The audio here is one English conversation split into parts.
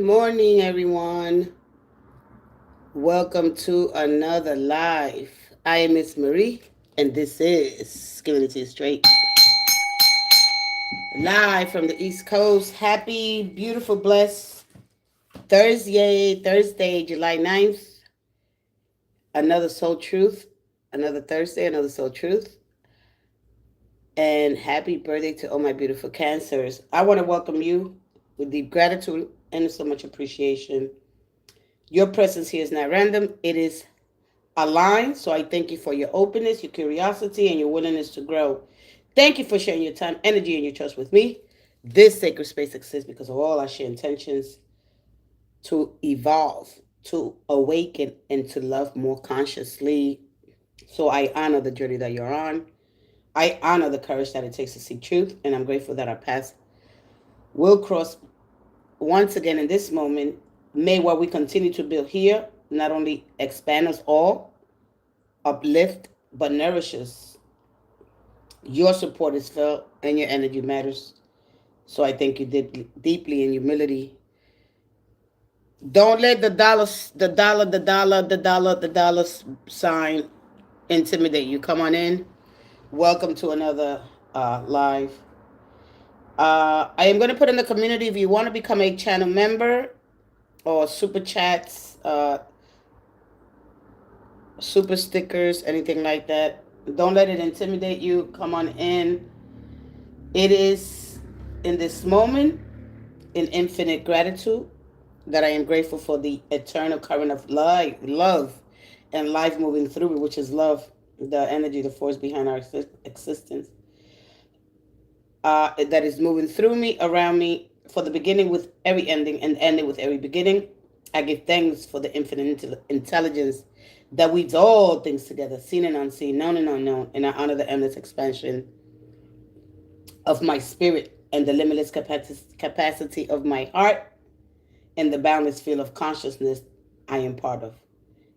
Morning, everyone. Welcome to another live. I am Miss Marie, and this is Giving It to You Straight. Live from the East Coast. Happy, beautiful, blessed Thursday, July 9th. Another Soul Truth. Another Thursday, another Soul Truth. And happy birthday to all my beautiful Cancers. I want to welcome you with deep gratitude and so much appreciation. Your presence here is not random, it is aligned. So I thank you for your openness, your curiosity, and your willingness to grow. Thank you for sharing your time, energy, and your trust with me. This sacred space exists because of all our shared intentions to evolve, to awaken, and to love more consciously. So I honor the journey that you're on. I honor the courage that it takes to seek truth, and I'm grateful that our paths will cross once again in this moment. May what we continue to build here not only expand us all, uplift, but nourishes. Your support is felt and your energy matters. So I thank you deeply in humility. Don't let the dollar sign intimidate you. Come on in. Welcome to another live. I am going to put in the community if you want to become a channel member or super chats, super stickers, anything like that. Don't let it intimidate you. Come on in. It is in this moment in infinite gratitude that I am grateful for the eternal current of love, and life moving through it, which is love, the energy, the force behind our existence, that is moving through me, around me, for the beginning with every ending and ending with every beginning. I give thanks for the infinite intelligence that weaves all things together, seen and unseen, known and unknown, and I honor the endless expansion of my spirit and the limitless capacity of my heart and the boundless field of consciousness I am part of.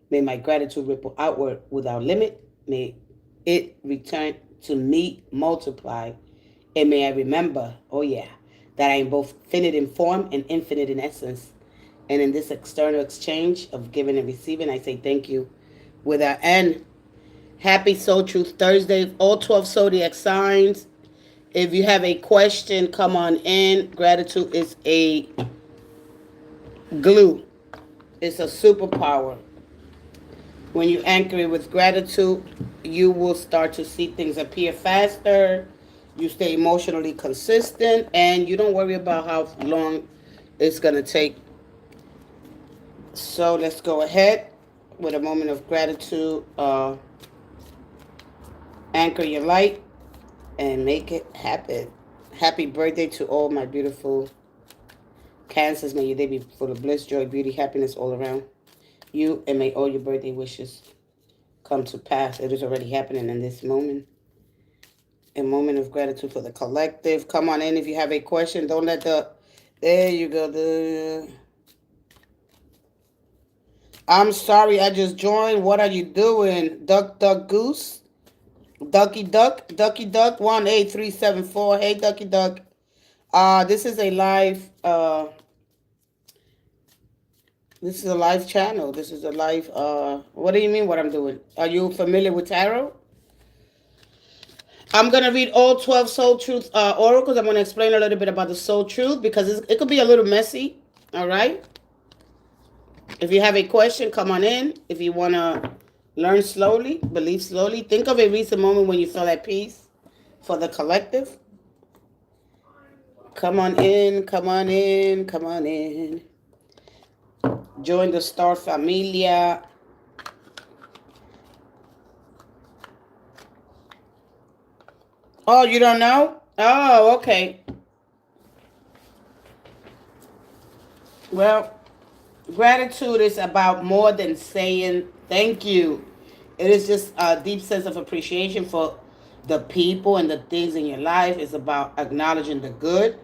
May my gratitude ripple outward without limit. May it return to me multiplied. And may I remember, oh yeah, that I am both finite in form and infinite in essence. And in this external exchange of giving and receiving, I say thank you without end. Happy Soul Truth Thursday, all 12 zodiac signs. If you have a question, come on in. Gratitude is a glue. It's a superpower. When you anchor it with gratitude, you will start to see things appear faster. You stay emotionally consistent, and you don't worry about how long it's going to take. So let's go ahead with a moment of gratitude. Anchor your light and make it happen. Happy birthday to all my beautiful Cancers. May your day be full of bliss, joy, beauty, happiness all around you, and may all your birthday wishes come to pass. It is already happening in this moment. A moment of gratitude for the collective. Come on in if you have a question. Don't let the... There you go. I'm sorry, I just joined. What are you doing? Duck, duck, goose? Ducky, duck, 18374. Hey, Ducky, duck. This is a live... this is a live channel. This is a live... what do you mean what I'm doing? Are you familiar with tarot? I'm going to read all 12 Soul Truth oracles. I'm going to explain a little bit about the Soul Truth because it could be a little messy. All right? If you have a question, come on in. If you want to learn slowly, believe slowly, think of a recent moment when you felt at peace for the collective. Come on in, come on in, come on in. Join the Star Familia. Oh, you don't know? Oh, okay. Well, gratitude is about more than saying thank you. It is just a deep sense of appreciation for the people and the things in your life. It's about acknowledging the good,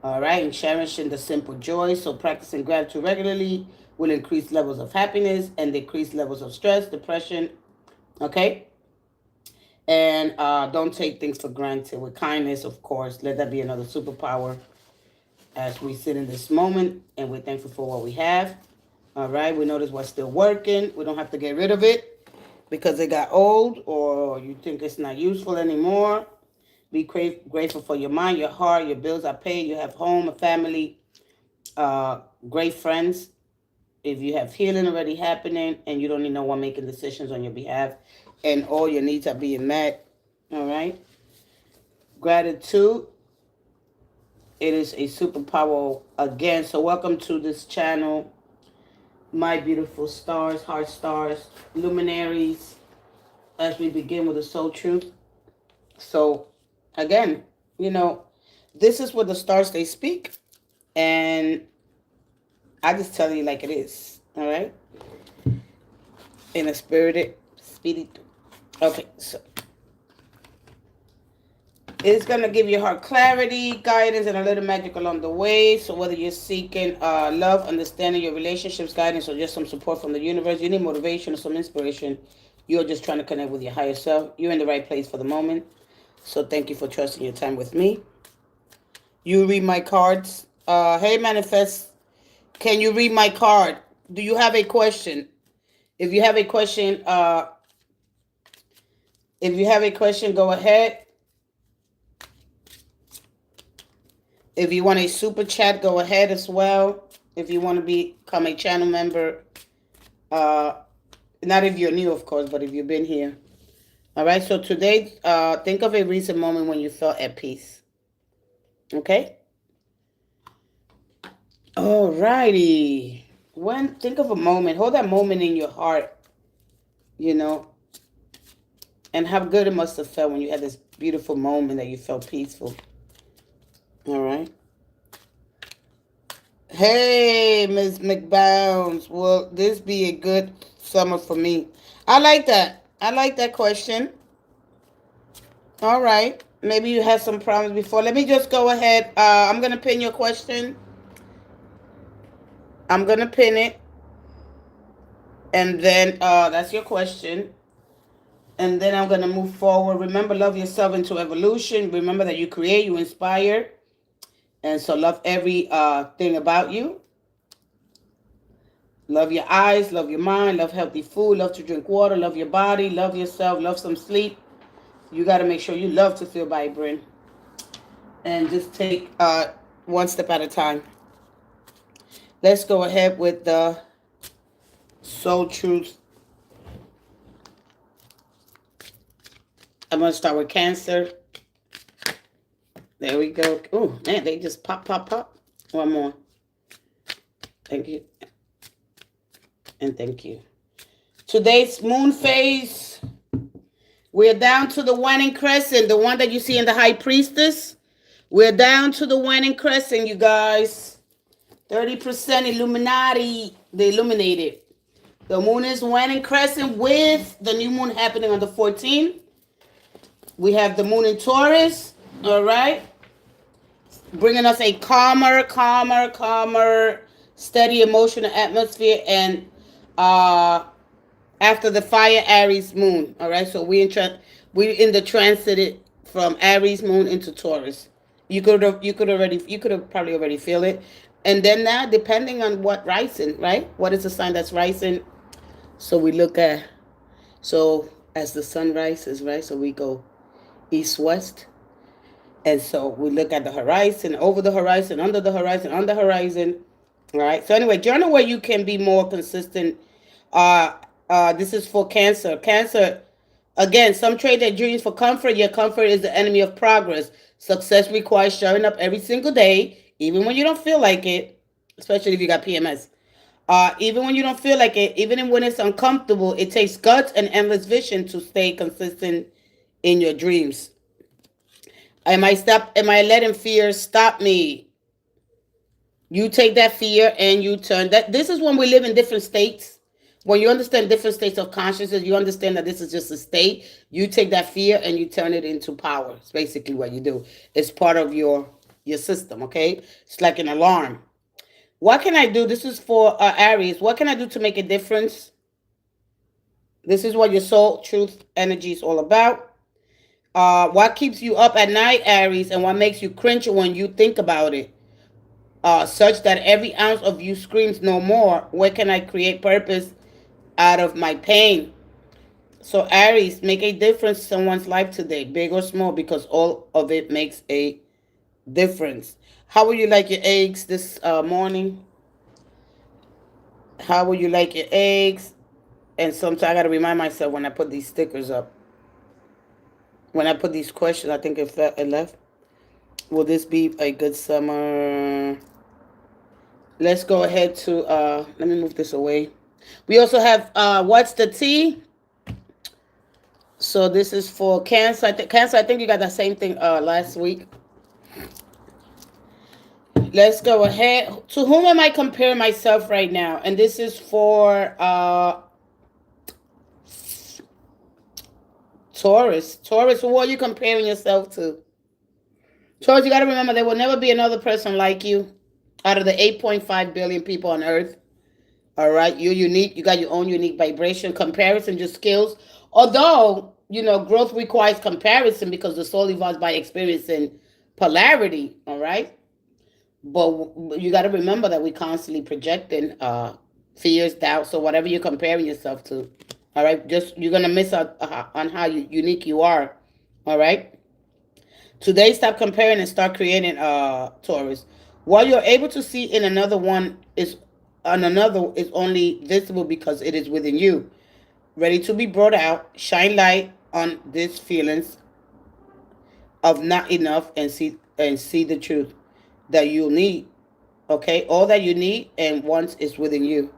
all right, and cherishing the simple joys. So practicing gratitude regularly will increase levels of happiness and decrease levels of stress, depression, okay? And don't take things for granted with kindness, of course. Let that be another superpower. as we sit in this moment, and we're thankful for what we have. All right, we notice what's still working. We don't have to get rid of it because it got old or you think it's not useful anymore. Be grateful for your mind, your heart, your bills are paid. You have home, a family, great friends. If you have healing already happening and you don't need no one making decisions on your behalf and all your needs are being met. All right. Gratitude. It is a superpower again. So welcome to this channel, my beautiful stars, heart stars, luminaries, as we begin with the soul truth. So again, this is what the stars they speak, and I just tell you like it is. All right. In a spirit. Okay, so it's going to give your heart clarity, guidance, and a little magic along the way. So whether you're seeking love, understanding your relationships, guidance, or just some support from the universe, you need motivation or some inspiration, you're just trying to connect with your higher self, you're in the right place for the moment. So thank you for trusting your time with me. You read my cards. Hey, Manifest, can you read my card? Do you have a question? If you have a question, go ahead. If you want a super chat, go ahead as well. If you want to become a channel member, not if you're new, of course, but if you've been here. All right, so today, think of a recent moment when you felt at peace. Okay? All righty. Think of a moment. Hold that moment in your heart, and how good it must have felt when you had this beautiful moment that you felt peaceful. All right. Hey, Ms. McBounds. Will this be a good summer for me? I like that. I like that question. All right. Maybe you had some problems before. Let me just go ahead. I'm going to pin your question. I'm going to pin it. And then that's your question. And then I'm going to move forward. Remember, love yourself into evolution. Remember that you create, you inspire. And so love every thing about you. Love your eyes, love your mind, love healthy food, love to drink water, love your body, love yourself, love some sleep. You got to make sure you love to feel vibrant. And just take one step at a time. Let's go ahead with the soul truth. I'm going to start with Cancer. There we go. Oh, man, they just pop. One more. Thank you. And thank you. Today's moon phase. We're down to the waning crescent, the one that you see in the high priestess. We're down to the waning crescent, you guys. 30% Illuminati, the illuminated. The moon is waning crescent with the new moon happening on the 14th. We have the moon in Taurus, all right? Bringing us a calmer, steady emotional atmosphere, and after the fire Aries moon, all right? So we're in the transit from Aries moon into Taurus. You could have probably already feel it. And then now, depending on what rising, right? What is the sign that's rising? So we look at, so as the sun rises, right? So we go east-west. And so we look at the horizon, over the horizon, under the horizon, on the horizon. All right. So anyway, journal where you can be more consistent. This is for Cancer. Cancer, again, some trade their dreams for comfort. Your comfort is the enemy of progress. Success requires showing up every single day, even when you don't feel like it, especially if you got PMS. Even when you don't feel like it, even when it's uncomfortable, it takes guts and endless vision to stay consistent in your dreams. Am I letting fear stop me? You take that fear and you turn that. This is when we live in different states. When you understand different states of consciousness, you understand that this is just a state. You take that fear and you turn it into power. It's basically what you do. It's part of your system, okay? It's like an alarm. What can I do? This is for Aries. What can I do to make a difference? This is what your soul truth energy is all about. What keeps you up at night, Aries, and what makes you cringe when you think about it? such that every ounce of you screams no more. Where can I create purpose out of my pain? So Aries, make a difference in someone's life today, big or small, because all of it makes a difference. How will you like your eggs this morning? How will you like your eggs? And sometimes I got to remind myself when I put these stickers up. When I put these questions, I think it left. Will this be a good summer? Let's go ahead to, let me move this away. We also have, what's the tea? So this is for Cancer. Cancer, I think you got the same thing last week. Let's go ahead. To whom am I comparing myself right now? And this is for Taurus. Taurus, who are you comparing yourself to? Taurus, you got to remember there will never be another person like you out of the 8.5 billion people on Earth. All right, you're unique. You got your own unique vibration. Comparison, just skills. Although, growth requires comparison because the soul evolves by experiencing polarity. All right. But you got to remember that we constantly projecting fears, doubts, so whatever you're comparing yourself to. All right. Just you're going to miss out on how unique you are. All right. Today, stop comparing and start creating, Taurus. What you're able to see in another one is only visible because it is within you. Ready to be brought out. Shine light on these feelings of not enough and see the truth that you need. Okay, all that you need and wants is within you.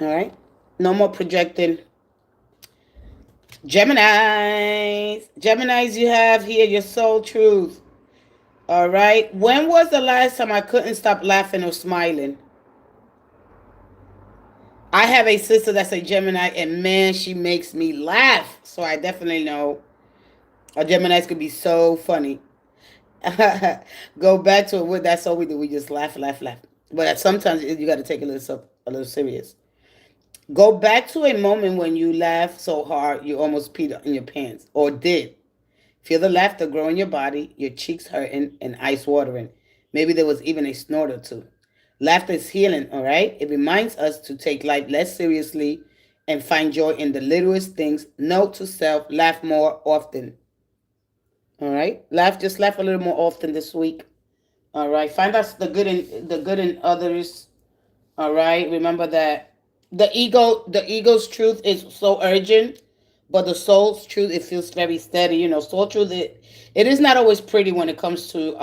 All right, no more projecting. Geminis, you have here your soul truth. All right, when was the last time I couldn't stop laughing or smiling? I have a sister that's a Gemini, and man, she makes me laugh. So I definitely know our Geminis could be so funny. Go back to it. That's all we do. We just laugh, laugh, laugh. But sometimes you got to take a little serious. Go back to a moment when you laughed so hard you almost peed in your pants, or did. Feel the laughter grow in your body, your cheeks hurting and eyes watering. Maybe there was even a snort or two. Laughter is healing, all right? It reminds us to take life less seriously and find joy in the littlest things. Note to self, laugh more often. All right? Just laugh a little more often this week. All right? Find out the good in others. All right? Remember that the ego's truth is so urgent, but the soul's truth, it feels very steady. Soul truth, it is not always pretty when it comes to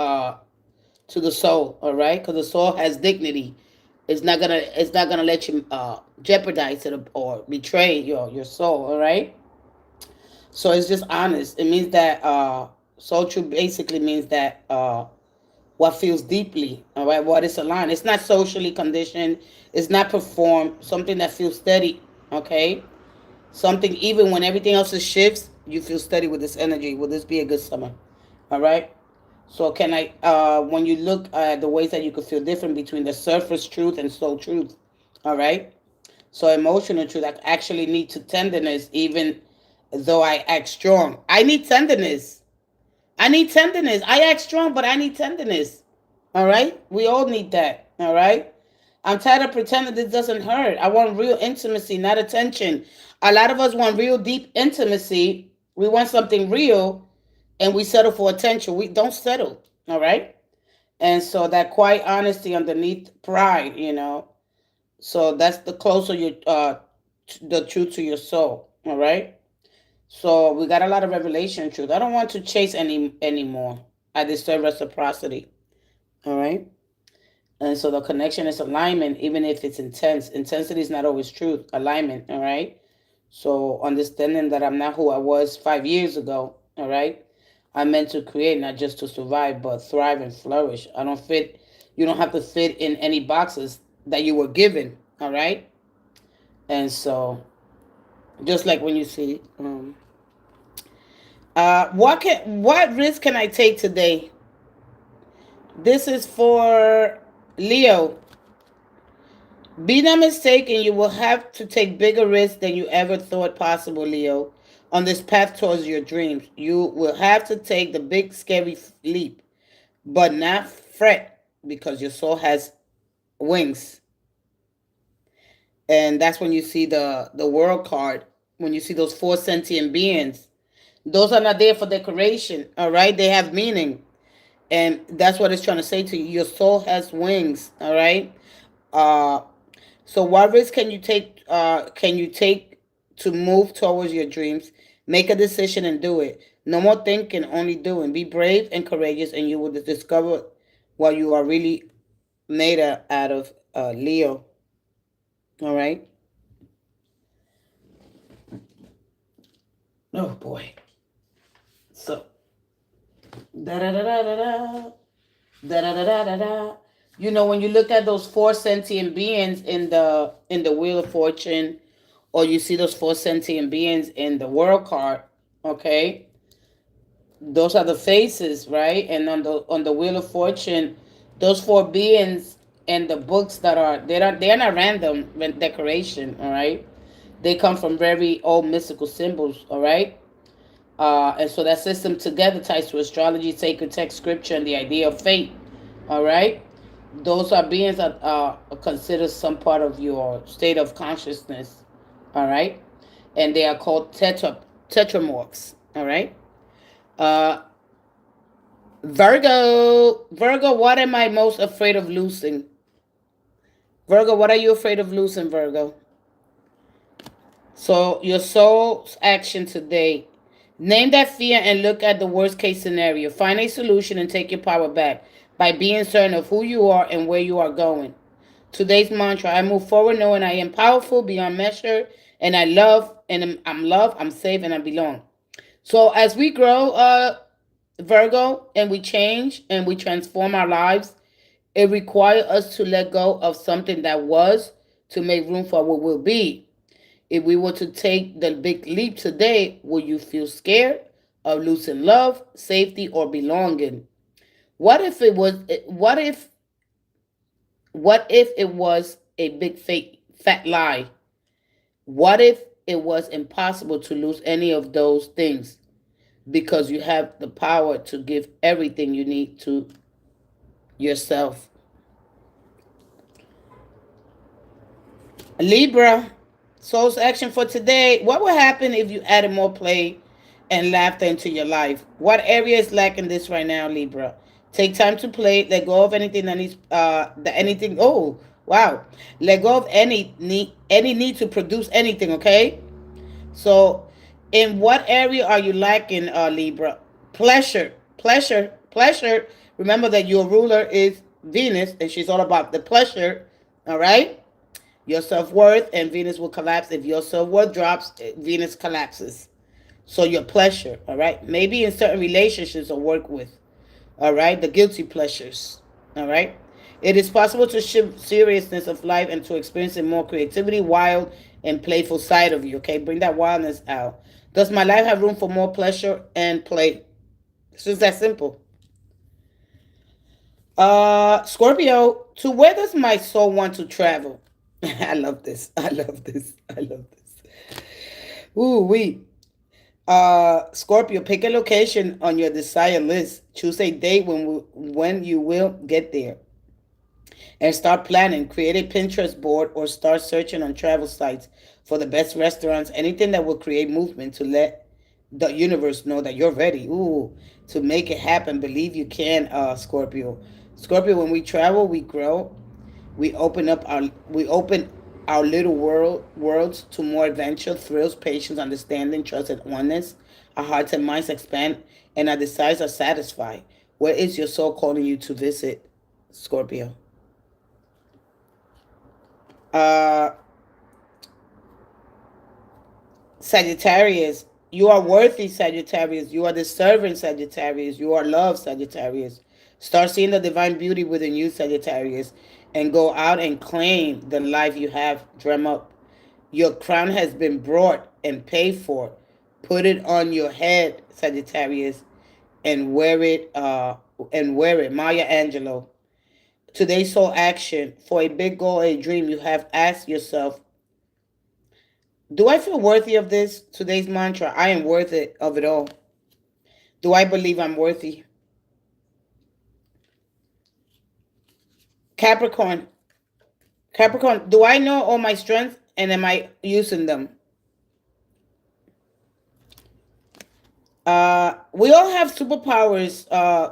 the soul, all right? Because the soul has dignity. It's not gonna let you jeopardize it or betray your soul, all right? So it's just honest. It means that soul truth basically means that what feels deeply, all right? What is aligned. It's not socially conditioned. It's not performed. Something that feels steady, okay? Something even when everything else is shifts, you feel steady with this energy. Will this be a good summer? All right. So can I, when you look at the ways that you could feel different between the surface truth and soul truth, all right? So emotional truth, I actually need to tenderness even though I act strong. I need tenderness. I need tenderness. I act strong, but I need tenderness. All right? We all need that. All right? I'm tired of pretending this doesn't hurt. I want real intimacy, not attention. A lot of us want real deep intimacy. We want something real, and we settle for attention. We don't settle. All right? And so that quiet honesty underneath pride. So that's the closer you the truth to your soul. All right? So we got a lot of revelation truth. I don't want to chase anymore. I deserve reciprocity. All right? And so the connection is alignment, even if it's intense. Intensity is not always truth. Alignment, all right? So understanding that I'm not who I was 5 years ago, all right? I'm meant to create, not just to survive, but thrive and flourish. You don't have to fit in any boxes that you were given, all right? And so, just like when you see, what risk can I take today? This is for Leo. Be not mistaken, you will have to take bigger risks than you ever thought possible, Leo. On this path towards your dreams, you will have to take the big scary leap, but not fret. because your soul has wings. And that's when you see the world card, when you see those four sentient beings. Those are not there for decoration, all right? They have meaning. And that's what it's trying to say to you. Your soul has wings, all right? Uh so what risk can you take to move towards your dreams? Make a decision and do it. No more thinking, only doing. Be brave and courageous and you will discover what you are really made out of, Leo. All right? Oh boy. So da da da da da da da da da da da. You know, when you look at those four sentient beings in the Wheel of Fortune, or you see those four sentient beings in the World card, okay, those are the faces, right? And on the Wheel of Fortune, those four beings and the books that are they're not random decoration, all right? They come from very old mystical symbols, all right? And so that system together ties to astrology, sacred text, scripture, and the idea of fate. All right, those are beings that are considered some part of your state of consciousness. All right, and they are called tetramorphs. All right, uh, Virgo. What am I most afraid of losing? Virgo, what are you afraid of losing, Virgo? So your soul's action today. Name that fear and look at the worst case scenario. Find a solution and take your power back by being certain of who you are and where you are going. Today's mantra: I move forward knowing I am powerful beyond measure and I love and I'm loved, I'm safe and I belong. So as we grow, Virgo, and we change and we transform our lives, it requires us to let go of something that was to make room for what will be. If we were to take the big leap today, would you feel scared of losing love, safety, or belonging? What if it was? What if it was a big fake fat lie? What if it was impossible to lose any of those things because you have the power to give everything you need to yourself? Libra, soul's action for today. What would happen if you added more play and laughter into your life? What area is lacking this right now, Libra? Take time to play. Let go of anything that needs anything. Oh, wow. Let go of any need to produce anything, okay? So in what area are you lacking, Libra? Pleasure. Pleasure. Pleasure. Remember that your ruler is Venus and she's all about the pleasure. All right? Your self-worth and Venus will collapse. If your self-worth drops, Venus collapses. So your pleasure, all right? Maybe in certain relationships or work with, all right? The guilty pleasures, all right? It is possible to shift seriousness of life and to experience a more creativity, wild, and playful side of you, okay? Bring that wildness out. Does my life have room for more pleasure and play? It's just that simple. Scorpio, to where does my soul want to travel? I love this. I love this. I love this. Ooh, we. Scorpio, pick a location on your desired list. Choose a date when you will get there, and start planning. Create a Pinterest board or start searching on travel sites for the best restaurants. Anything that will create movement to let the universe know that you're ready. Ooh, to make it happen. Believe you can, Scorpio. Scorpio, when we travel, we grow. We open our little worlds to more adventure, thrills, patience, understanding, trust, and oneness. Our hearts and minds expand, and our desires are satisfied. Where is your soul calling you to visit, Scorpio? Uh, Sagittarius, you are worthy, Sagittarius. You are deserving, Sagittarius. You are loved, Sagittarius. Start seeing the divine beauty within you, Sagittarius, and go out and claim the life you have dreamt up. Your crown has been brought and paid for. Put it on your head, Sagittarius, and wear it. Maya Angelou. Today's soul action for a big goal, a dream. You have asked yourself, do I feel worthy of this? Today's mantra: I am worthy of it all. Do I believe I'm worthy? Capricorn. Capricorn, do I know all my strengths and am I using them? We all have superpowers,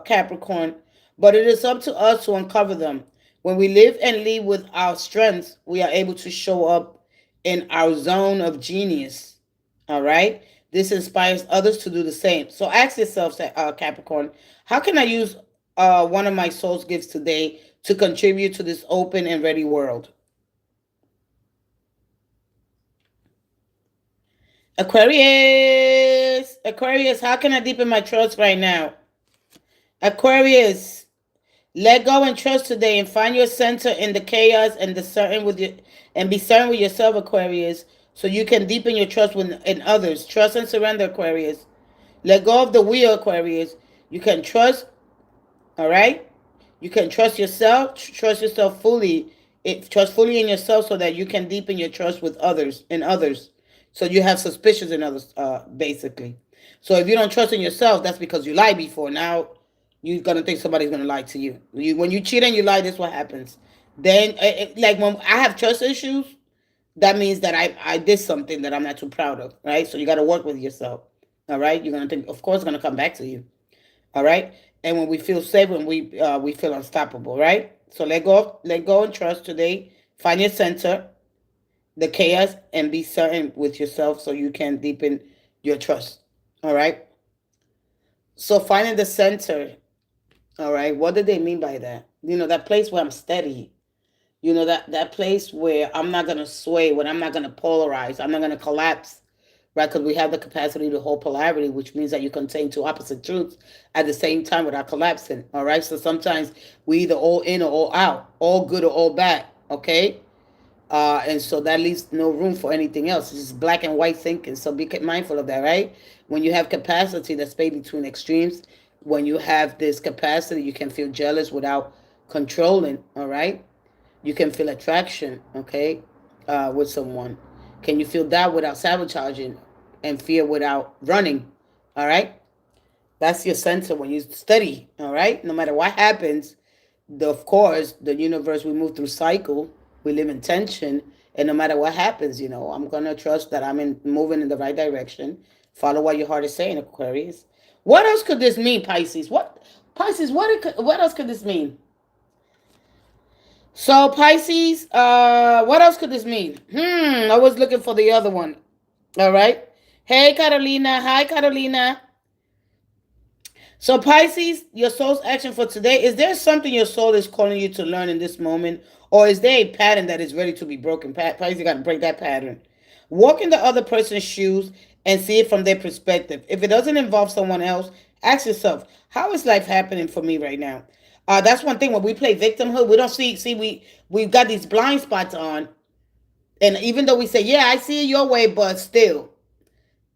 Capricorn, but it is up to us to uncover them. When we live and lead with our strengths, we are able to show up in our zone of genius. All right? This inspires others to do the same. So ask yourself, Capricorn, how can I use one of my soul's gifts today to contribute to this open and ready world? Aquarius, Aquarius, how can I deepen my trust right now? Aquarius, let go and trust today and find your center in the chaos and be certain with yourself, Aquarius, so you can deepen your trust in others. Trust and surrender, Aquarius. Let go of the wheel, Aquarius. You can trust, all right? You can trust yourself fully. Trust fully in yourself so that you can deepen your trust with others. So you have suspicions in others, basically. So if you don't trust in yourself, that's because you lied before. Now you're gonna think somebody's gonna lie to you. When you cheat and you lie, this what happens. Then, like when I have trust issues, that means that I did something that I'm not too proud of, right? So you got to work with yourself, all right? You're gonna think, of course, it's gonna come back to you, all right? And when we feel safe, when we feel unstoppable, right? So let go and trust today. Find your center, the chaos, and be certain with yourself so you can deepen your trust, all right? So finding the center, all right, what do they mean by that? That place where I'm steady. That place where I'm not going to sway, when I'm not going to polarize, I'm not going to collapse, right? Because we have the capacity to hold polarity, which means that you contain two opposite truths at the same time without collapsing, all right? So sometimes we either all in or all out, all good or all bad, okay? And so that leaves no room for anything else. It's just black and white thinking. So be mindful of that, right? When you have capacity that's space between extremes, when you have this capacity, you can feel jealous without controlling, all right? You can feel attraction, okay, with someone. Can you feel doubt without sabotaging and fear without running, all right? That's your center when you study, all right? No matter what happens, of course, the universe, we move through cycle, we live in tension, and no matter what happens, I'm going to trust that moving in the right direction. Follow what your heart is saying, Aquarius. What else could this mean, Pisces? Pisces, what else could this mean? So, Pisces, what else could this mean? I was looking for the other one. All right. Hey, Carolina. Hi, Carolina. So, Pisces, your soul's action for today. Is there something your soul is calling you to learn in this moment? Or is there a pattern that is ready to be broken? Pisces, you got to break that pattern. Walk in the other person's shoes and see it from their perspective. If it doesn't involve someone else, ask yourself, how is life happening for me right now? That's one thing. When we play victimhood, we don't we've got these blind spots on. And even though we say, yeah, I see it your way, but still,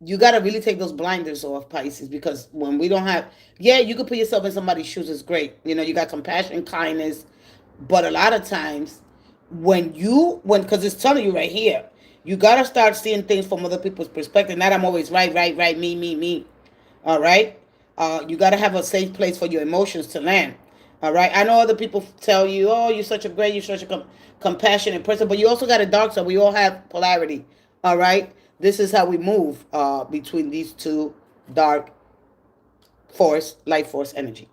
you got to really take those blinders off, Pisces, because when we don't have, yeah, you could put yourself in somebody's shoes, it's great. You got compassion, kindness, but a lot of times because it's telling you right here, you got to start seeing things from other people's perspective. Not I'm always right, me. All right. You got to have a safe place for your emotions to land. All right. I know other people tell you, oh, you're such a compassionate person, but you also got a dark side. We all have polarity. All right. This is how we move between these two dark light force energy.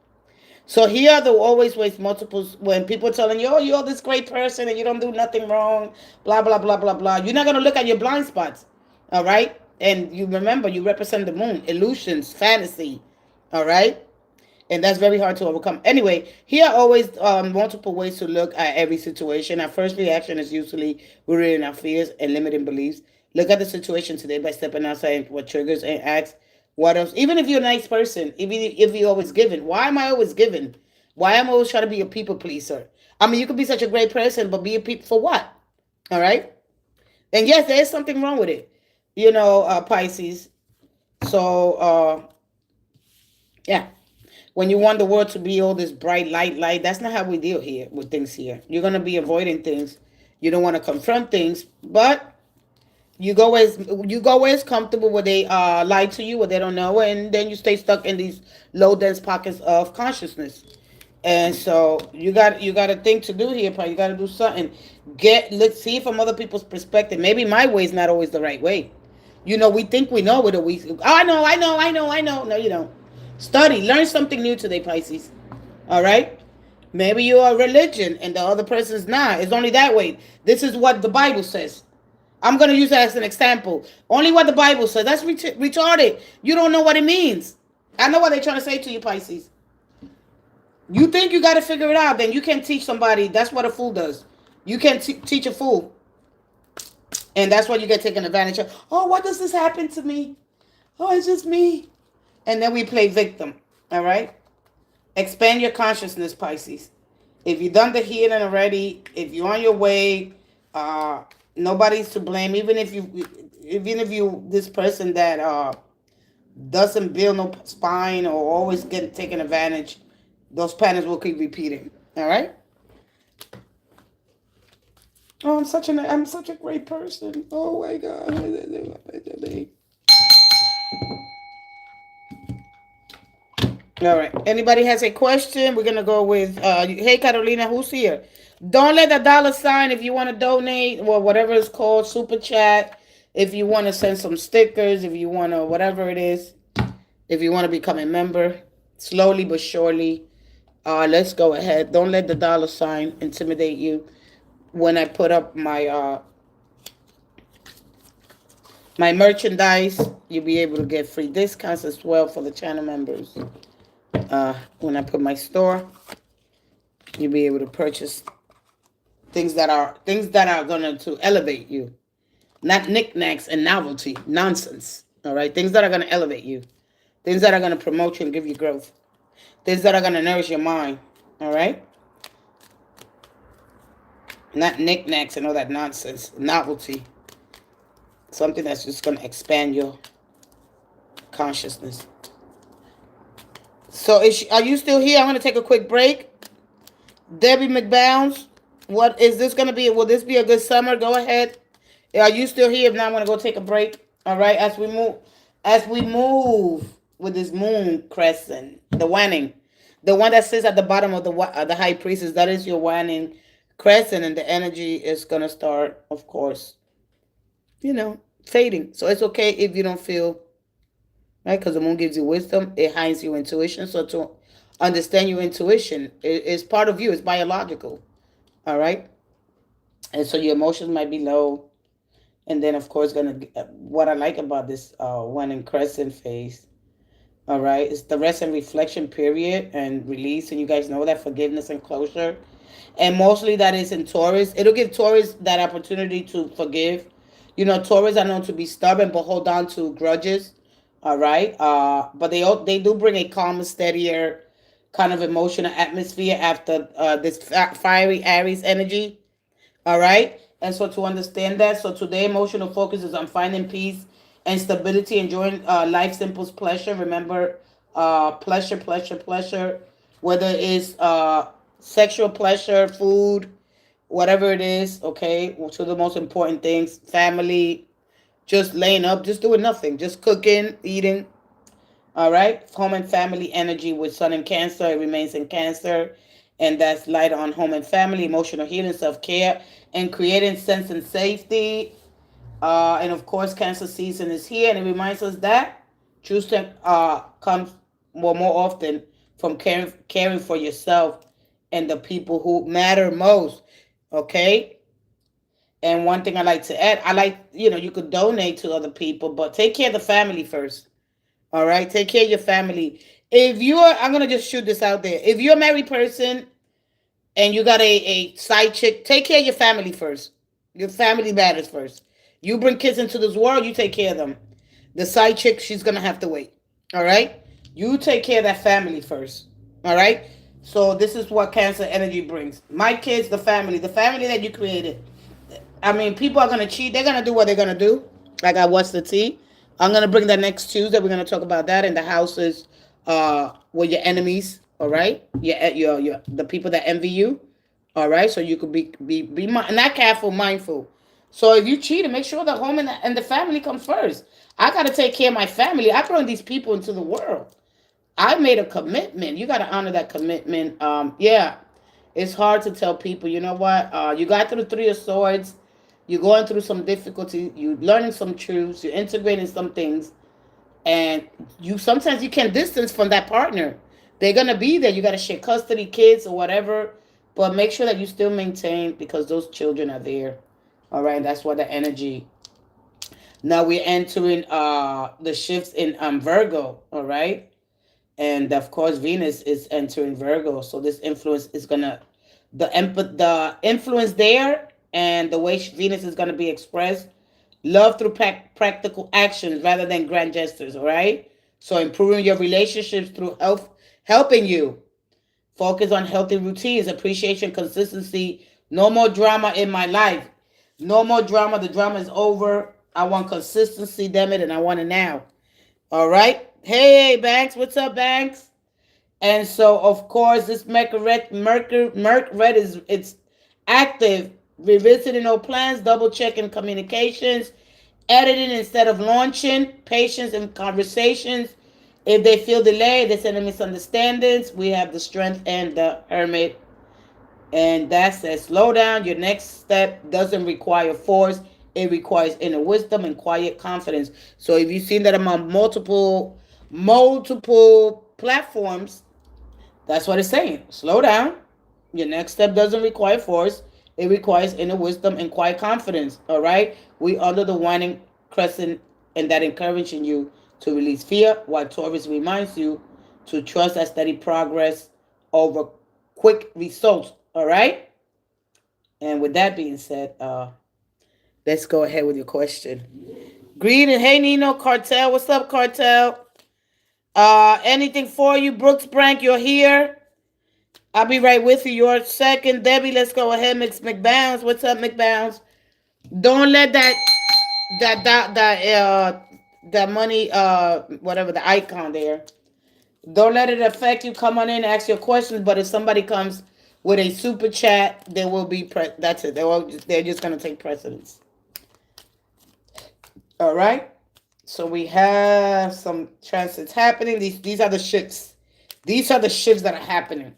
So here are the always waste multiples. When people are telling you, oh, you're this great person and you don't do nothing wrong, blah, blah, blah, blah, blah. You're not going to look at your blind spots. All right. And you remember, you represent the moon, illusions, fantasy. All right. And that's very hard to overcome. Anyway, here are always multiple ways to look at every situation. Our first reaction is usually rooted in our fears and limiting beliefs. Look at the situation today by stepping outside what triggers and ask what else. Even if you're a nice person, even if you're always giving. Why am I always giving? Why am I always trying to be a people pleaser? I mean, you could be such a great person, but be a people for what? All right? And yes, there is something wrong with it. Pisces. So, yeah. When you want the world to be all this bright light, that's not how we deal here with things here. You're going to be avoiding things. You don't want to confront things, but you go as comfortable where they lie to you, where they don't know, and then you stay stuck in these low dense pockets of consciousness. And so you got a thing to do here, Pisces. You got to do something. Let's see from other people's perspective. Maybe my way is not always the right way. We think we know it, or we. Oh, I know. No, you don't. Study, learn something new today, Pisces. All right. Maybe you're a religion and the other person's not. It's only that way. This is what the Bible says. I'm going to use that as an example. Only what the Bible says. That's retarded. You don't know what it means. I know what they're trying to say to you, Pisces. You think you got to figure it out, then you can teach somebody. That's what a fool does. You can teach a fool. And that's what you get taken advantage of. Oh, what does this happen to me? Oh, it's just me. And then we play victim. All right? Expand your consciousness, Pisces. If you've done the healing already, if you're on your way, nobody's to blame. Even if you this person that doesn't build no spine or always get taken advantage, those patterns will keep repeating. All right. Oh, I'm such a great person. Oh my God. All right. Anybody has a question? We're gonna go with hey Carolina, who's here? Don't let the dollar sign if you want to donate or whatever it's called, super chat. If you want to send some stickers, if you want to whatever it is, if you want to become a member, slowly but surely. Let's go ahead. Don't let the dollar sign intimidate you. When I put up my merchandise, you'll be able to get free discounts as well for the channel members. When I put my store, you'll be able to purchase things that are going to elevate you, not knickknacks and novelty nonsense. All right, things that are going to elevate you, things that are going to promote you and give you growth, things that are going to nourish your mind. All right, not knickknacks and all that nonsense. Novelty, something that's just going to expand your consciousness. So are you still here? I'm going to take a quick break. Debbie McBounds, what is this going to be? Will this be a good summer? Go ahead. Are you still here? If not, I'm going to go take a break. All right. As we move with this moon crescent, the waning, the one that sits at the bottom of the high priestess, that is your waning crescent, and the energy is going to start, of course, fading. So it's okay if you don't feel right, because the moon gives you wisdom. It hides your intuition. So to understand your intuition is part of you. It's biological. All right. And so your emotions might be low. And then, of course, what I like about this waning crescent phase, all right, is the rest and reflection period and release. And you guys know that forgiveness and closure. And mostly that is in Taurus. It'll give Taurus that opportunity to forgive. Taurus are known to be stubborn but hold on to grudges. All right. But they do bring a calmer, steadier kind of emotional atmosphere after this fiery Aries energy. All right. And so to understand that, so today emotional focus is on finding peace and stability, enjoying life's simple pleasure. Remember, pleasure, whether it's sexual pleasure, food, whatever it is, okay? So the most important things, family, just laying up, just doing nothing, just cooking, eating. All right. Home and family energy with Sun in Cancer. It remains in Cancer. And that's light on home and family, emotional healing, self-care, and creating sense and safety. And of course, Cancer season is here. And it reminds us that true strength comes more often from caring for yourself and the people who matter most. Okay. And one thing I like to add, you could donate to other people, but take care of the family first. All right. Take care of your family. I'm going to just shoot this out there. If you're a married person and you got a side chick, take care of your family first. Your family matters first. You bring kids into this world, you take care of them. The side chick, she's going to have to wait. All right. You take care of that family first. All right. So this is what Cancer energy brings. My kids, the family that you created. I mean, people are going to cheat. They're going to do what they're going to do. Like I watched the tea. I'm going to bring that next Tuesday. We're going to talk about that in the houses with your enemies. All right. Your the people that envy you. All right. So you could be not careful, mindful. So if you cheat, make sure the home and the family comes first. I got to take care of my family. I bring these people into the world. I made a commitment. You got to honor that commitment. Yeah, it's hard to tell people, you know what? You got through the Three of Swords. You're going through some difficulty. You're learning some truths. You're integrating some things. And you sometimes you can distance from that partner. They're going to be there. You got to share custody, kids, or whatever. But make sure that you still maintain because those children are there. All right. That's why the energy. Now we're entering the shifts in Virgo. All right. And of course, Venus is entering Virgo, so this influence is gonna the influence there, and the way Venus is gonna be expressed. Love through practical actions rather than grand gestures. All right. So improving your relationships through health, helping you focus on healthy routines, appreciation, consistency. No more drama in my life. No more drama. The drama is over. I want consistency, damn it, and I want it now. All right. Hey, Banks. What's up, Banks? And so, of course, this Merc Red is it's active, revisiting old plans, double checking communications, editing instead of launching, patience in conversations. If they feel delayed, they send a misunderstandings. We have the Strength and the Hermit. And that says, slow down. Your next step doesn't require force. It requires inner wisdom and quiet confidence. So if you've seen that I'm on multiple platforms, that's what it's saying. Slow down. Your next step doesn't require force. It requires inner wisdom and quiet confidence. All right. We under the waning crescent, and that encouraging you to release fear, while Taurus reminds you to trust that steady progress over quick results. All right. And with that being said, let's go ahead with your question. Greeting. Hey, Nino. Cartel. What's up, Cartel? Anything for you? Brooks Brank, you're here. I'll be right with you. Your second. Debbie, let's go ahead. Mix McBounce. What's up, McBounce? Don't let that money, whatever the icon there. Don't let it affect you. Come on in, ask your questions. But if somebody comes with a super chat, they will be that's it. They're just gonna take precedence. All right. So we have some transits happening. These are the shifts. These are the shifts that are happening.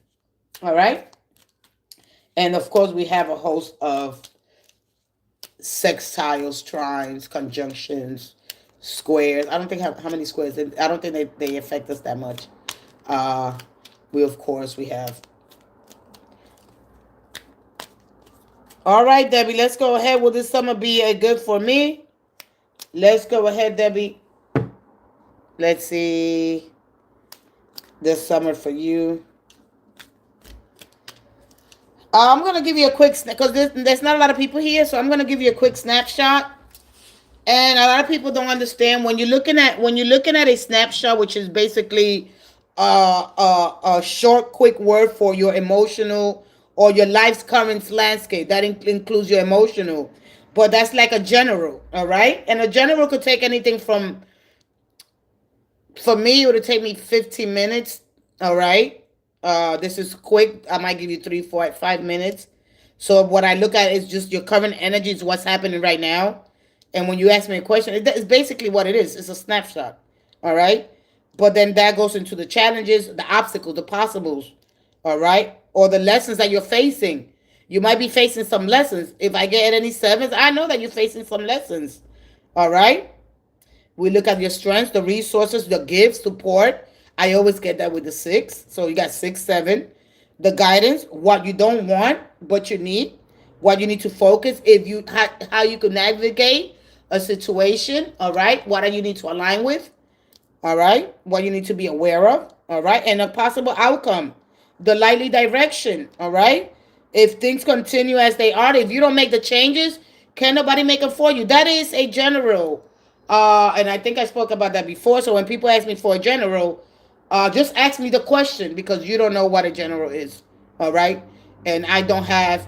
All right. And of course, we have a host of sextiles, trines, conjunctions, squares. I don't think how many squares. I don't think they affect us that much. We have. All right, Debbie, let's go ahead. Will this summer be a good for me? Let's go ahead, Debbie. Let's see. This summer for you. I'm going to give you a quick, because there's not a lot of people here, so I'm going to give you a quick snapshot. And a lot of people don't understand when you're looking at a snapshot, which is basically a short, quick word for your emotional or your life's current landscape. That includes your emotional. But that's like a general, all right? And a general could take anything from, for me, it would take me 15 minutes, all right? This is quick. I might give you 3, 4, 5 minutes. So what I look at is just your current energy, is what's happening right now. And when you ask me a question, it's basically what it is. It's a snapshot, all right? But then that goes into the challenges, the obstacles, the possibles, all right? Or the lessons that you're facing. You might be facing some lessons. If I get any sevens, I know that you're facing some lessons, all right? We look at your strengths, the resources, the gifts, support. I always get that with the 6. So you got 6, 7. The guidance, what you don't want, but you need. What you need to focus, how you can navigate a situation, all right? What you need to align with, all right? What you need to be aware of, all right? And a possible outcome, the likely direction, all right? If things continue as they are, if you don't make the changes, can nobody make it for you? That is a general. And I think I spoke about that before. So when people ask me for a general, just ask me the question, because you don't know what a general is, all right? And I don't have,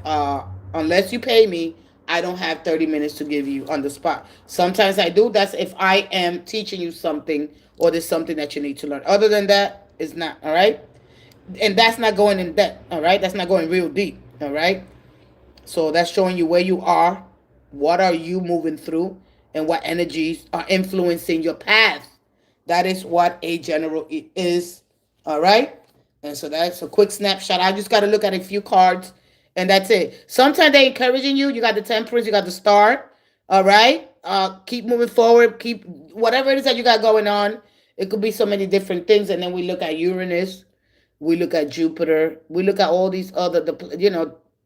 unless you pay me, I don't have 30 minutes to give you on the spot. Sometimes I do. That's if I am teaching you something or there's something that you need to learn. Other than that, it's not, all right? And that's not going in depth, all right? That's not going real deep, all right? So that's showing you where you are, what are you moving through, and what energies are influencing your path. That is what a general is, All right. And so that's a quick snapshot. I just got to look at a few cards and that's it. Sometimes they're encouraging you. You got the Temperance, you got the Star. All right. Keep moving forward. Keep whatever it is that you got going on. It could be so many different things. And then we look at Uranus. We look at Jupiter. We look at all these other,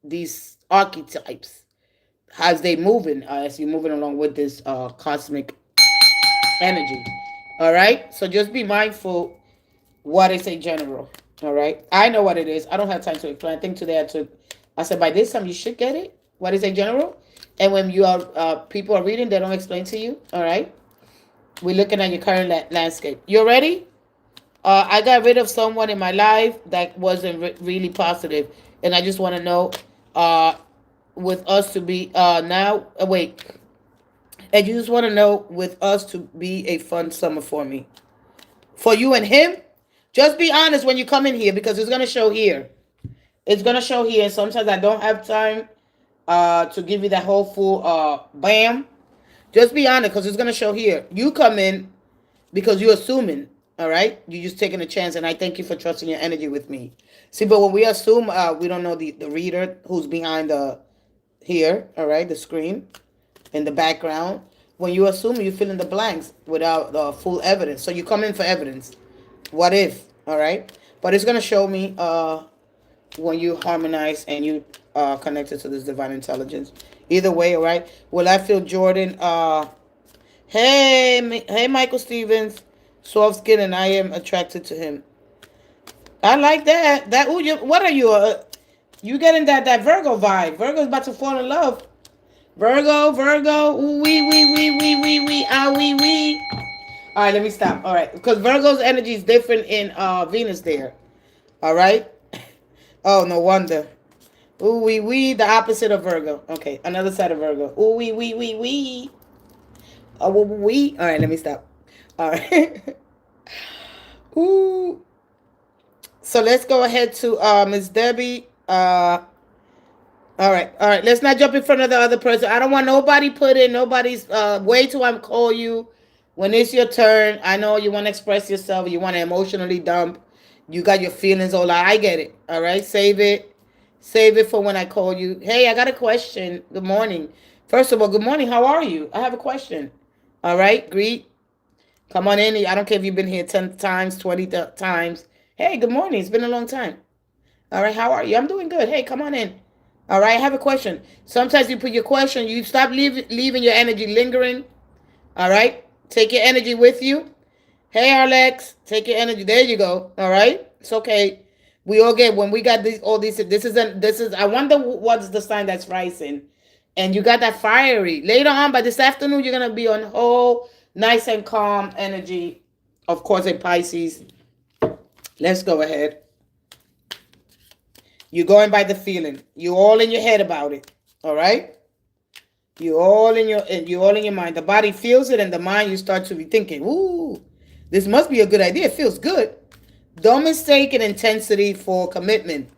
these archetypes as they moving, as you're moving along with this cosmic energy. All right. So just be mindful what is a general. All right. I know what it is. I don't have time to explain. I think today I said by this time you should get it. What is a general? And when you are people are reading, they don't explain to you. All right. We're looking at your current landscape. You ready? I got rid of someone in my life that wasn't really positive, and I just want to know, with us to be now. Wait, and you just want to know with us to be a fun summer for me, for you and him. Just be honest when you come in here because it's gonna show here. It's gonna show here. And sometimes I don't have time to give you that whole full bam. Just be honest because it's gonna show here. You come in because you're assuming. All right, you're just taking a chance, and I thank you for trusting your energy with me. See, but when we assume, we don't know the reader who's behind the here. All right, the screen in the background. When you assume, you fill in the blanks without the full evidence. So you come in for evidence. What if? All right, but it's gonna show me when you harmonize and you connected to this divine intelligence. Either way, all right. Will I feel Jordan? Hey, Michael Stevens. Soft skin, and I am attracted to him. I like that. What are you? You getting that Virgo vibe? Virgo's about to fall in love. Virgo. Ooh, wee. Ah, wee. All right, let me stop. All right, because Virgo's energy is different in Venus there. All right. Oh, no wonder. Ooh, wee. The opposite of Virgo. Okay, another side of Virgo. Ooh, wee. Oh, wee. All right, let me stop. All right. Ooh. So let's go ahead to Miss Debbie. All right. Let's not jump in front of the other person. I don't want nobody put in nobody's. Wait till I call you when it's your turn. I know you want to express yourself. You want to emotionally dump. You got your feelings all out. I get it. All right. Save it for when I call you. Hey, I got a question. Good morning. First of all, good morning. How are you? I have a question. All right. Greet. Come on in. I don't care if you've been here 10 times, 20 times. Hey, good morning. It's been a long time. All right. How are you? I'm doing good. Hey, come on in. All right. I have a question. Sometimes you put your question. You stop leaving your energy lingering. All right. Take your energy with you. Hey, Alex. Take your energy. There you go. All right. It's okay. We all get when we got all these. This is. I wonder what's the sign that's rising, and you got that fiery. Later on, by this afternoon, you're gonna be on whole nice and calm energy. Of course, a Pisces. Let's go ahead. You're going by the feeling. You're all in your head about it. All right. You're all in your mind. The body feels it, and the mind you start to be thinking, "Ooh, this must be a good idea. It feels good." Don't mistake an intensity for commitment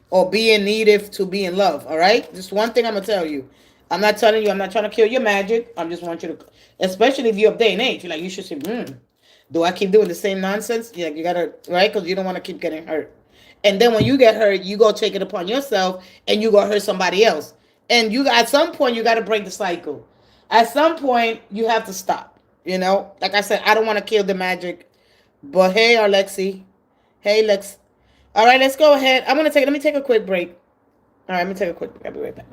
or being needed to be in love. All right. Just one thing I'm gonna tell you. I'm not telling you. I'm not trying to kill your magic. I just want you to, especially if you're of day and age, you're like you should say, do I keep doing the same nonsense? Yeah, you gotta, right? Because you don't want to keep getting hurt. And then when you get hurt, you go take it upon yourself and you go hurt somebody else. And you at some point you got to break the cycle. At some point you have to stop. You know, like I said, I don't want to kill the magic. But hey, Alexi. Hey, Lex. All right, let's go ahead. Let me take a quick break. All right, let me take a quick break. I'll be right back.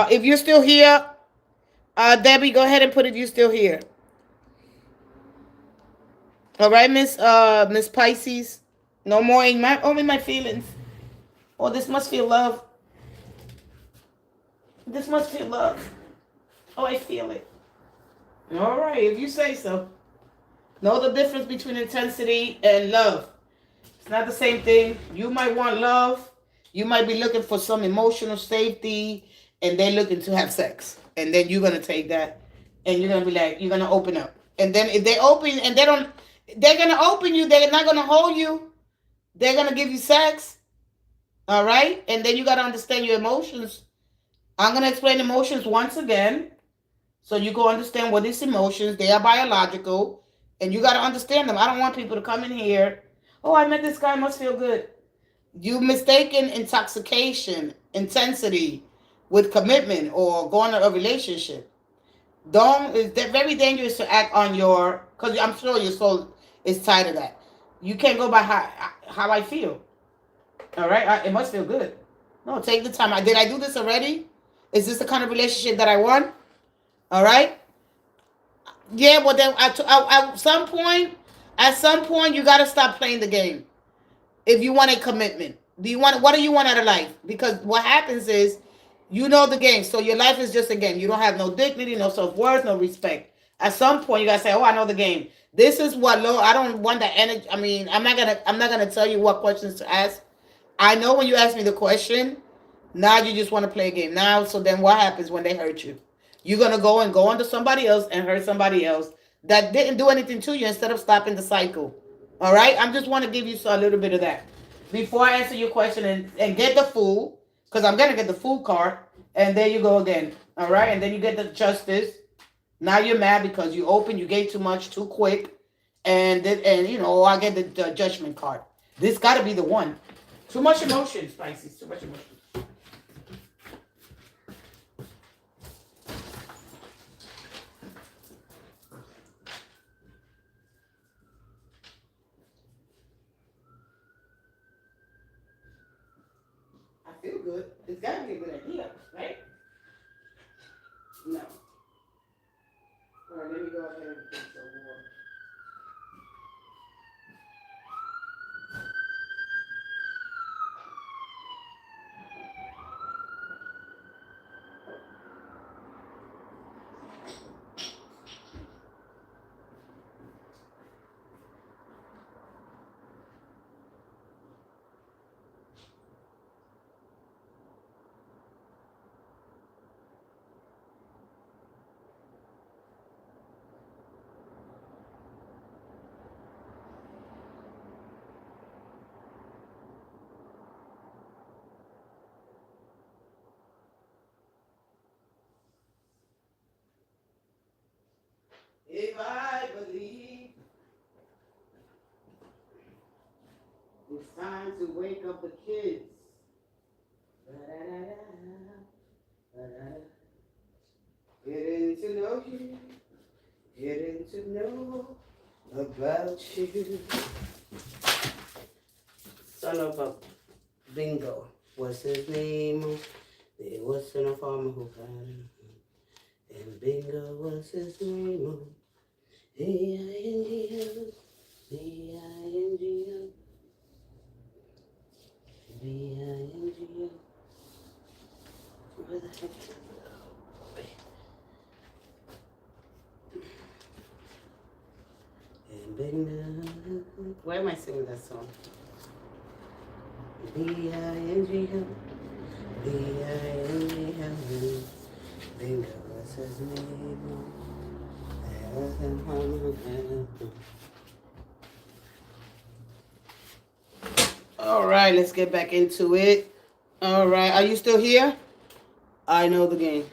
If you're still here, Debbie, go ahead and put if you're still here. All right, Miss Pisces. No more only my feelings. Oh, this must feel love. This must feel love. Oh, I feel it. All right, if you say so. Know the difference between intensity and love. It's not the same thing. You might want love. You might be looking for some emotional safety, and they're looking to have sex. And then you're going to take that, and you're going to be like, you're going to open up. And then if they open, and they're going to open you. They're not going to hold you. They're going to give you sex. All right? And then you got to understand your emotions. I'm going to explain emotions once again. So you go understand what these emotions, they are biological. And you got to understand them. I don't want people to come in here Oh, I met this guy, must feel good. You mistaken intoxication, intensity with commitment or going to a relationship. Don't, it's very dangerous to act on your, because I'm sure your soul is tired of that. You can't go by how I feel. All right? It must feel good. No, take the time. Did I do this already? Is this the kind of relationship that I want? All right? Yeah, but then at some point, you got to stop playing the game. If you want a commitment, what do you want out of life? Because what happens is, you know the game, so your life is just a game. You don't have no dignity, no self-worth, no respect. At some point you gotta say, oh, I know the game. This is what low. I don't want that energy. I mean, I'm not gonna tell you what questions to ask. I know when you ask me the question, now you just want to play a game. Now, so then what happens when they hurt you? You're gonna go on to somebody else and hurt somebody else that didn't do anything to you, instead of stopping the cycle. All right, I'm just want to give you a little bit of that before I answer your question, and get the Fool, because I'm gonna get the Fool card, and there you go again. All right, and then you get the Justice. Now you're mad because you gave too much too quick, and I get the Judgment card. This got to be the one. Too much emotions, Pisces. Too much emotions. I feel good. It's got to be a good idea, right? No. All right, let me go ahead and fix the war. If I believe it's time to wake up the kids. Getting to know you, getting to know about you. Son of a bingo. What's his name? There was a farmer who found him. And bingo was his name. B-I-N-G-O, B-I-N-G-O, B-I-N-G-O. Where the heck? And bingo. Why am I singing that song? B-I-N-G-O, B-I-N-G-O, bingo was his name. All right, let's get back into it. All right, are you still here? I know the game.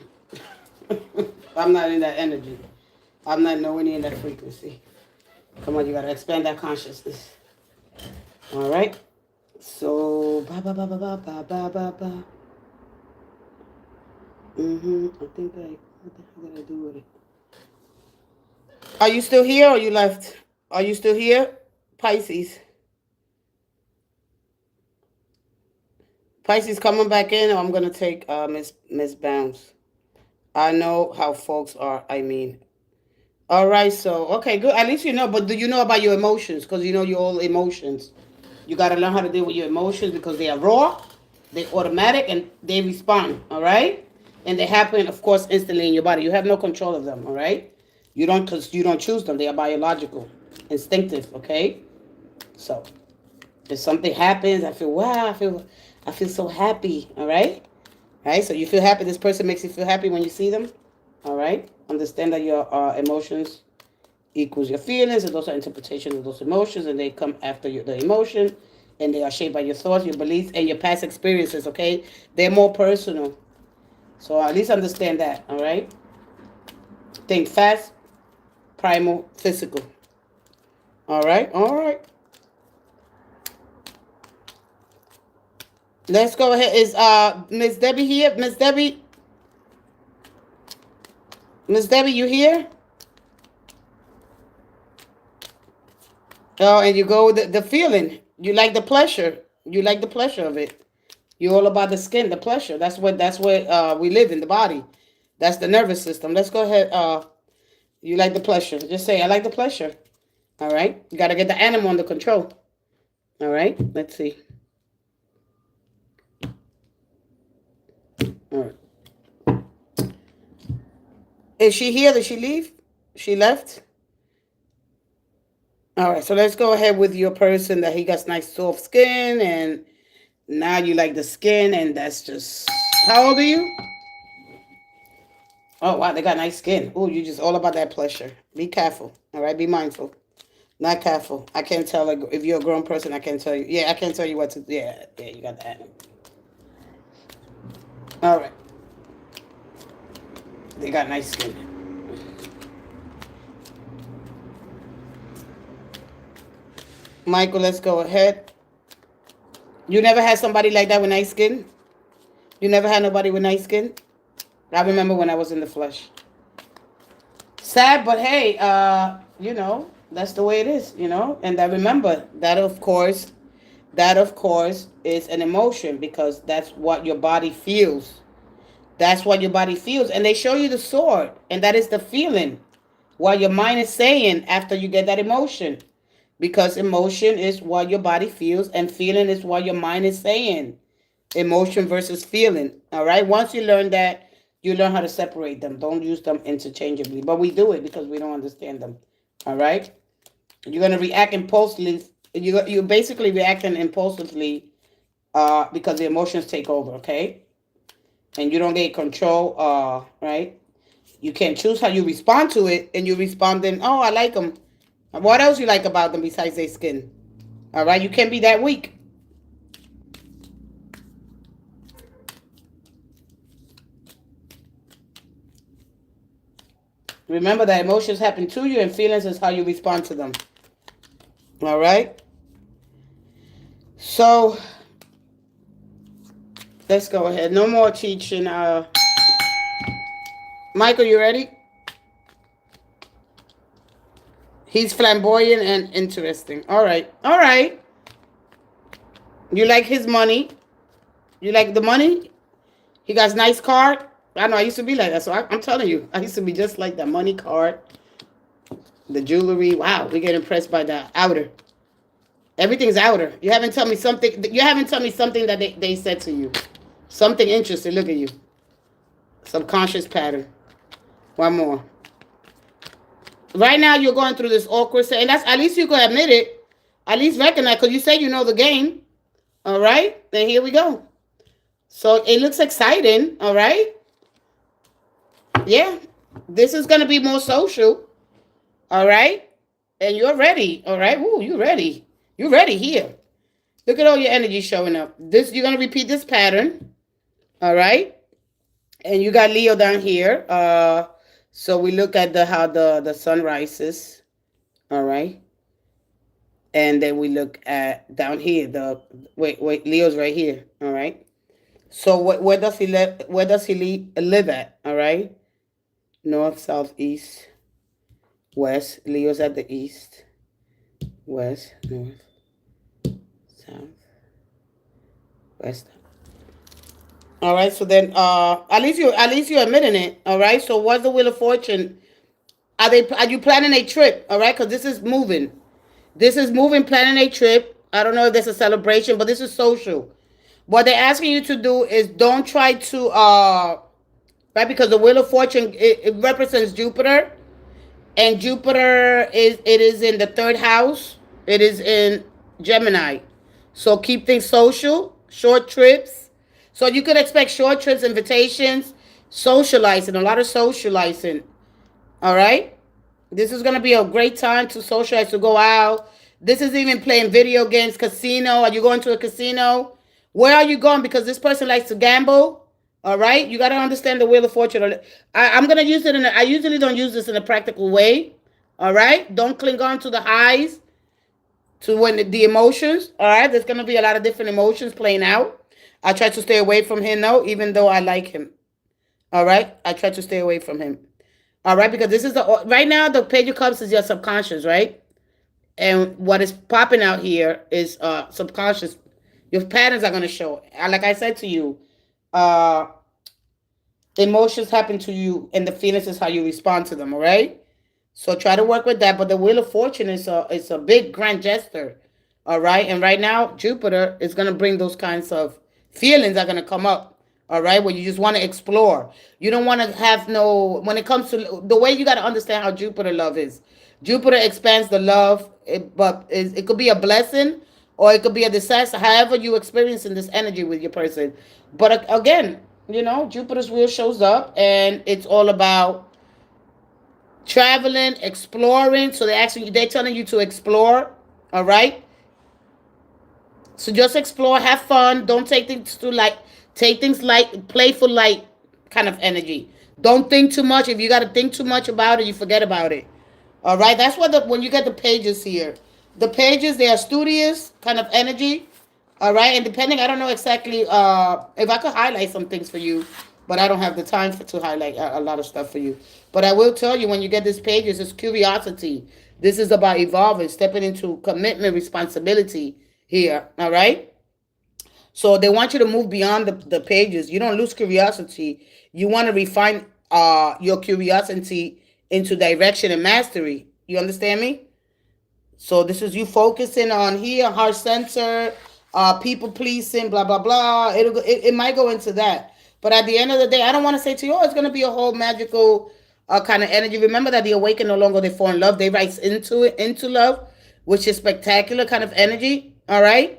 I'm not in that energy. I'm not nowhere near that frequency. Come on, you gotta expand that consciousness. All right. So ba ba ba ba ba ba ba ba ba. I think what the hell did I do with it? Are you still here or you left? Are you still here? Pisces. Pisces coming back in, or I'm going to take Miss Bounce. I know how folks are, I mean. All right, so, okay, good. At least you know, but do you know about your emotions? Because you know your all emotions. You got to learn how to deal with your emotions because they are raw, they're automatic, and they respond, all right? And they happen, of course, instantly in your body. You have no control of them, all right? You don't, because you don't choose them. They are biological, instinctive, okay? So, if something happens, I feel, wow, I feel so happy, all right? All right, so you feel happy. This person makes you feel happy when you see them, all right? Understand that your emotions equals your feelings, and those are interpretations of those emotions, and they come after the emotion, and they are shaped by your thoughts, your beliefs, and your past experiences, okay? They're more personal. So at least understand that, all right? Think fast, primal, physical. All right, all right. Let's go ahead. Is Miss Debbie here? Miss Debbie? Miss Debbie, you here? Oh, and you go with the feeling. You like the pleasure. You like the pleasure of it. You're all about the skin, the pleasure. That's what we live in, the body. That's the nervous system. Let's go ahead. You like the pleasure. Just say, I like the pleasure. All right. You got to get the animal under control. All right. Let's see. All right. Is she here? Did she leave? She left? All right. So let's go ahead with your person that he got nice soft skin, and now you like the skin, and that's just... How old are you? Oh, wow. They got nice skin. Oh, you just all about that pleasure. Be careful. All right. Be mindful. Not careful. I can't tell if you're a grown person. I can't tell you. Yeah, I can't tell you what to. Yeah, you got that. All right. They got nice skin. Michael, let's go ahead. You never had somebody like that with nice skin? You never had nobody with nice skin? I remember when I was in the flesh. Sad, but hey, you know, that's the way it is, you know? And I remember that, of course, is an emotion, because that's what your body feels. That's what your body feels. And they show you the sword, and that is the feeling. What your mind is saying after you get that emotion. Because emotion is what your body feels, and feeling is what your mind is saying. Emotion versus feeling. All right? Once you learn that, you learn how to separate them. Don't use them interchangeably. But we do it because we don't understand them. All right? You're going to react impulsively. You're basically reacting impulsively because the emotions take over, okay? And you don't get control, right? You can choose how you respond to it, and you respond then, oh, I like them. What else you like about them besides their skin? All right? You can't be that weak. Remember that emotions happen to you, and feelings is how you respond to them. All right? So, let's go ahead. No more teaching. Michael, you ready? He's flamboyant and interesting. All right. All right. You like his money? You like the money? He got a nice card. I know I used to be like that, so I'm telling you. I used to be just like that. Money card. The jewelry. Wow, we get impressed by the outer. Everything's outer. You haven't told me something. You haven't told me something that they said to you. Something interesting. Look at you. Subconscious pattern. One more. Right now, you're going through this awkward state, and that's at least you can admit it. At least recognize, because you say you know the game. All right? Then here we go. So it looks exciting. All right? Yeah. This is going to be more social. All right? And you're ready. All right? Ooh, you're ready. You're ready here. Look at all your energy showing up. This, you're going to repeat this pattern. All right? And you got Leo down here. So we look at how the sun rises. All right? And then we look at down here. Wait, Leo's right here. All right? So where does he live? Where does he live at? All right? North, south, east, west. Leo's at the east, west, north, south, west. All right. So then, at least you're admitting it. All right. So what's the Wheel of Fortune? Are you planning a trip? All right, because this is moving. This is moving, planning a trip. I don't know if there's a celebration, but this is social. What they're asking you to do is don't try to right, because the Wheel of Fortune, it represents Jupiter, and Jupiter is in the third house. It is in Gemini. So keep things social, short trips. So you could expect short trips, invitations, socializing, a lot of socializing. All right? This is going to be a great time to socialize, to go out. This is even playing video games, casino. Are you going to a casino? Where are you going? Because this person likes to gamble. All right? You got to understand the Wheel of Fortune. I'm going to use it I usually don't use this in a practical way. All right? Don't cling on to the highs, to when the emotions. All right? There's going to be a lot of different emotions playing out. I try to stay away from him now, even though I like him. All right, I try to stay away from him. All right, because this is the right now the Page of Cups is your subconscious, right? And what is popping out here is subconscious. Your patterns are going to show. Like I said to you, uh, emotions happen to you, and the feelings is how you respond to them. All right. So try to work with that. But the Wheel of Fortune is a big grand gesture. All right. And right now, Jupiter is going to bring those kinds of feelings are going to come up. All right. Where you just want to explore. You don't want to have no, when it comes to the way you got to understand how Jupiter love is. Jupiter expands the love, but it could be a blessing or it could be a disaster. However, you experiencing this energy with your person. But again, Jupiter's wheel shows up and it's all about traveling, exploring. So they're telling you to explore. All right. So just explore, have fun. Don't take things too light. Take things light, playful, light kind of energy. Don't think too much. If you got to think too much about it, you forget about it. All right. That's what when you get the pages here, the pages they are studious kind of energy. All right. And depending, I don't know exactly if I could highlight some things for you, but I don't have the time to highlight a lot of stuff for you. But I will tell you when you get these pages, it's curiosity. This is about evolving, stepping into commitment, responsibility here. All right. So they want you to move beyond the pages. You don't lose curiosity. You want to refine your curiosity into direction and mastery. You understand me? So this is you focusing on here, heart center, people pleasing, blah blah blah. It might go into that, but at the end of the day, I don't want to say to you, oh, it's gonna be a whole magical kind of energy. Remember that the awakened no longer they fall in love; they rise into it, into love, which is spectacular kind of energy. All right.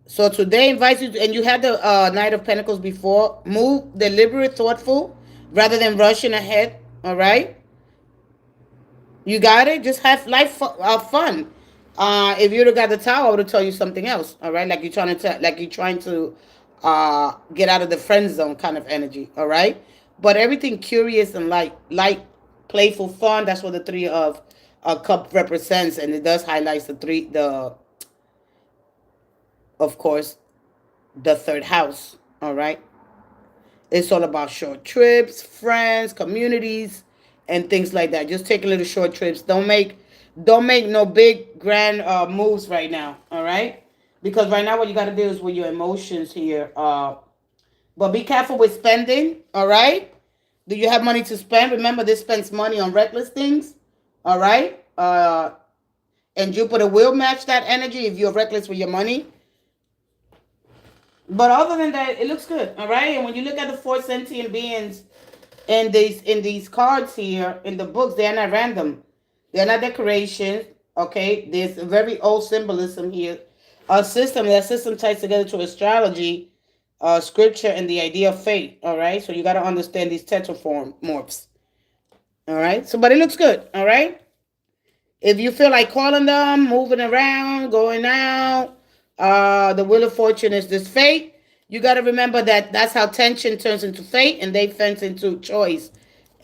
So today invites you, and you had the Knight of Pentacles before. Move, deliberate, thoughtful, rather than rushing ahead. All right. You got it. Just have life fun. If you'd have got the tower, I would have told you something else. All right, like you're trying to get out of the friend zone kind of energy. All right, but everything curious and light, playful, fun. That's what the three of a cup represents, and it does highlight of course, the third house. All right. It's all about short trips, friends, communities, and things like that. Just take a little short trips. Don't make no big grand moves right now. All right, because right now what you got to do is with your emotions here. But be careful with spending. All right. Do you have money to spend? Remember, this spends money on reckless things. All right. And Jupiter will match that energy if you're reckless with your money. But other than that, it looks good. All right. And when you look at the four sentient beings in these cards here in the books, they are not random. They're not decorations. Okay. There's a very old symbolism here. That system ties together to astrology, scripture, and the idea of fate. All right. So you got to understand these tetraform morphs. All right. So, but it looks good. All right. If you feel like calling them, moving around, going out, the Wheel of Fortune is this fate. You got to remember that that's how tension turns into fate and they fence into choice.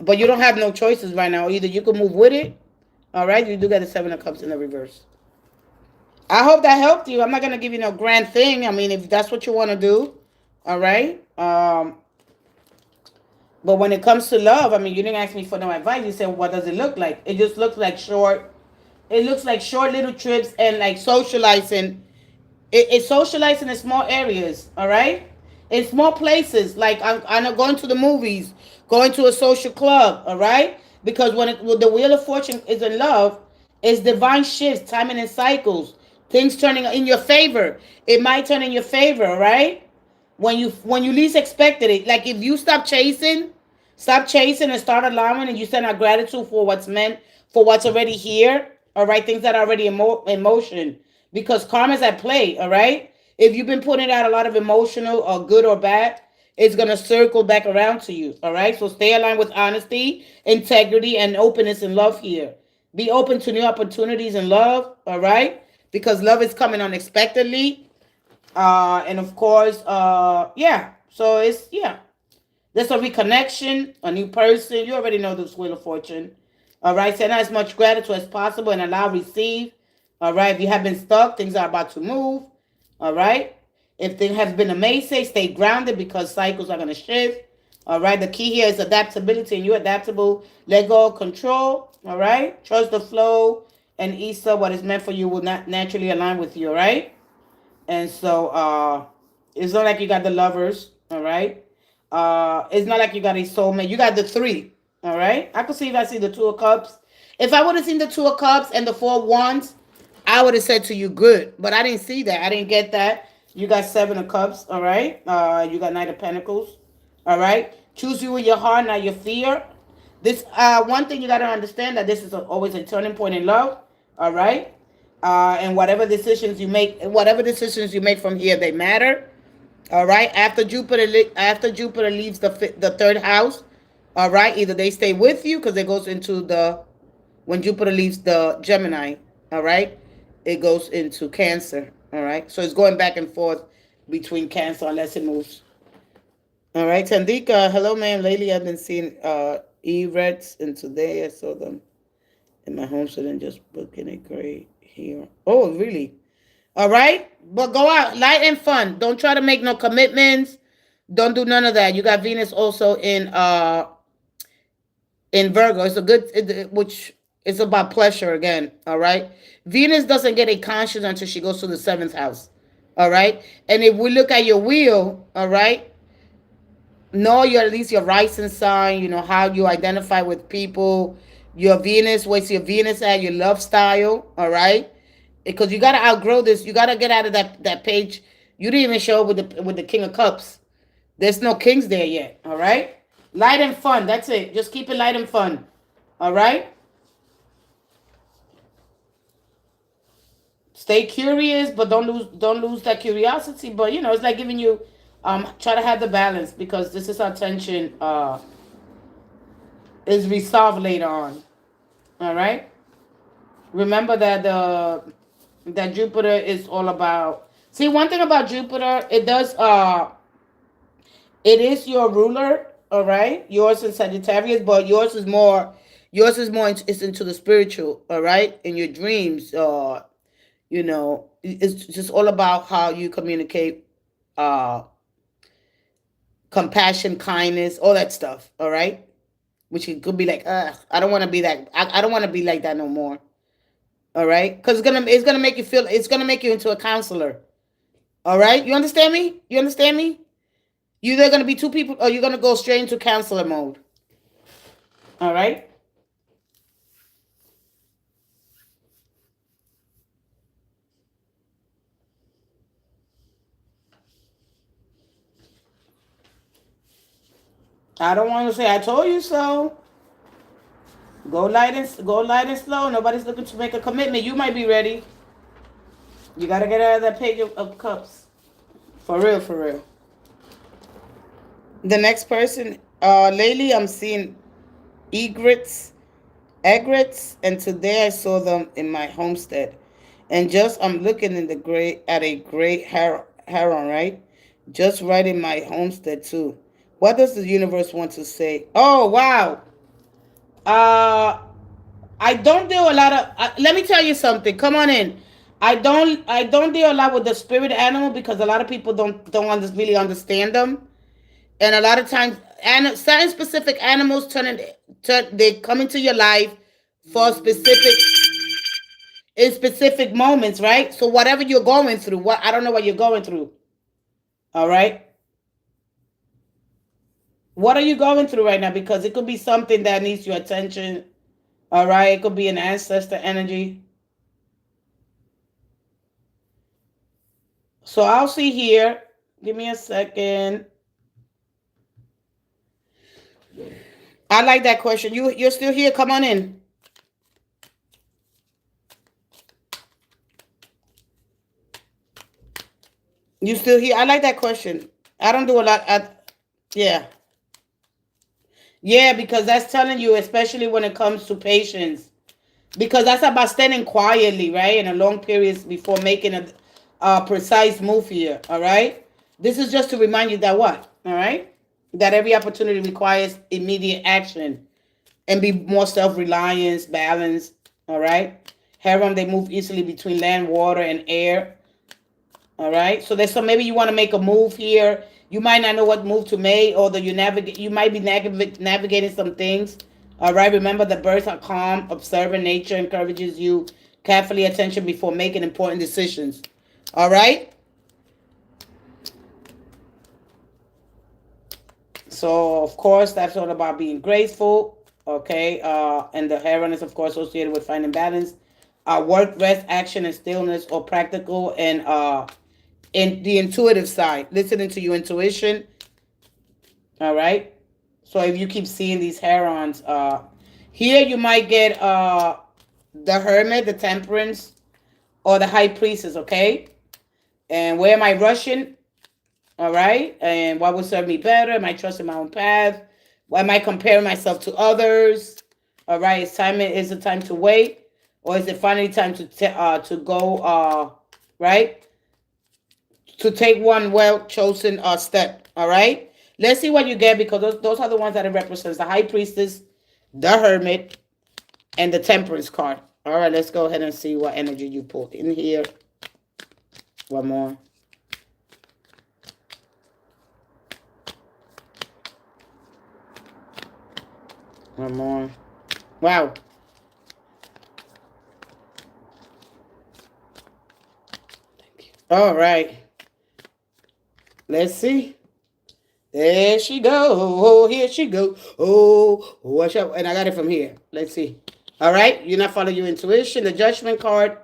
But you don't have no choices right now. Either you can move with it. All right. You do get the Seven of Cups in the reverse. I hope that helped you. I'm not going to give you no grand thing. I mean, if that's what you want to do. All right. But when it comes to love, I mean, you didn't ask me for no advice. You said, what does it look like? It just looks like short. It looks like short little trips and like socializing. It's socializing in small areas, all right? In small places, like I'm going to the movies, going to a social club, all right? Because when the Wheel of Fortune is in love, it's divine shifts, timing and cycles, things turning in your favor. It might turn in your favor, all right? When you least expected it. Like if you stop chasing and start allowing, and you send out gratitude for what's meant, for what's already here, all right? Things that are already in motion. Because karma's at play, all right? If you've been putting out a lot of emotional or good or bad, it's going to circle back around to you, all right? So stay aligned with honesty, integrity, and openness and love here. Be open to new opportunities in love, all right? Because love is coming unexpectedly. And of course, yeah. So there's a reconnection, a new person. You already know this Wheel of Fortune. All right? Send as much gratitude as possible and allow receive. All right, if you have been stuck, things are about to move. All right, If there has been a mayday, stay grounded because cycles are going to shift. All right. The key here is adaptability, and you're adaptable. Let go of control. All right. Trust the flow, and Issa, what is meant for you will not naturally align with you. All right. And so it's not like you got the lovers. All right. It's not like you got a soulmate. You got the three. All right. I could see if I see the two of cups. If I would have seen the two of cups and the four of wands, I would have said to you, good. But I didn't see that. I didn't get that. You got seven of cups. All right. You got knight of pentacles. All right. Choose you with your heart, not your fear. This one thing you got to understand that this is always a turning point in love. All right. And whatever decisions you make from here, they matter. All right. After Jupiter leaves the third house, all right. Either they stay with you because it goes into when Jupiter leaves the Gemini, all right, it goes into Cancer, all right. So it's going back and forth between Cancer unless it moves. All right, Tandika, hello, ma'am. Lately, I've been seeing E-Reds, and today I saw them in my homestead and just booking a great here. Oh, really? All right, but go out, light and fun. Don't try to make no commitments. Don't do none of that. You got Venus also in Virgo. It's a good, which is about pleasure again. All right, Venus doesn't get a conscience until she goes to the seventh house. All right, and if we look at your wheel, all right, know your at least your rising sign. You know how you identify with people. Your Venus, where's your Venus at? Your love style. All right, because you gotta outgrow this. You gotta get out of that page. You didn't even show up with the King of Cups. There's no kings there yet. All right, light and fun. That's it. Just keep it light and fun. All right. Stay curious, but don't lose that curiosity. But you know, it's like giving you try to have the balance because this is our tension is resolved later on. All right. Remember that that Jupiter is all about. See, one thing about Jupiter, it is your ruler. All right, yours is Sagittarius, but it's into the spiritual. All right, in your dreams. You know, it's just all about how you communicate. Compassion, kindness, all that stuff. All right, which it could be like, I don't want to be that. I don't want to be like that no more. All right, because it's gonna make you feel. It's gonna make you into a counselor. All right, you understand me? You understand me? You're either gonna be two people, or you're gonna go straight into counselor mode. All right. I don't want to say I told you so. Go light and slow. Nobody's looking to make a commitment. You might be ready. You gotta get out of that page of cups. For real, for real. The next person, lately I'm seeing egrets, and today I saw them in my homestead. And just I'm looking in at a great heron, right? Just right in my homestead too. What does the universe want to say? Oh wow. Uh I don't deal a lot of. Let me tell you something. Come on in. I don't deal a lot with the spirit animal because a lot of people don't really understand them, and a lot of times, certain specific animals they come into your life for specific moments, right? So whatever you're going through, I don't know what you're going through. All right. What are you going through right now? Because it could be something that needs your attention. All right. It could be an ancestor energy. So I'll see here. Give me a second. I like that question. You're still here. Come on in. You still here? I like that question. I don't do a lot. Yeah. Yeah, because that's telling you, especially when it comes to patience. Because that's about standing quietly, right? In a long period before making a precise move here, all right? This is just to remind you that what, all right? That every opportunity requires immediate action and be more self-reliant, balanced, all right? Heron, they move easily between land, water, and air. All right. So there's some, maybe you want to make a move here. You might not know what move to make, or you might be navigating some things. All right. Remember, the birds are calm, observant nature encourages you carefully attention before making important decisions. All right. So of course that's all about being graceful. Okay. And the heron is of course associated with finding balance. Work, rest, action, and stillness, or practical and in the intuitive side, listening to your intuition. All right. So if you keep seeing these herons, here you might get the hermit, the temperance, or the high priestess. Okay. And where am I rushing? All right. And what would serve me better? Am I trusting my own path? Why am I comparing myself to others? All right. Is it time to wait, or is it finally time to go? Right. To take one well chosen step. All right. Let's see what you get, because those are the ones that it represents: the high priestess, the hermit, and the temperance card. All right. Let's go ahead and see what energy you pulled in here. One more. One more. Wow. Thank you. All right. Let's see. There she go. Oh, here she go. Oh, watch out. And I got it from here. Let's see. All right. You're not following your intuition. The judgment card.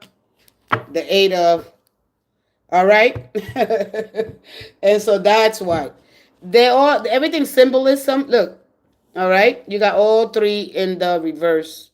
The 8 of. All right. And so that's why. They're all, everything symbolism. Look. All right. You got all 3 in the reverse.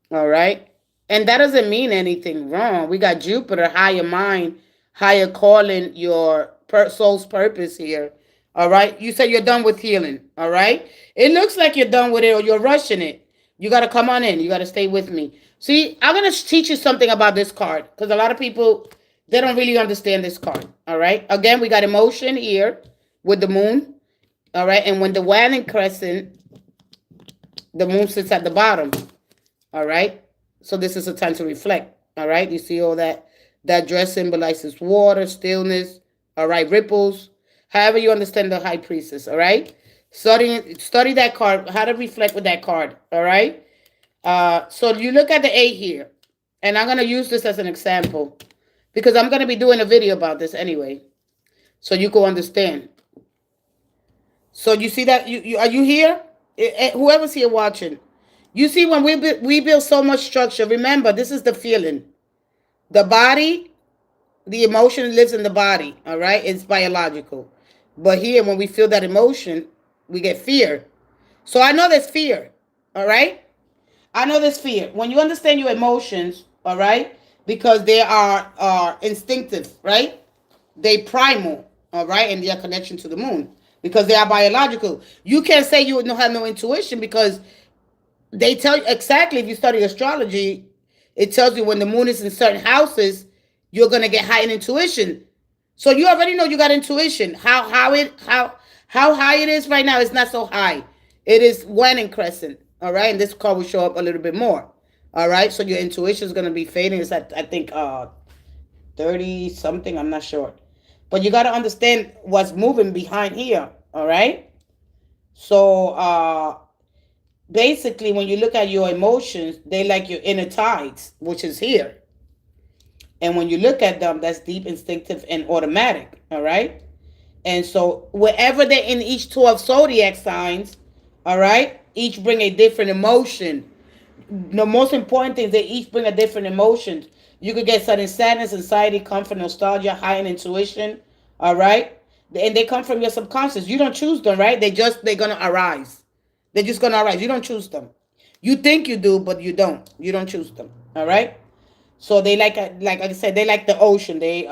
All right. And that doesn't mean anything wrong. We got Jupiter, higher mind, higher calling, your soul's purpose here. All right. You said you're done with healing. All right. It looks like you're done with it, or you're rushing it. You got to come on in. You got to stay with me. See, I'm going to teach you something about this card, because a lot of people, they don't really understand this card. All right. Again, we got emotion here with the moon. All right. And when the waning crescent, the moon sits at the bottom. All right. So this is a time to reflect. All right. You see all that? That dress symbolizes water, stillness. All right. Ripples. However you understand the high priestess. All right. Study that card. How to reflect with that card. All right. So you look at the 8 here. And I'm going to use this as an example, because I'm going to be doing a video about this anyway, so you can understand. So you see that? Are you here? Whoever's here watching. You see, when we build so much structure, remember, this is the feeling. The body, the emotion lives in the body, all right? It's biological. But here, when we feel that emotion, we get fear. So I know there's fear, all right? I know there's fear. When you understand your emotions, all right? Because they are instinctive, right? They primal, all right? And their connection to the moon, because they are biological. You can't say you have no intuition, because they tell you exactly, if you study astrology, it tells you when the moon is in certain houses, you're gonna get heightened intuition. So you already know you got intuition. How high it is right now, it's not so high. It is waning crescent. All right, and this card will show up a little bit more. All right, so your intuition is gonna be fading. It's at, I think 30 something. I'm not sure, but you got to understand what's moving behind here. All right, so basically, when you look at your emotions, they like your inner tides, which is here. And when you look at them, that's deep, instinctive, and automatic. All right. And so wherever they're in each 12 zodiac signs, all right, each bring a different emotion. The most important thing is they each bring a different emotion. You could get sudden sadness, anxiety, comfort, nostalgia, heightened intuition. All right. And they come from your subconscious. You don't choose them, right? They're going to arise. They're just going to arise. You don't choose them. You think you do, but you don't. You don't choose them. All right. So they like I said, they like the ocean. They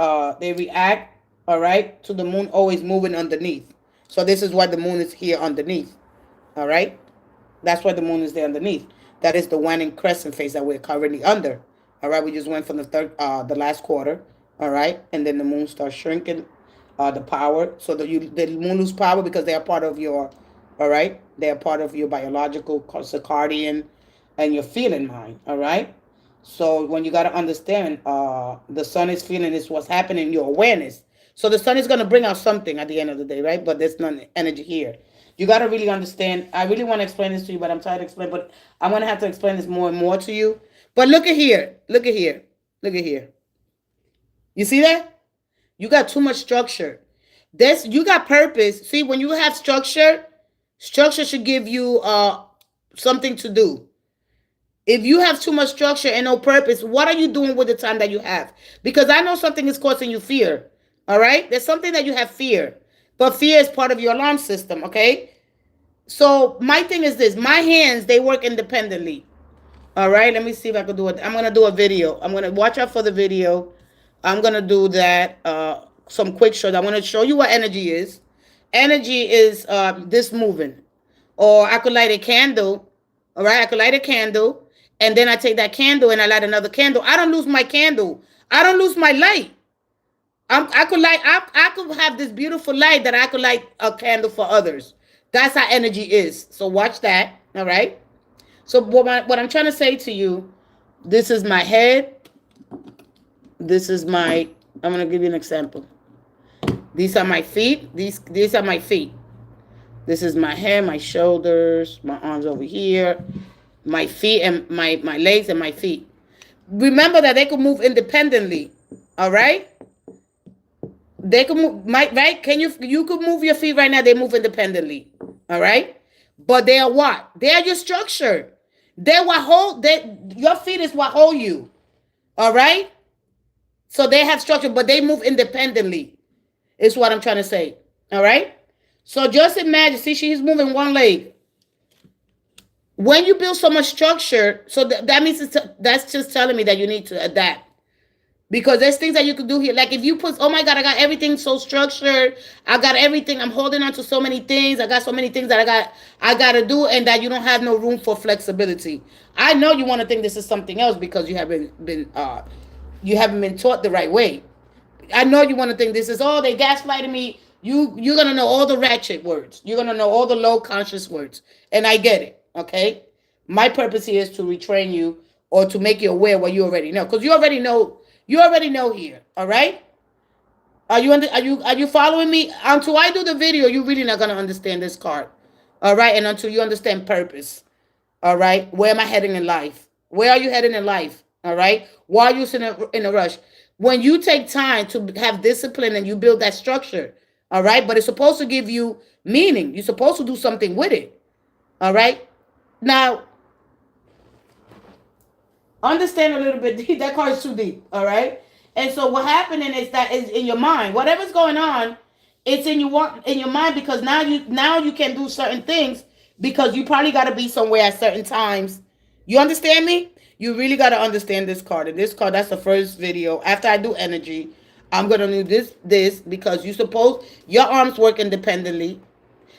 react, all right, to the moon always moving underneath. So this is why the moon is here underneath. All right. That's why the moon is there underneath. That is the waning crescent phase that we're currently under. All right. We just went from the last quarter. All right. And then the moon starts shrinking, the power. So the moon lose power because they are part of your, all right. They are part of your biological circadian and your feeling mind. All right. So when you got to understand, the sun is feeling is what's happening in your awareness. So the sun is going to bring out something at the end of the day, right? But there's none energy here. You got to really understand. I really want to explain this to you, but I'm tired to explain. But I'm going to have to explain this more and more to you. But look at here. Look at here. Look at here. You see that? You got too much structure. This you got purpose. See, when you have structure, structure should give you something to do. If you have too much structure and no purpose, what are you doing with the time that you have? Because I know something is causing you fear. All right? There's something that you have fear. But fear is part of your alarm system, okay? So my thing is this. My hands, they work independently. All right? Let me see if I can do it. I'm going to do a video. I'm going to watch out for the video. I'm going to do that. Some quick shows. I want to show you what energy is. Energy is this moving. Or I could light a candle. All right? I could light a candle. And then I take that candle and I light another candle. I don't lose my candle. I don't lose my light. I could light. I could have this beautiful light that I could light a candle for others. That's how energy is. So watch that. All right. So what I'm trying to say to you, this is my head. This is my. I'm gonna give you an example. These are my feet. These are my feet. This is my head, my shoulders, my arms over here, my feet and my legs and my feet. Remember that they could move independently. All right? They could move, right? You could move your feet right now. They move independently. All right? But they are what? They are your structure. They're what hold your feet is what hold you. All right? So they have structure, but they move independently. Is what I'm trying to say. All right? So just imagine, see, she's moving one leg. When you build so much structure, so that means that's just telling me that you need to adapt. Because there's things that you could do here. Like if you put, oh my God, I got everything so structured. I got everything. I'm holding on to so many things. I got so many things that I got to do, and that you don't have no room for flexibility. I know you want to think this is something else because you haven't been taught the right way. I know you want to think this is, oh, they gaslighting me. You're going to know all the ratchet words. You're going to know all the low conscious words. And I get it, okay? My purpose here is to retrain you or to make you aware what you already know. Because you already know here, all right? Are you following me? Until I do the video, you're really not going to understand this card, all right? And until you understand purpose, all right? Where am I heading in life? Where are you heading in life, all right? Why are you in a rush? When you take time to have discipline and you build that structure, all right? But it's supposed to give you meaning. You're supposed to do something with it, all right? Now, understand a little bit. That card is too deep, all right? And so what happening is that is in your mind. Whatever's going on, it's in your mind because now you can do certain things because you probably got to be somewhere at certain times. You understand me? You really got to understand this card. And this card, that's the first video. After I do energy, I'm going to do this because your arms work independently.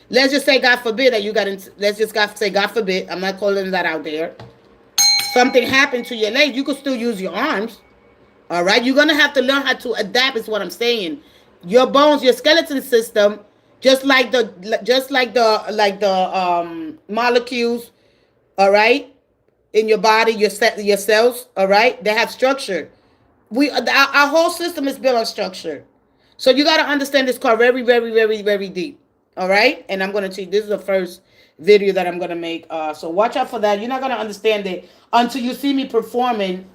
Let's just say, God forbid, that you got into, say, God forbid, I'm not calling that out there. Something happened to your legs, you could still use your arms. All right? You're going to have to learn how to adapt is what I'm saying. Your bones, your skeleton system, just like the molecules, all right? In your body, your cells, all right? They have structure. Our whole system is built on structure. So you got to understand this card very, very, very, very deep. All right? And I'm going to teach. This is the first video that I'm going to make. So watch out for that. You're not going to understand it until you see me performing.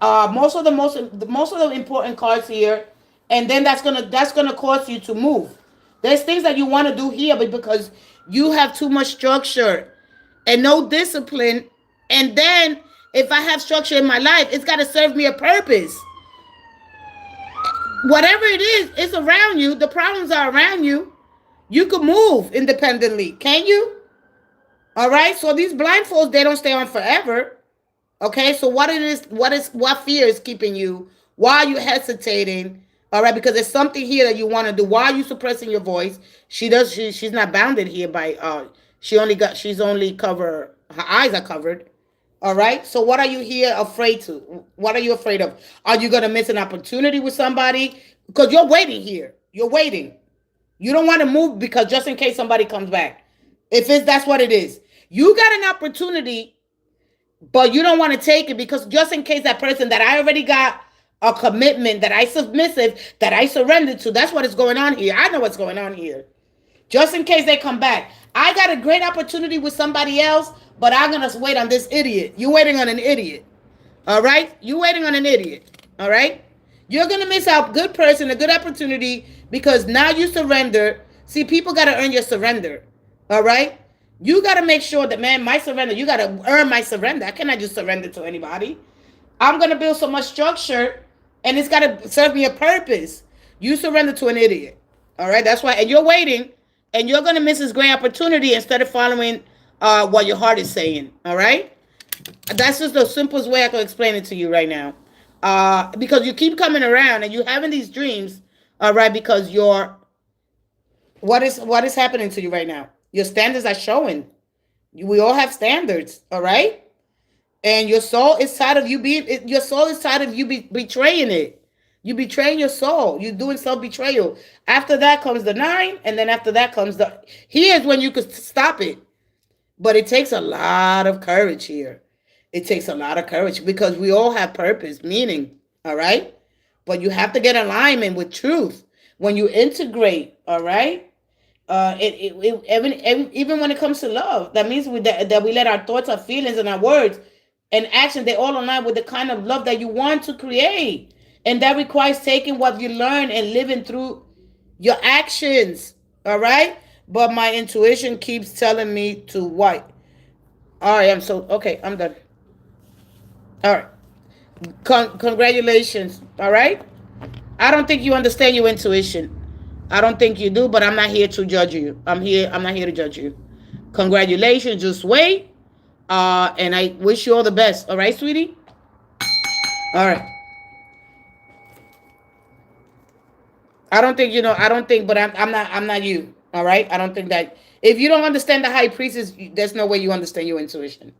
Most of the important cards here, and then that's gonna cause you to move. There's things that you want to do here, but because you have too much structure and no discipline, and then if I have structure in my life, it's got to serve me a purpose. Whatever it is, it's around you. The problems are around you. You can move independently, can't you? All right. So these blindfolds, they don't stay on forever. Okay, so what fear is keeping you? Why are you hesitating? All right, because there's something here that you want to do. Why are you suppressing your voice? She's not bounded here by she's only covered, her eyes are covered. All right, so what are you here afraid to? What are you afraid of? Are you gonna miss an opportunity with somebody? Because you're waiting here. You're waiting. You don't want to move because just in case somebody comes back. That's what it is. You got an opportunity but you don't want to take it because just in case that person that I already got a commitment, that I submissive, that I surrendered to, that's what is going on here. I know what's going on here. Just in case they come back. I got a great opportunity with somebody else, but I'm going to wait on this idiot. You're waiting on an idiot. All right? You're waiting on an idiot. All right? You're going to miss out a good person, a good opportunity, because now you surrender. See, people got to earn your surrender. All right? You got to make sure that, man, my surrender, you got to earn my surrender. I cannot just surrender to anybody. I'm going to build so much structure, and it's got to serve me a purpose. You surrender to an idiot. All right? That's why. And you're waiting, and you're going to miss this great opportunity instead of following what your heart is saying. All right? That's just the simplest way I can explain it to you right now. Because you keep coming around, and you're having these dreams, all right, because what is happening to you right now? Your standards are showing. We all have standards, all right? And your soul is tired of you betraying it. You betraying your soul. You're doing self-betrayal. After that comes the 9, and then after that comes here's when you could stop it. But it takes a lot of courage here. It takes a lot of courage because we all have purpose, meaning, all right? But you have to get alignment with truth. When you integrate, all right? Even when it comes to love, that means that we let our thoughts, our feelings, and our words and action, they all align with the kind of love that you want to create. And that requires taking what you learn and living through your actions, all right? But my intuition keeps telling me to what? All right, okay, I'm done. All right. Congratulations, all right? I don't think you understand your intuition. I don't think you do, but I'm not here to judge you. I'm not here to judge you. Congratulations. Just wait. And I wish you all the best. All right, sweetie? All right. I don't think, but I'm not you. All right? I don't think that if you don't understand the high priestess, there's no way you understand your intuition.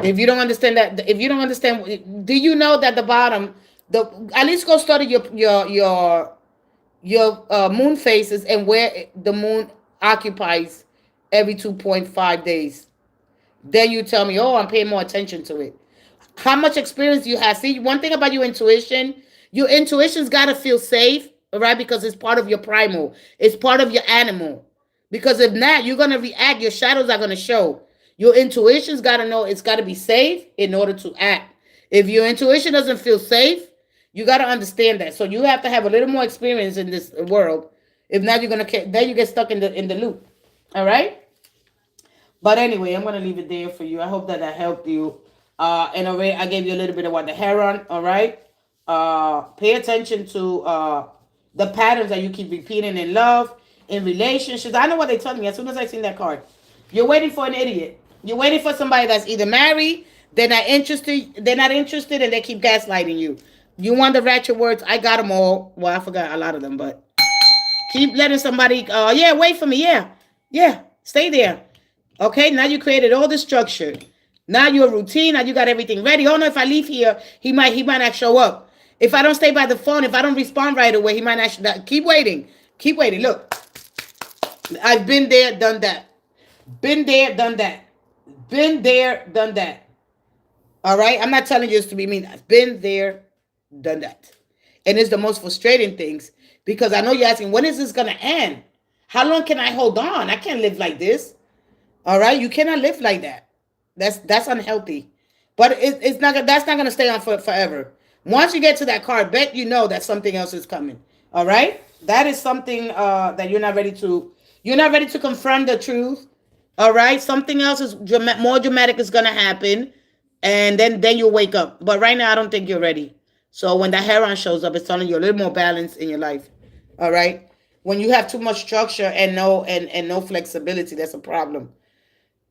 If you don't understand, do you know that the bottom, at least go study your moon phases and where the moon occupies every 2.5 days. Then you tell me, oh, I'm paying more attention to it. How much experience you have? See, one thing about your intuition's got to feel safe, all right? Because it's part of your primal. It's part of your animal. Because if not, you're going to react. Your shadows are going to show. Your intuition's got to know it's got to be safe in order to act. If your intuition doesn't feel safe, you got to understand that. So you have to have a little more experience in this world. If not, then you get stuck in the loop. All right? But anyway, I'm going to leave it there for you. I hope that helped you. And already I gave you a little bit of what the heron, all right? Pay attention to the patterns that you keep repeating in love, in relationships. I know what they told me as soon as I seen that card. You're waiting for an idiot. You're waiting for somebody that's either married, they're not interested, and they keep gaslighting you. You want the ratchet words? I got them all. Well, I forgot a lot of them, but keep letting somebody, yeah, wait for me. Yeah, stay there. Okay, now you created all the structure. Now you're a routine. Now you got everything ready. Oh no, if I leave here, he might not show up. If I don't stay by the phone, if I don't respond right away, he might not. Keep waiting. Look, I've been there, done that. Been there, done that. Been there, done that. All right, I'm not telling you this to be mean. I've been there, done that. And it's the most frustrating things because I know you're asking, when is this gonna end? How long can I hold on? I can't live like this. All right, you cannot live like that. That's unhealthy. But that's not gonna stay on forever. Once you get to that card, bet you know that something else is coming. All right, that is something that you're not ready to confront the truth. All right, something else is more dramatic is gonna happen, and then you'll wake up. But right now, I don't think you're ready. So when the heron shows up, it's telling you a little more balance in your life. All right, when you have too much structure and no flexibility, that's a problem.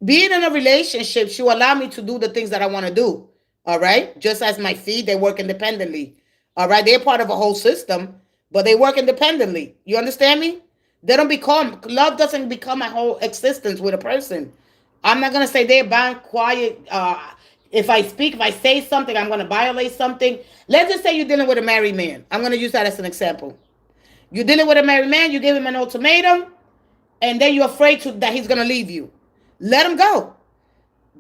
Being in a relationship should allow me to do the things that I want to do. All right, just as my feet, they work independently. All right, they're part of a whole system, but they work independently. You understand me? Love doesn't become my whole existence with a person. I'm not going to say they're bound quiet. If I say something, I'm going to violate something. Let's just say you're dealing with a married man. I'm going to use that as an example. You're dealing with a married man. You give him an ultimatum, and then you're afraid that he's going to leave you. Let him go.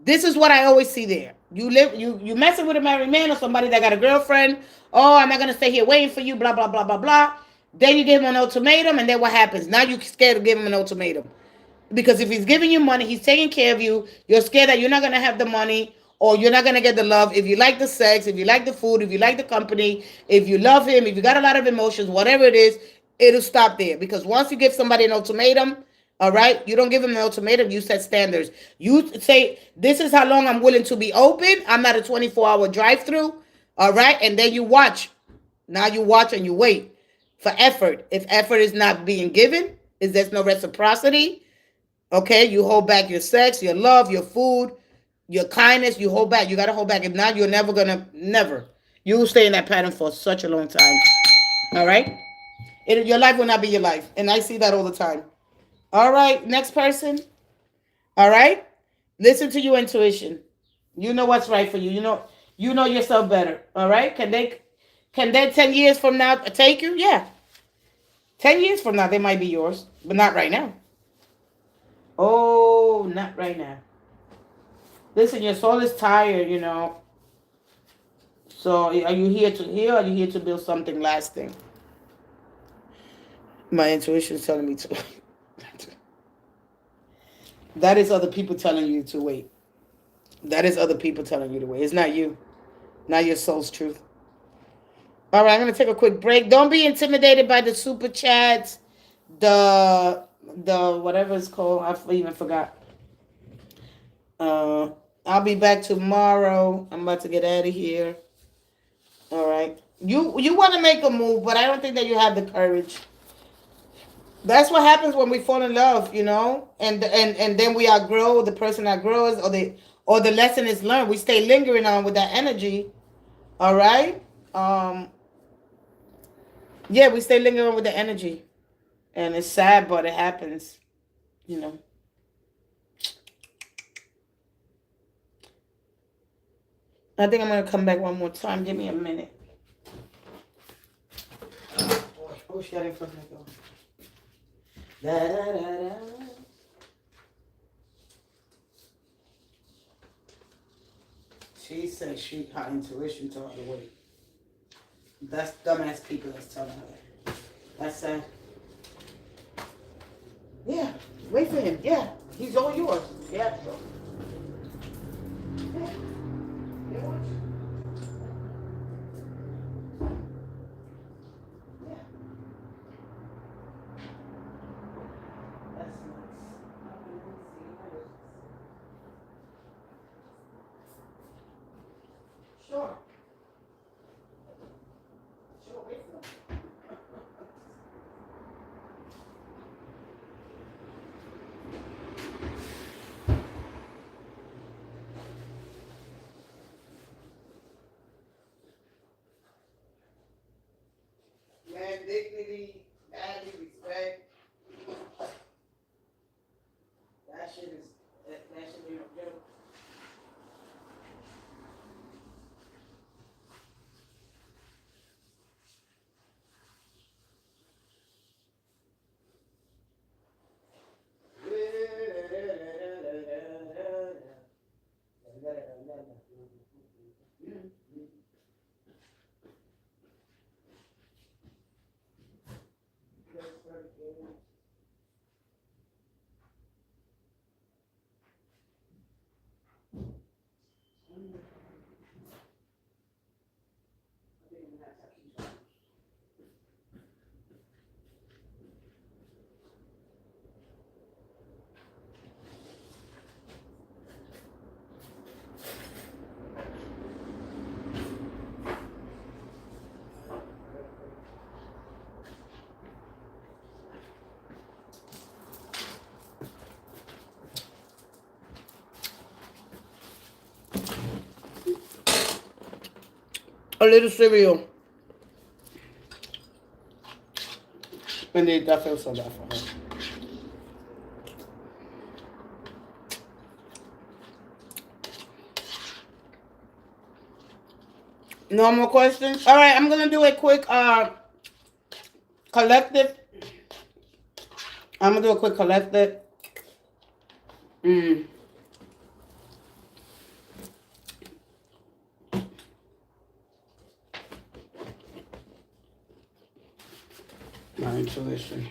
This is what I always see there. You messing with a married man or somebody that got a girlfriend. Oh, I'm not gonna stay here waiting for you. Blah blah blah blah blah. Then you give him an ultimatum, and then what happens? Now you're scared to give him an ultimatum. Because if he's giving you money, he's taking care of you. You're scared that you're not gonna have the money or you're not gonna get the love. If you like the sex, if you like the food, if you like the company, if you love him, if you got a lot of emotions, whatever it is, it'll stop there. Because once you give somebody an ultimatum, all right, you don't give them an ultimatum. You set standards. You say, "This is how long I'm willing to be open. I'm not a 24-hour drive-through." All right, and then you watch. Now you watch and you wait for effort. If effort is not being given, is there's no reciprocity? Okay, you hold back your sex, your love, your food, your kindness. You hold back. You gotta hold back. If not, you're never. You will stay in that pattern for such a long time. All right, your life will not be your life, and I see that all the time. All right, next person. All right, listen to your intuition. You know what's right for you. You know yourself better. All right, can they 10 years from now take you? Yeah, 10 years from now they might be yours, but not right now. Oh, not right now. Listen, your soul is tired. So are you here to heal or are you here to build something lasting? My intuition is telling me to. That is other people telling you to wait. That is other people telling you to wait. It's not you. Not your soul's truth. All right, I'm going to take a quick break. Don't be intimidated by the super chats, the whatever it's called. I even forgot. I'll be back tomorrow. I'm about to get out of here. All right. You want to make a move, but I don't think that you have the courage. That's what happens when we fall in love, and then we outgrow the person that grows, or the lesson is learned. We stay lingering on with that energy. All right. Yeah, we stay lingering with the energy, and it's sad, but it happens. You know. I think I'm gonna come back one more time. Give me a minute. Oh, she got in front of me. Da, da, da, da. She said her intuition told her to wait. That's dumbass people that's telling her that. That's sad. Yeah, wait for him. Yeah, he's all yours. Yeah. Yeah. Sure. Sure, wait for them. Man, dignity, value, respect. That shit be no joke. A little cereal. Indeed, I feel so bad for her. No more questions? All right, I'm going to do a quick collective. I'm going to do a quick collective. my intuition.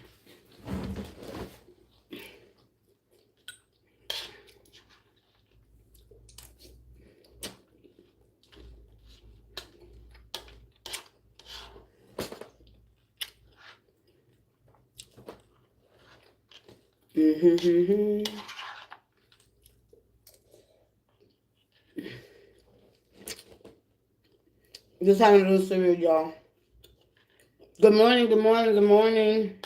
Just having a little cereal, y'all. Good morning, good morning, good morning.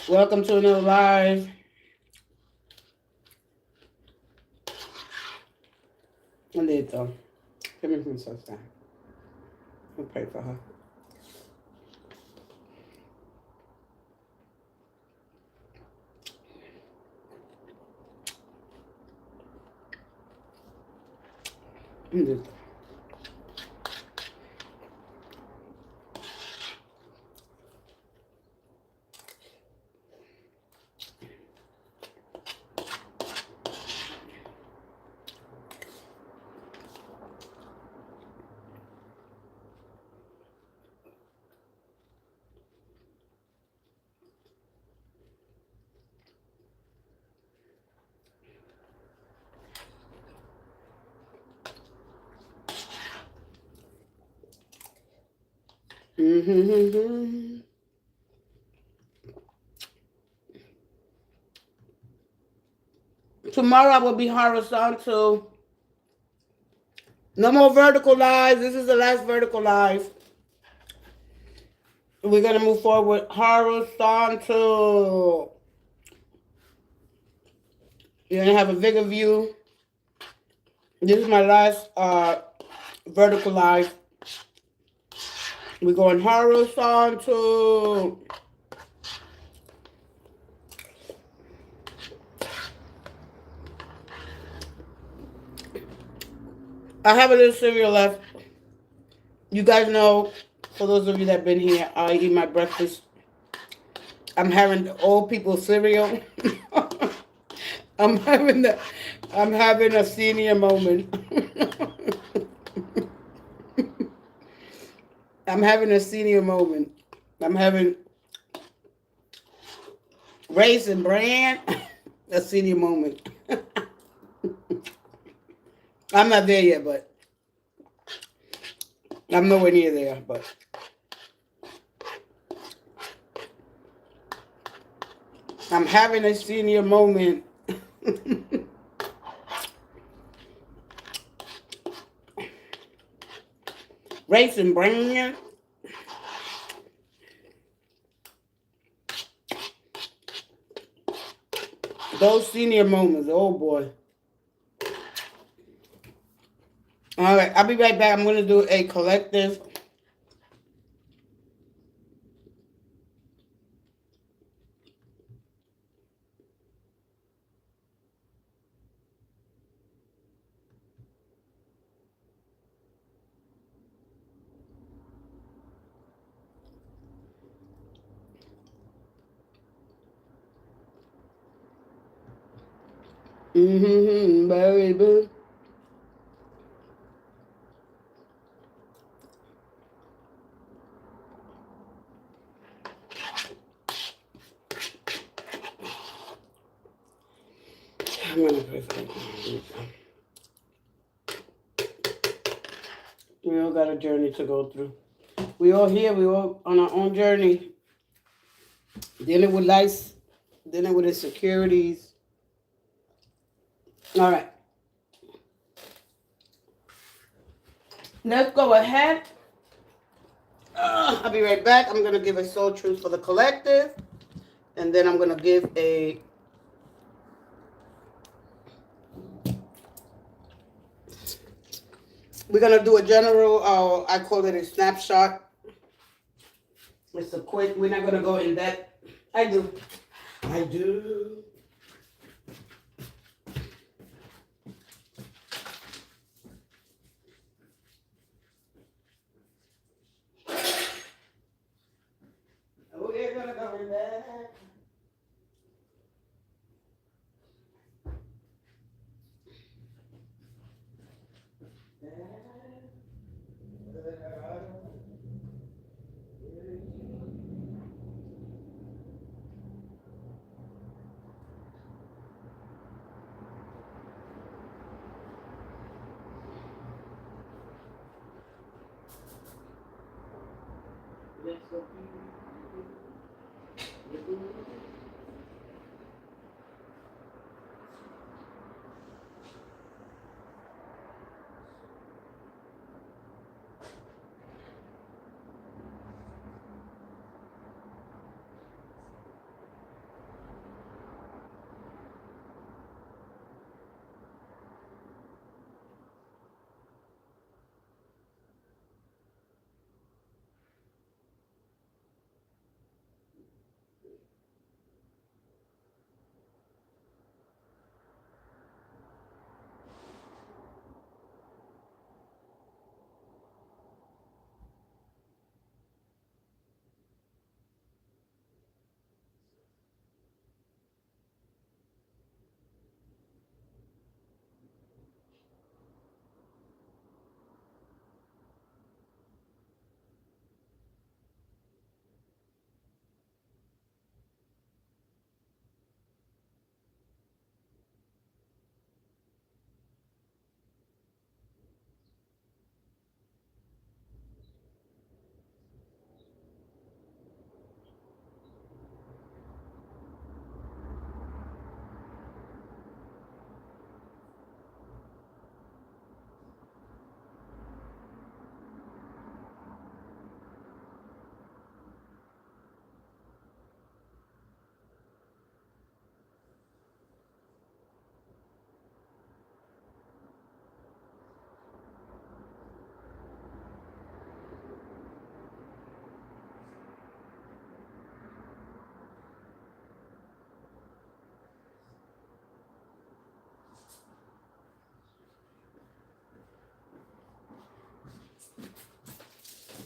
Welcome to another live. Andito, give me some stuff. I'll pray for her. Andito. Tomorrow I will be horizontal. No more vertical lives. This is the last vertical live. We're going to move forward horizontal. You're going to have a bigger view. This is my last vertical live. We're going horizontal. I have a little cereal left. You guys know, for those of you that have been here, I eat my breakfast. I'm having the old people cereal. I'm having a senior moment. I'm having a senior moment. I'm having Raisin Bran, a senior moment. I'm not there yet, but I'm nowhere near there, but I'm having a senior moment. Raisin Bran. Those senior moments, oh boy. All right, I'll be right back. I'm going to do a collective. Baby. I'm going to pray for that. We all got a journey to go through. We all here. We all on our own journey. Dealing with life. Dealing with insecurities. All right. Let's go ahead. I'll be right back. I'm going to give a soul truth for the collective. And then I'm going to give a... We're going to do a general, I call it a snapshot. It's a quick, we're not going to go in depth. I do. We're going to go in depth.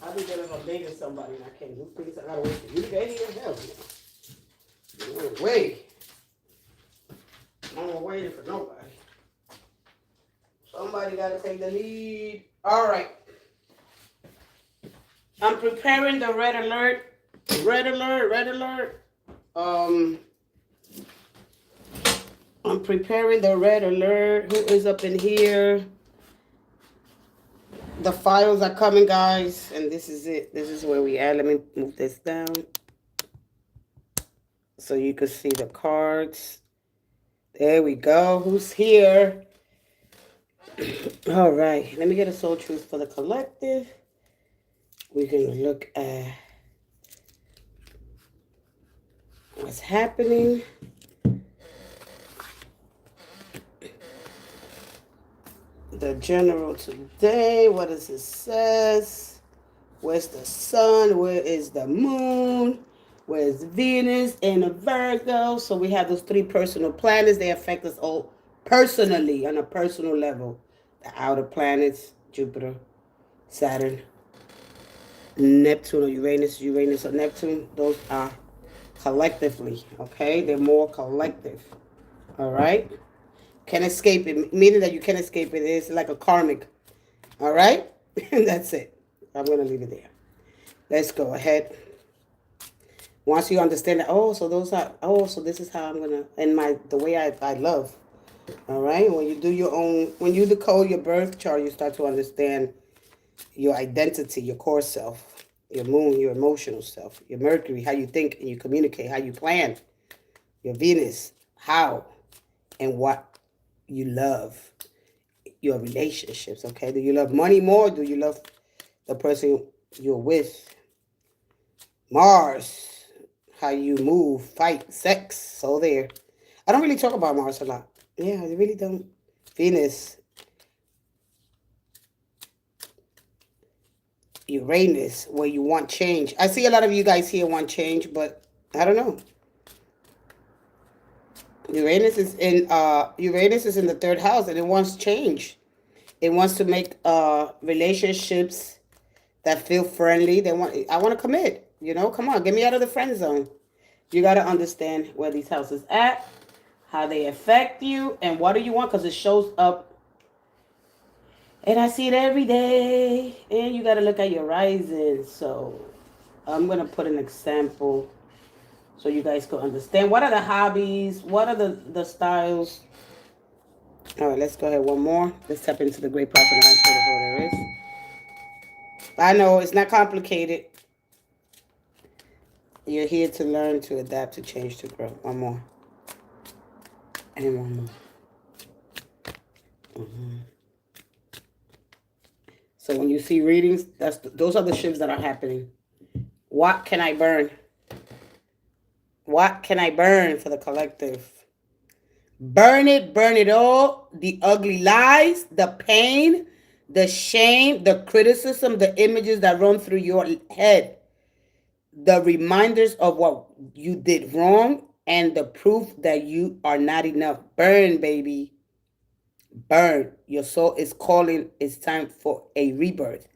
I'll be getting from dating somebody and I can't do things. I gotta wait for you to get here. Hell no. Wait. I'm not waiting for nobody. Somebody gotta take the lead. All right. I'm preparing the red alert. Red alert, red alert. I'm preparing the red alert. Who is up in here? The files are coming, guys. And this is it. This is where we at. Let me move this down so you can see the cards. There we go. Who's here? All right. Let me get a soul truth for the collective. We're going to look at what's happening. The general today. What does it says? Where's the sun? Where is the moon? Where's Venus and a Virgo? So we have those three personal planets. They affect us all personally on a personal level. The outer planets, Jupiter, Saturn, Neptune or Uranus, Uranus or Neptune. Those are collectively, okay? They're more collective, all right? Can't escape it, meaning that you can't escape it. It's like a karmic, all right? And that's it. I'm going to leave it there. Let's go ahead. Once you understand that, so those are, so this is how I'm going to, and the way I love, all right? When you do your own, when you decode your birth chart, you start to understand your identity, your core self, your moon, your emotional self, your Mercury, how you think and you communicate, how you plan, your Venus, how and what you love, your relationships, okay? Do you love money more? Do you love the person you're with? Mars, how you move, fight, sex, so there. I don't really talk about Mars a lot. Yeah, I really don't. Venus, Uranus, where you want change. I see a lot of you guys here want change, but I don't know. Uranus is in the third house and it wants change. It wants to make relationships that feel friendly. I want to commit. You know, come on, get me out of the friend zone. You got to understand where these houses at, how they affect you, and what do you want, because it shows up. And I see it every day. And you got to look at your rising. So I'm going to put an example so you guys can understand. What are the hobbies? What are the styles? All right, let's go ahead. One more. Let's tap into the great prophet and answer whatever there is. I know it's not complicated. You're here to learn, to adapt, to change, to grow. One more. And one more. So when you see readings, those are the shifts that are happening. What can I burn? What can I burn for the collective? Burn it all. The ugly lies, the pain, the shame, the criticism, the images that run through your head, the reminders of what you did wrong, and the proof that you are not enough. Burn, baby. Burn. Your soul is calling. It's time for a rebirth.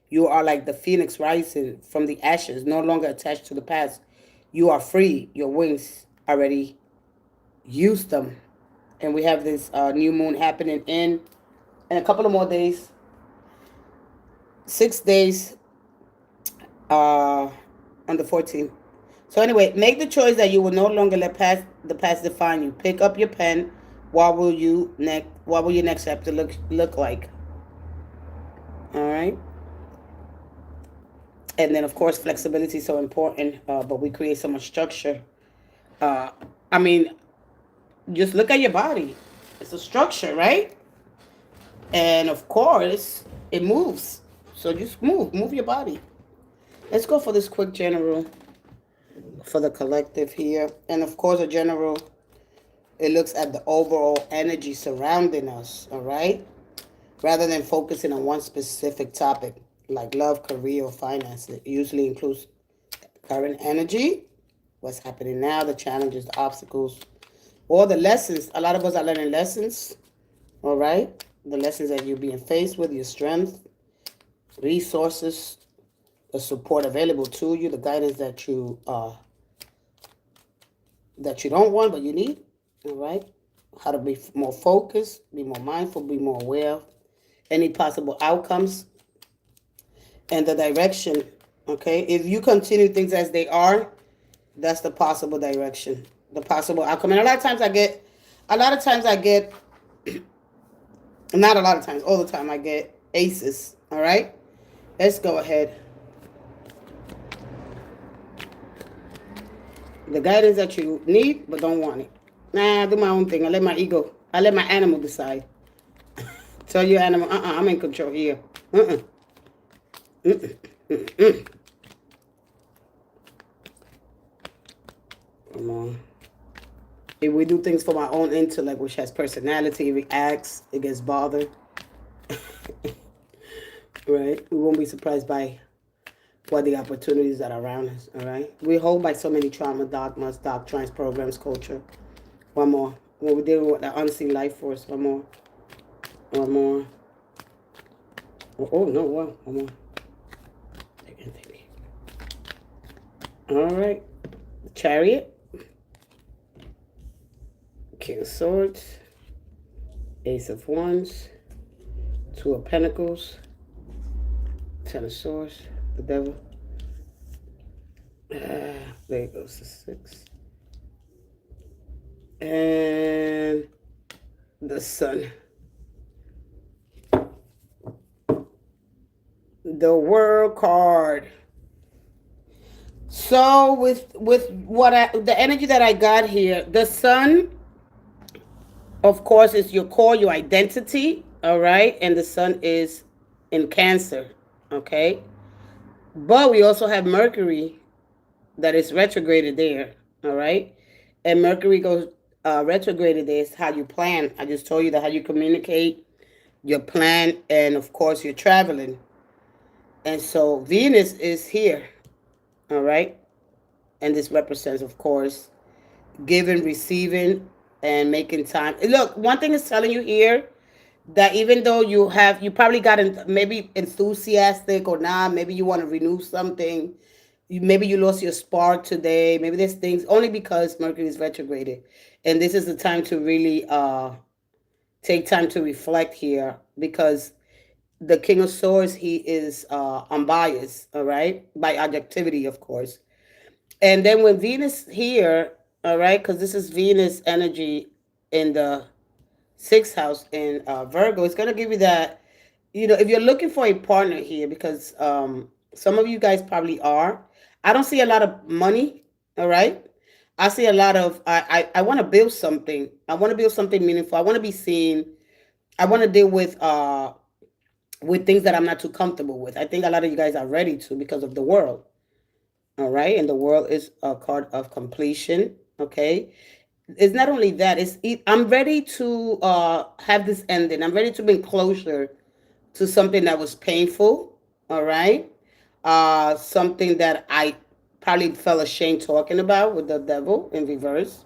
You are like the phoenix rising from the ashes, no longer attached to the past. You are free. Your wings already used them. And we have this new moon happening in a couple of more days. 6 days on the 14th. So anyway, make the choice that you will no longer let the past define you. Pick up your pen. What will your next chapter look like? All right. And then, of course, flexibility is so important, but we create so much structure. I mean, just look at your body. It's a structure, right? And, of course, it moves. So just move your body. Let's go for this quick general for the collective here. And, of course, a general, it looks at the overall energy surrounding us, all right? Rather than focusing on one specific topic like love, career, or finance. It usually includes current energy, what's happening now, the challenges, the obstacles, or the lessons. A lot of us are learning lessons, all right? The lessons that you're being faced with, your strength, resources, the support available to you, the guidance that you don't want but you need, all right? How to be more focused, be more mindful, be more aware of any possible outcomes and the direction, okay? If you continue things as they are, that's the possible direction, the possible outcome. And a lot of times I get, not a lot of times, all the time I get aces, all right? Let's go ahead. The guidance that you need but don't want it. Nah, I do my own thing. I let my animal decide. Tell your animal, I'm in control here. Come on. If we do things from our own intellect, which has personality, it reacts, it gets bothered. Right? We won't be surprised by what the opportunities that are around us, all right? We hold by so many trauma, dogmas, doctrines, programs, culture. One more. When we're dealing with the unseen life force, one more. One more. Oh no, one more. All right. Chariot. King of Swords. Ace of Wands. Two of Pentacles. Ten of Swords. The Devil. There goes the 6. And the Sun. The World card. So with the energy that I got here, the Sun, of course, is your core, your identity, all right? And the Sun is in Cancer, okay? But we also have Mercury that is retrograded there, all right? And Mercury goes retrograded there is how you plan. I just told you that how you communicate, your plan, and of course, you're traveling. And so Venus is here, all right? And this represents, of course, giving, receiving, and making time. Look, one thing is telling you here that even though you probably got maybe enthusiastic or not, maybe you want to renew something, maybe you lost your spark today, maybe there's things, only because Mercury is retrograded. And this is the time to really take time to reflect here, because the King of Swords, he is unbiased, all right, by objectivity, of course. And then when Venus here, all right, because this is Venus energy in the 6th house in Virgo, it's going to give you that, if you're looking for a partner here, because some of you guys probably are. I don't see a lot of money All right. I see a lot of I want to build something. I want to build something meaningful. I want to be seen. I want to deal with things that I'm not too comfortable with. I think a lot of you guys are ready to because of the world. All right. And the world is a card of completion. Okay. It's not only that, I'm ready to have this ending. I'm ready to bring closure to something that was painful. All right. Something that I probably felt ashamed talking about with the devil in reverse,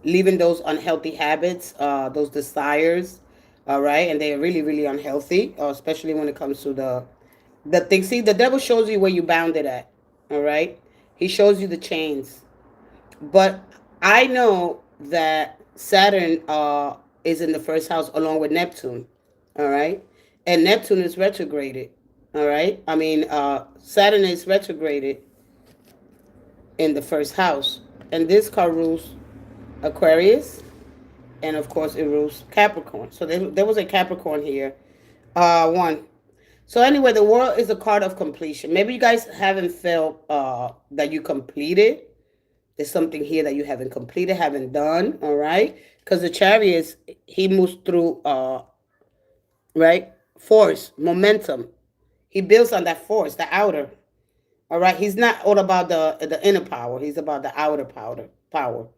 leaving those unhealthy habits, those desires. All right. And they are really, really unhealthy, especially when it comes to the thing. See, the devil shows you where you bound it at. All right. He shows you the chains. But I know that Saturn is in the first house along with Neptune. All right. And Neptune is retrograded. All right. I mean, Saturn is retrograded in the first house. And this card rules Aquarius. And of course, it rules Capricorn. So there was a Capricorn here. One. So anyway, the world is a card of completion. Maybe you guys haven't felt that you completed. There's something here that you haven't completed, haven't done, all right? Because the Chariot, he moves through, right? Force, momentum. He builds on that force, the outer, all right? He's not all about the inner power. He's about the outer power,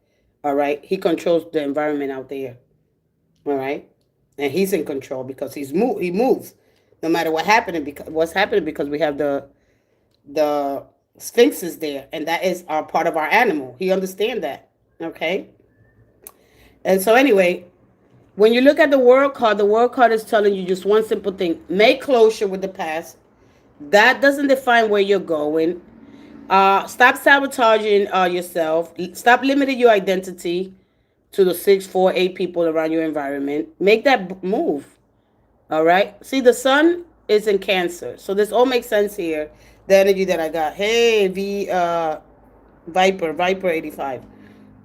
all right? He controls the environment out there, all right? And he's in control because he moves no matter what's happening because we have the Sphinx is there, and that is our part of our animal. He understand that, okay? And so anyway, when you look at the world card is telling you just one simple thing: make closure with the past. That doesn't define where you're going. Stop sabotaging yourself. Stop limiting your identity to the 6, 4, 8 people around your environment. Make that move. All right. See, the sun is in Cancer, so this all makes sense here. The energy that I got. Hey, Viper 85.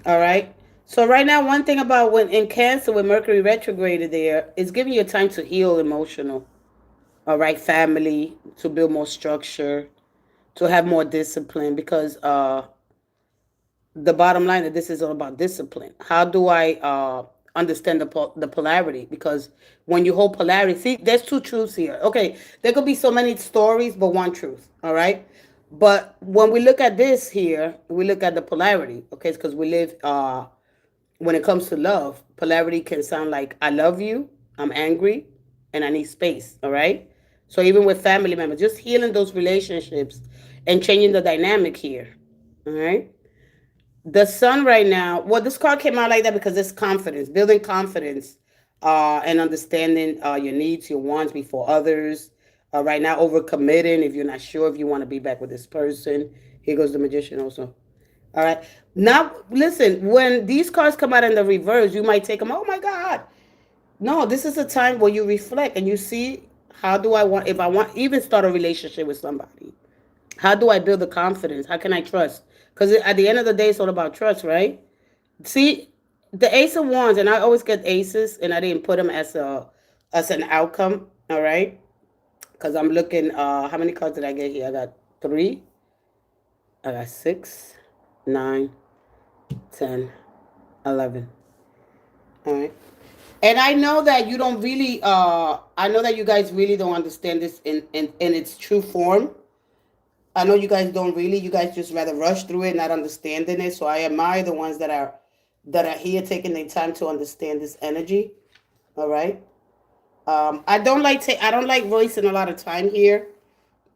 All right. So right now, one thing about when in Cancer with Mercury retrograded there is giving you time to heal emotional. All right, family, to build more structure, to have more discipline because the bottom line of this is all about discipline. How do I understand the polarity? Because when you hold polarity, see, there's two truths here. Okay, there could be so many stories, but one truth. All right. But when we look at this here, we look at the polarity. Okay, because we live. When it comes to love, polarity can sound like I love you, I'm angry, and I need space. All right. So even with family members, just healing those relationships and changing the dynamic here. All right. The sun right now, well, this card came out like that because it's confidence, building confidence, and understanding your needs, your wants before others. Right now, overcommitting if you're not sure if you want to be back with this person. Here goes the magician also. All right. Now, listen, when these cards come out in the reverse, you might take them, oh my God. No, this is a time where you reflect and you see, how do I want, if I want, even start a relationship with somebody? How do I build the confidence? How can I trust? Because at the end of the day, it's all about trust, right? See, the Ace of Wands, and I always get aces, and I didn't put them as an outcome, all right? Because I'm looking, how many cards did I get here? I got 3, I got 6, 9, 10, 11. All right. And I know that you don't really, I know that you guys really don't understand this in its true form. I know you guys don't really. You guys just rather rush through it, not understanding it. So I admire the ones that are here taking their time to understand this energy. All right. I don't like wasting a lot of time here.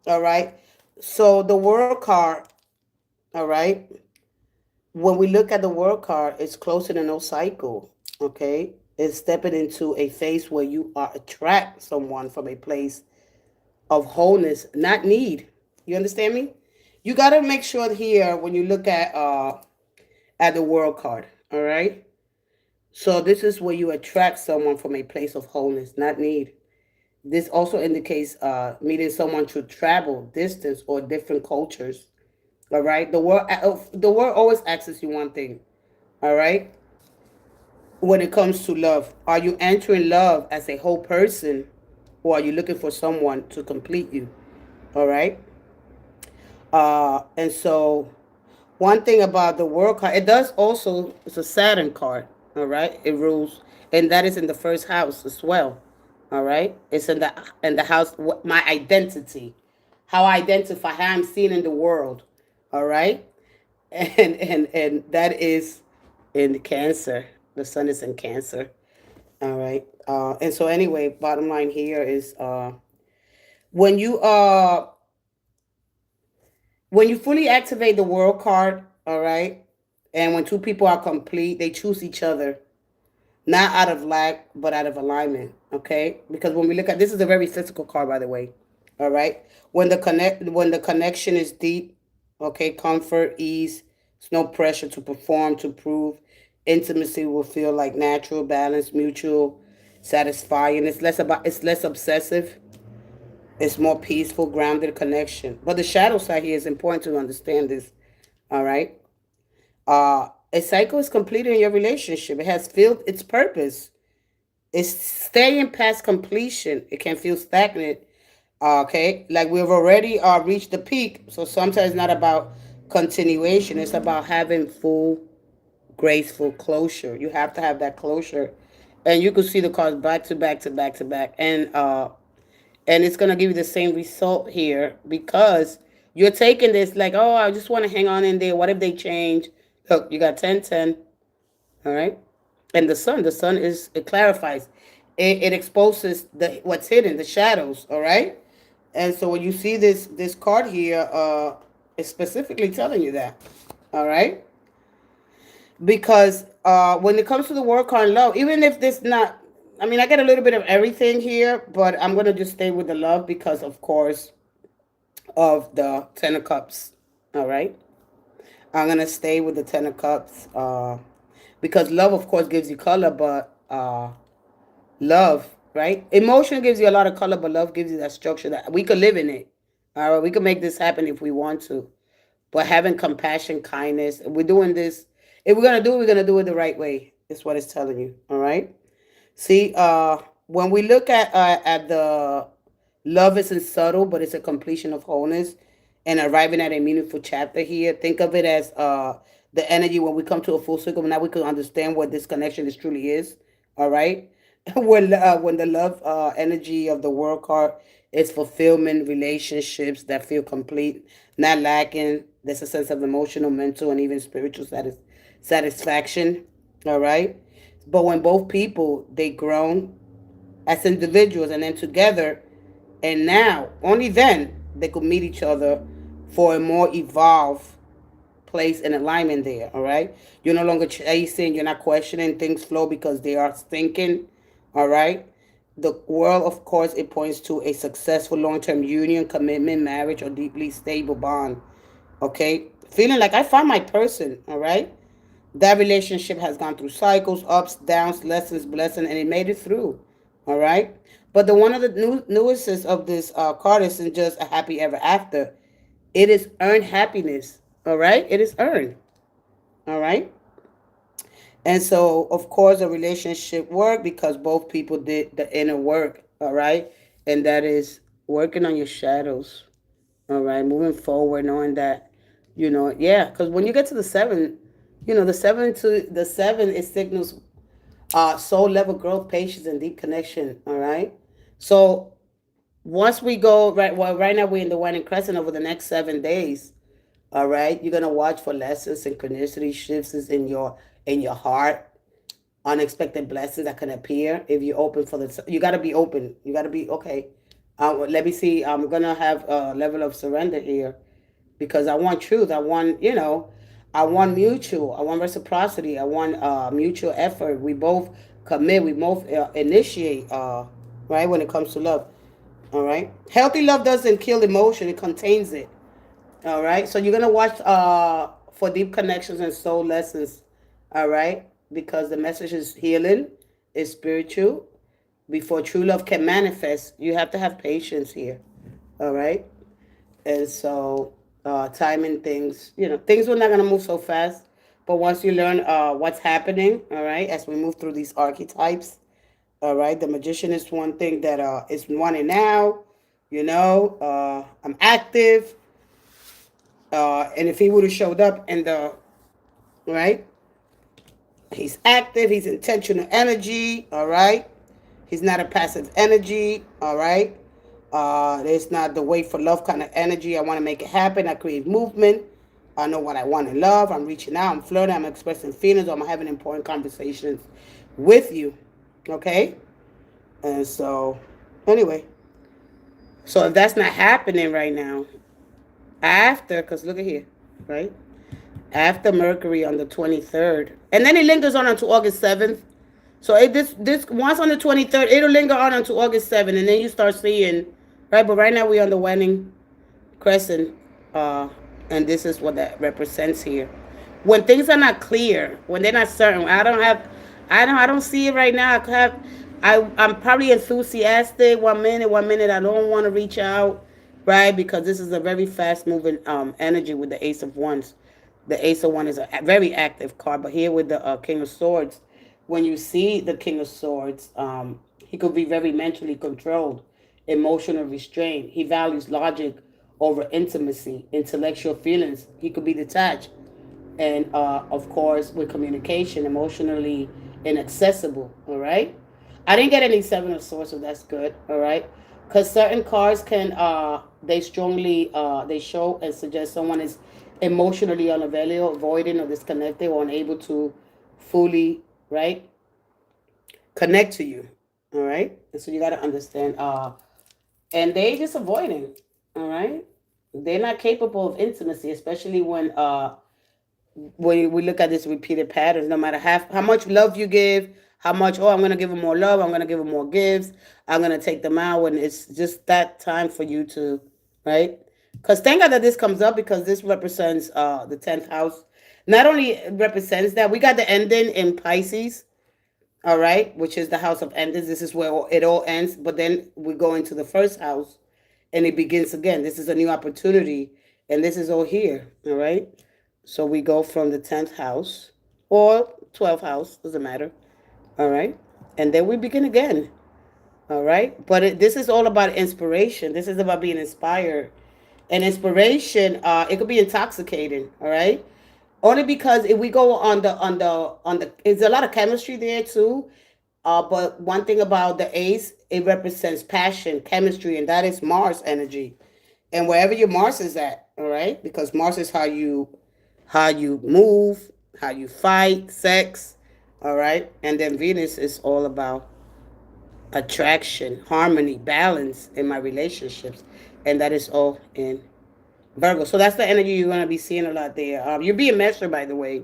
All right. So the world card. All right. When we look at the world card, it's closing a no cycle. Okay. It's stepping into a phase where you are attract someone from a place of wholeness, not need. You understand me? You got to make sure here when you look at the world card, all right? So this is where you attract someone from a place of wholeness, not need. This also indicates meeting someone to travel, distance, or different cultures. All right? The world always asks you one thing, all right? When it comes to love, are you entering love as a whole person, or are you looking for someone to complete you? All right? And so one thing about the world card, it does also, it's a Saturn card, all right? It rules, and that is in the first house as well, all right? It's in the house, my identity, how I identify, how I'm seen in the world, all right? And that is in Cancer. The sun is in Cancer, all right? And so anyway, bottom line here is when you when you fully activate the world card, all right, and when two people are complete, they choose each other, not out of lack, but out of alignment, okay? Because when we look at this is a very physical card, by the way, all right. When the connection is deep, okay, comfort, ease, there's no pressure to perform, to prove. Intimacy will feel like natural, balance, mutual, satisfying. It's less obsessive. It's more peaceful, grounded connection. But the shadow side here is important to understand this. All right. A cycle is completed in your relationship. It has filled its purpose. It's staying past completion. It can feel stagnant. Okay. Like we've already reached the peak. So sometimes it's not about continuation. It's about having full, graceful closure. You have to have that closure. And you can see the cards back to back to back to back. And it's gonna give you the same result here because you're taking this like, oh, I just want to hang on in there. What if they change? Look, you got 10, 10, all right? And the sun is, it clarifies. It exposes what's hidden, the shadows, all right? And so when you see this card here, it's specifically telling you that, all right? Because when it comes to the work on love, even if this not, I mean, I get a little bit of everything here, but I'm going to just stay with the love because, of course, of the Ten of Cups. All right. I'm going to stay with the Ten of Cups because love, of course, gives you color, but love, right? Emotion gives you a lot of color, but love gives you that structure that we could live in it. All right. We could make this happen if we want to. But having compassion, kindness, we're doing this. If we're going to do it, we're going to do it the right way. Is what it's telling you. All right. See, when we look at the love isn't subtle, but it's a completion of wholeness and arriving at a meaningful chapter here. Think of it as the energy when we come to a full circle. Now we can understand what this connection is truly is. All right, when the love energy of the world card is fulfillment, relationships that feel complete, not lacking. There's a sense of emotional, mental, and even spiritual satisfaction. All right. But when both people they grown as individuals and then together, and now only then they could meet each other for a more evolved place and alignment there. All right, you're no longer chasing, you're not questioning, things flow because they are thinking. All right, the world, of course, it points to a successful long-term union, commitment, marriage, or deeply stable bond. Okay, feeling like I found my person. All right, that relationship has gone through cycles, ups, downs, lessons, blessings, and it made it through. All right. But the one of the nuances of this card isn't just a happy ever after. It is earned happiness. All right. It is earned. All right. And so, of course, a relationship worked because both people did the inner work. All right. And that is working on your shadows. All right. Moving forward, knowing that, yeah. Because when you get to the seven, the seven, it signals soul level growth, patience, and deep connection. All right. So once we go right now we're in the Waning Crescent over the next 7 days. All right, you're gonna watch for lessons, synchronicity, shifts in your heart, unexpected blessings that can appear if you're open for the. You gotta be open. You gotta be okay. Let me see. I'm gonna have a level of surrender here because I want truth. I want mutual. I want reciprocity. I want mutual effort. We both commit. We both initiate. Right when it comes to love. All right. Healthy love doesn't kill emotion. It contains it. All right. So you're gonna watch for deep connections and soul lessons. All right. Because the message is healing, is spiritual. Before true love can manifest, you have to have patience here. All right. And so timing things, things are not going to move so fast. But once you learn what's happening, all right, as we move through these archetypes, all right, the magician is one thing that is wanting now, I'm active. And if he would have showed up in the, right, he's active, he's intentional energy, all right? He's not a passive energy, all right? It's not the wait for love kind of energy. I want to make it happen. I create movement. I know what I want in love. I'm reaching out. I'm flirting. I'm expressing feelings. I'm having important conversations with you, okay? And so, anyway, so if that's not happening right now, after, because look at here, right? After Mercury on the 23rd, and then it lingers on until August 7th. So this once on the 23rd, it'll linger on until August 7th, and then you start seeing, right? But right now we're on the waning crescent, uh, and this is what that represents here. When things are not clear, when they're not certain, I don't see it right now. I'm probably enthusiastic 1 minute, 1 minute I don't want to reach out, right? Because this is a very fast moving energy with the Ace of Wands. The Ace of Wands is a very active card, but here with the King of Swords, when you see the King of Swords, he could be very mentally controlled, emotional restraint. He values logic over intimacy, intellectual feelings. He could be detached. And of course, with communication, emotionally inaccessible. All right. I didn't get any Seven of Swords, so that's good. All right. Because certain cards can, they strongly, they show and suggest someone is emotionally unavailable, avoiding or disconnected or unable to fully, right, connect to you. All right. And so you got to understand, and they just avoiding. All right. They're not capable of intimacy, especially when we look at this repeated patterns. No matter how much love you give, how much, oh, I'm going to give them more love, I'm going to give them more gifts, I'm going to take them out, when it's just that time for you to, right? Because thank God that this comes up, because this represents the 10th house. Not only represents that, we got the ending in Pisces, all right, which is the house of endings. This is where it all ends. But then we go into the first house and it begins again. This is a new opportunity. And this is all here, all right? So we go from the 10th house or 12th house, doesn't matter, all right? And then we begin again, all right? But this is all about inspiration. This is about being inspired. And inspiration, it could be intoxicating, all right? Only because if we go there's a lot of chemistry there too. But one thing about the ace, it represents passion, chemistry, and that is Mars energy. And wherever your Mars is at, all right? Because Mars is how you move, how you fight, sex, all right? And then Venus is all about attraction, harmony, balance in my relationships. And that is all in Virgo. So that's the energy you're going to be seeing a lot there. You're being measured, by the way,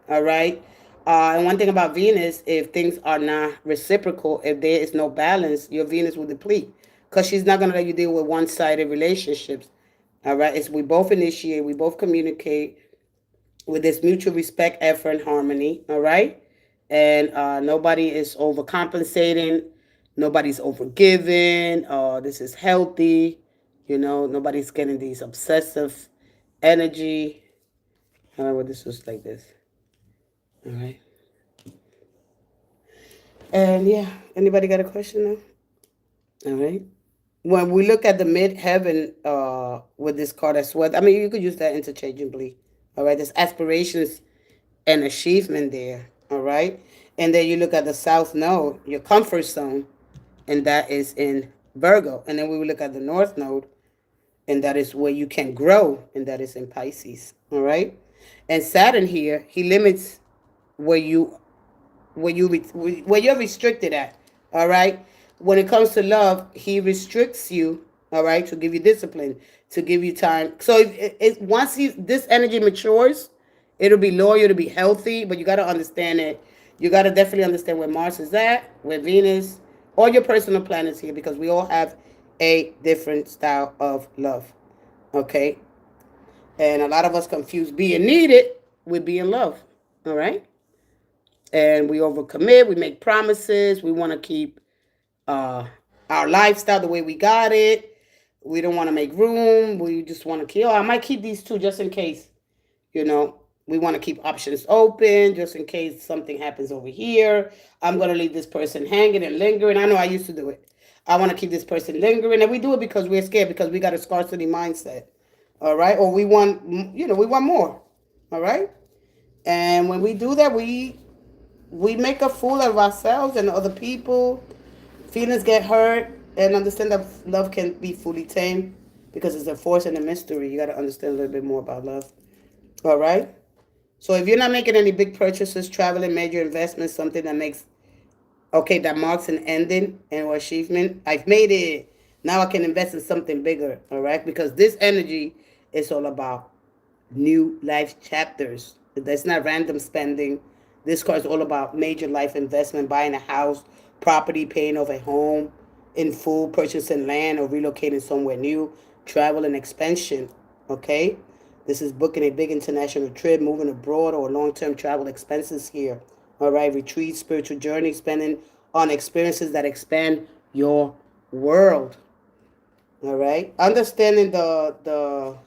all right? And one thing about Venus, if things are not reciprocal, if there is no balance, your Venus will deplete, because she's not going to let you deal with one-sided relationships, all right? It's we both initiate, we both communicate, with this mutual respect, effort, and harmony, all right? And nobody is overcompensating, nobody's overgiving. This is healthy, nobody's getting these obsessive energy. However, this was like this, all right? And yeah, anybody got a question now? All right. When we look at the midheaven with this card as well, I mean, you could use that interchangeably. All right, there's aspirations and achievement there. All right, and then you look at the south node, your comfort zone, and that is in Virgo. And then we will look at the north node, and that is where you can grow, and that is in Pisces. All right, and Saturn here, he limits where you where you're restricted at. All right, when it comes to love, he restricts you, all right, to give you discipline, to give you time. So once this energy matures, it'll be loyal, it'll be healthy, but you got to understand it. You got to definitely understand where Mars is at, where Venus, all your personal planets here, because we all have a different style of love, okay? And a lot of us confuse being needed with being loved, all right? And we overcommit, we make promises, we want to keep our lifestyle the way we got it. We don't want to make room. We just want to kill. I might keep these two just in case, we want to keep options open just in case something happens over here. I'm going to leave this person hanging and lingering. I know I used to do it. I want to keep this person lingering. And we do it because we're scared, because we got a scarcity mindset. All right. Or we want, we want more. All right. And when we do that, we make a fool of ourselves and other people. Feelings get hurt, and understand that love can be fully tamed because it's a force and a mystery. You got to understand a little bit more about love. All right. So if you're not making any big purchases, traveling, major investments, something that makes that marks an ending and or achievement. I've made it. Now I can invest in something bigger. All right, because this energy is all about new life chapters. That's not random spending. This card is all about major life investment, buying a house, property, paying off a home in full, purchasing land, or relocating somewhere new, travel and expansion. Okay? This is booking a big international trip, moving abroad, or long-term travel expenses here. All right? Retreat, spiritual journey, spending on experiences that expand your world. All right? Understanding the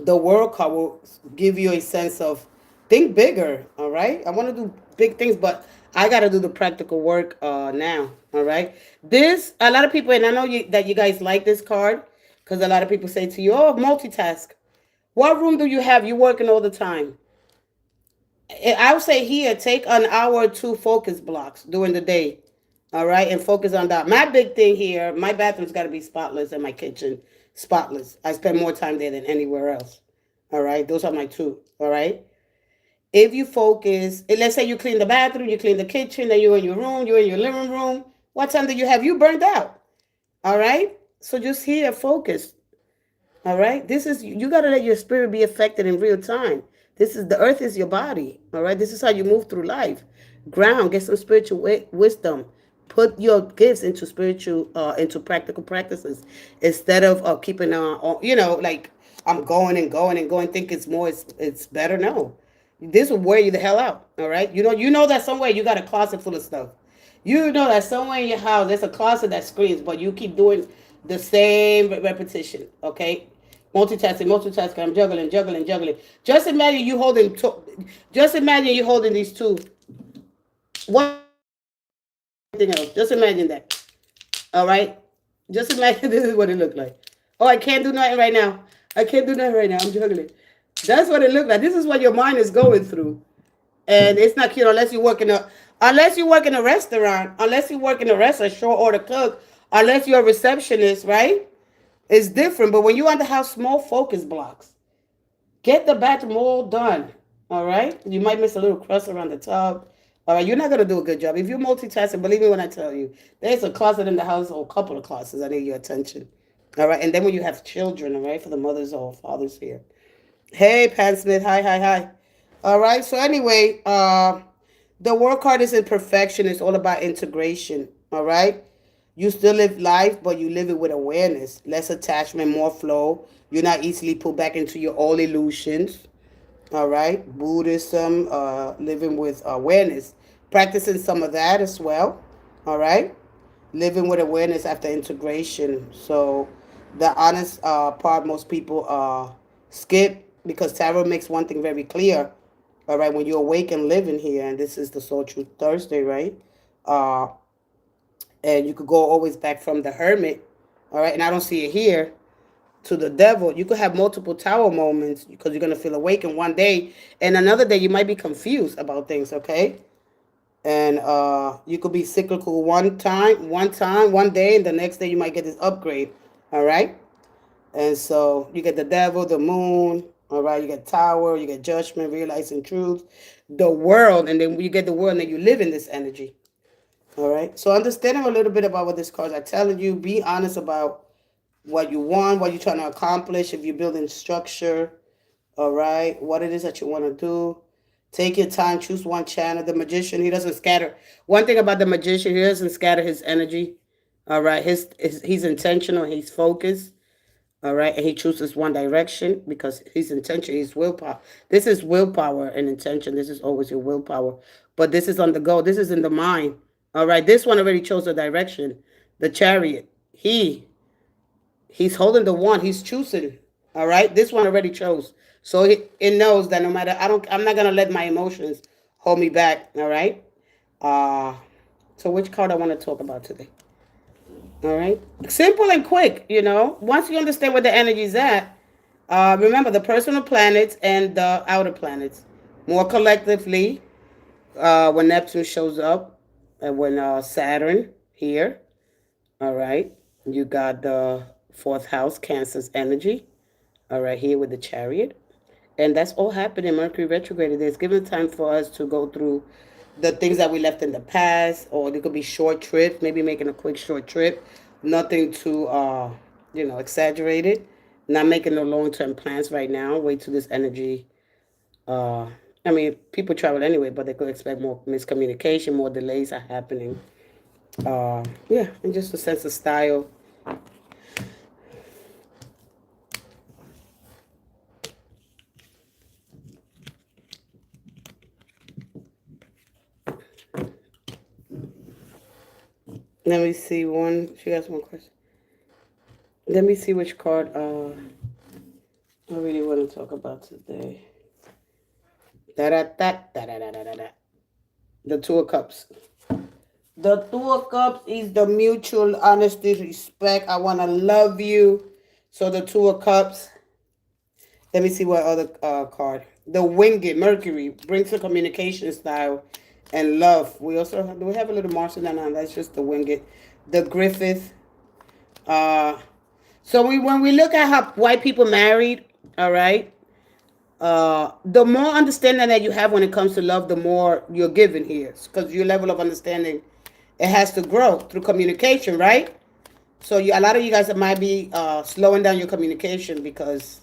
the world card will give you a sense of think bigger. All right, I want to do big things, but I got to do the practical work now. All right, this a lot of people, and I know that you guys like this card because a lot of people say to you, oh, multitask. What room do you have? You're working all the time. I would say here, take an hour or two focus blocks during the day. All right, and focus on that. My big thing here, my bathroom's got to be spotless and my kitchen spotless. I spend more time there than anywhere else. All right, those are my two. All right, if you focus, let's say you clean the bathroom, you clean the kitchen, then you're in your room, you're in your living room. What time do you have? You burned out. All right, so just here, focus. All right. This is you got to let your spirit be affected in real time. This is the earth is your body. All right. This is how you move through life. Ground. Get some spiritual wisdom. Put your gifts into spiritual, into practical practices instead of keeping on. Like I'm going and going and going. Think it's more. It's better. No, this will wear you the hell out. All right. You know that somewhere you got a closet full of stuff. You know that somewhere in your house there's a closet that screams, but you keep doing the same repetition. Okay, multitasking, multitasking. I'm juggling, juggling, juggling. Just imagine you holding. Just imagine you holding these two. One thing else. Just imagine that. All right. Just imagine this is what it looked like. Oh, I can't do nothing right now. I can't do nothing right now. I'm juggling. That's what it looked like. This is what your mind is going through. And it's not cute unless you work in a restaurant, unless you work in a restaurant, short order cook, unless you're a receptionist, right? It's different. But when you want to have small focus blocks, get the bathroom all done. All right? You might miss a little crust around the tub. All right, you're not gonna do a good job. If you're multitasking, believe me when I tell you, there's a closet in the house or a couple of closets. I need your attention. All right, and then when you have children, all right, for the mothers or fathers here. Hey, Pan Smith. Hi, hi, hi. All right. So anyway, the work hard isn't perfection. It's all about integration. All right. You still live life, but you live it with awareness. Less attachment, more flow. You're not easily pulled back into your old illusions. All right. Buddhism, living with awareness. Practicing some of that as well. All right. Living with awareness after integration. So the honest part most people skip because tarot makes one thing very clear. All right, when you awake and living here, and this is the Soul Truth Thursday, right? Uh, and you could go always back from the hermit, all right, and I don't see it here, to the devil. You could have multiple tower moments because you're going to feel awakened one day, and another day you might be confused about things, okay? And you could be cyclical one day, and the next day you might get this upgrade, all right? And so you get the devil, the moon, all right? You get tower, you get judgment, realizing truth, the world, and then you get the world, and then you live in this energy, all right? So understanding a little bit about what this cards are telling you, be honest about what you want, what you're trying to accomplish, if you're building structure, all right? What it is that you want to do. Take your time, choose one channel. The magician, he doesn't scatter. One thing about the magician, he doesn't scatter his energy, all right? He's intentional, he's focused. All right, and he chooses one direction because his intention is willpower. This is willpower and intention. This is always your willpower. But this is on the go. This is in the mind. All right, this one already chose the direction. The chariot. He's holding the one. He's choosing. All right, this one already chose. So it knows that no matter I'm not gonna let my emotions hold me back. All right. Uh so which card I want to talk about today? All right. Simple and quick, you know. Once you understand where the energy is at, remember the personal planets and the outer planets. More collectively, when Neptune shows up and when Saturn here, all right, you got the fourth house, Cancer's energy, all right, here with the chariot. And that's all happening. Mercury retrograde. There's given time for us to go through the things that we left in the past, or there could be short trips, maybe making a quick short trip. Nothing too, exaggerated. Not making no long term plans right now. Wait till this energy. Uh, I mean, people travel anyway, but they could expect more miscommunication, more delays are happening. Yeah, and just a sense of style. Let me see one. She has one question. Let me see which card I really want to talk about today. Da da da da da da da da. The Two of Cups. The Two of Cups is the mutual honesty, respect. I want to love you. So the Two of Cups. Let me see what other card. The Winged Mercury brings a communication style and love. We also do we have a little Martian down now? That's just the Winged. The Griffith. Uh, so when we look at how white people married, all right, the more understanding that you have when it comes to love, the more you're given here. Because your level of understanding, it has to grow through communication, right? So a lot of you guys that might be slowing down your communication because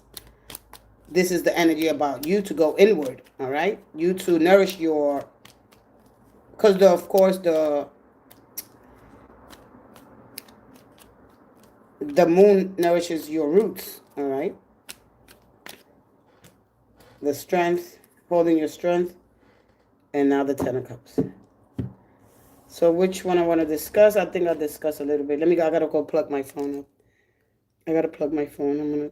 this is the energy about you to go inward, all right? You to nourish your, because of course the moon nourishes your roots, all right? The strength, holding your strength, and now the Ten of Cups. So which one I want to discuss? I think I'll discuss a little bit. I gotta go plug my phone up. I gotta plug my phone. I'm gonna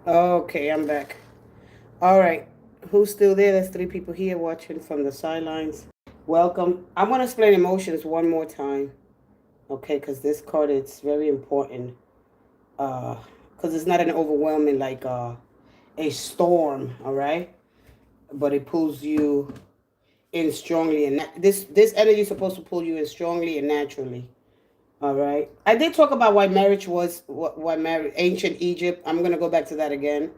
Okay, I'm back. All right. Who's still there? There's 3 people here watching from the sidelines. Welcome. I want to explain emotions one more time. Okay, because this card is very important. Because it's not an overwhelming like a storm. All right, but it pulls you in strongly, and this energy is supposed to pull you in strongly and naturally. All right. I did talk about why marriage was why marriage ancient Egypt. I'm gonna go back to that again.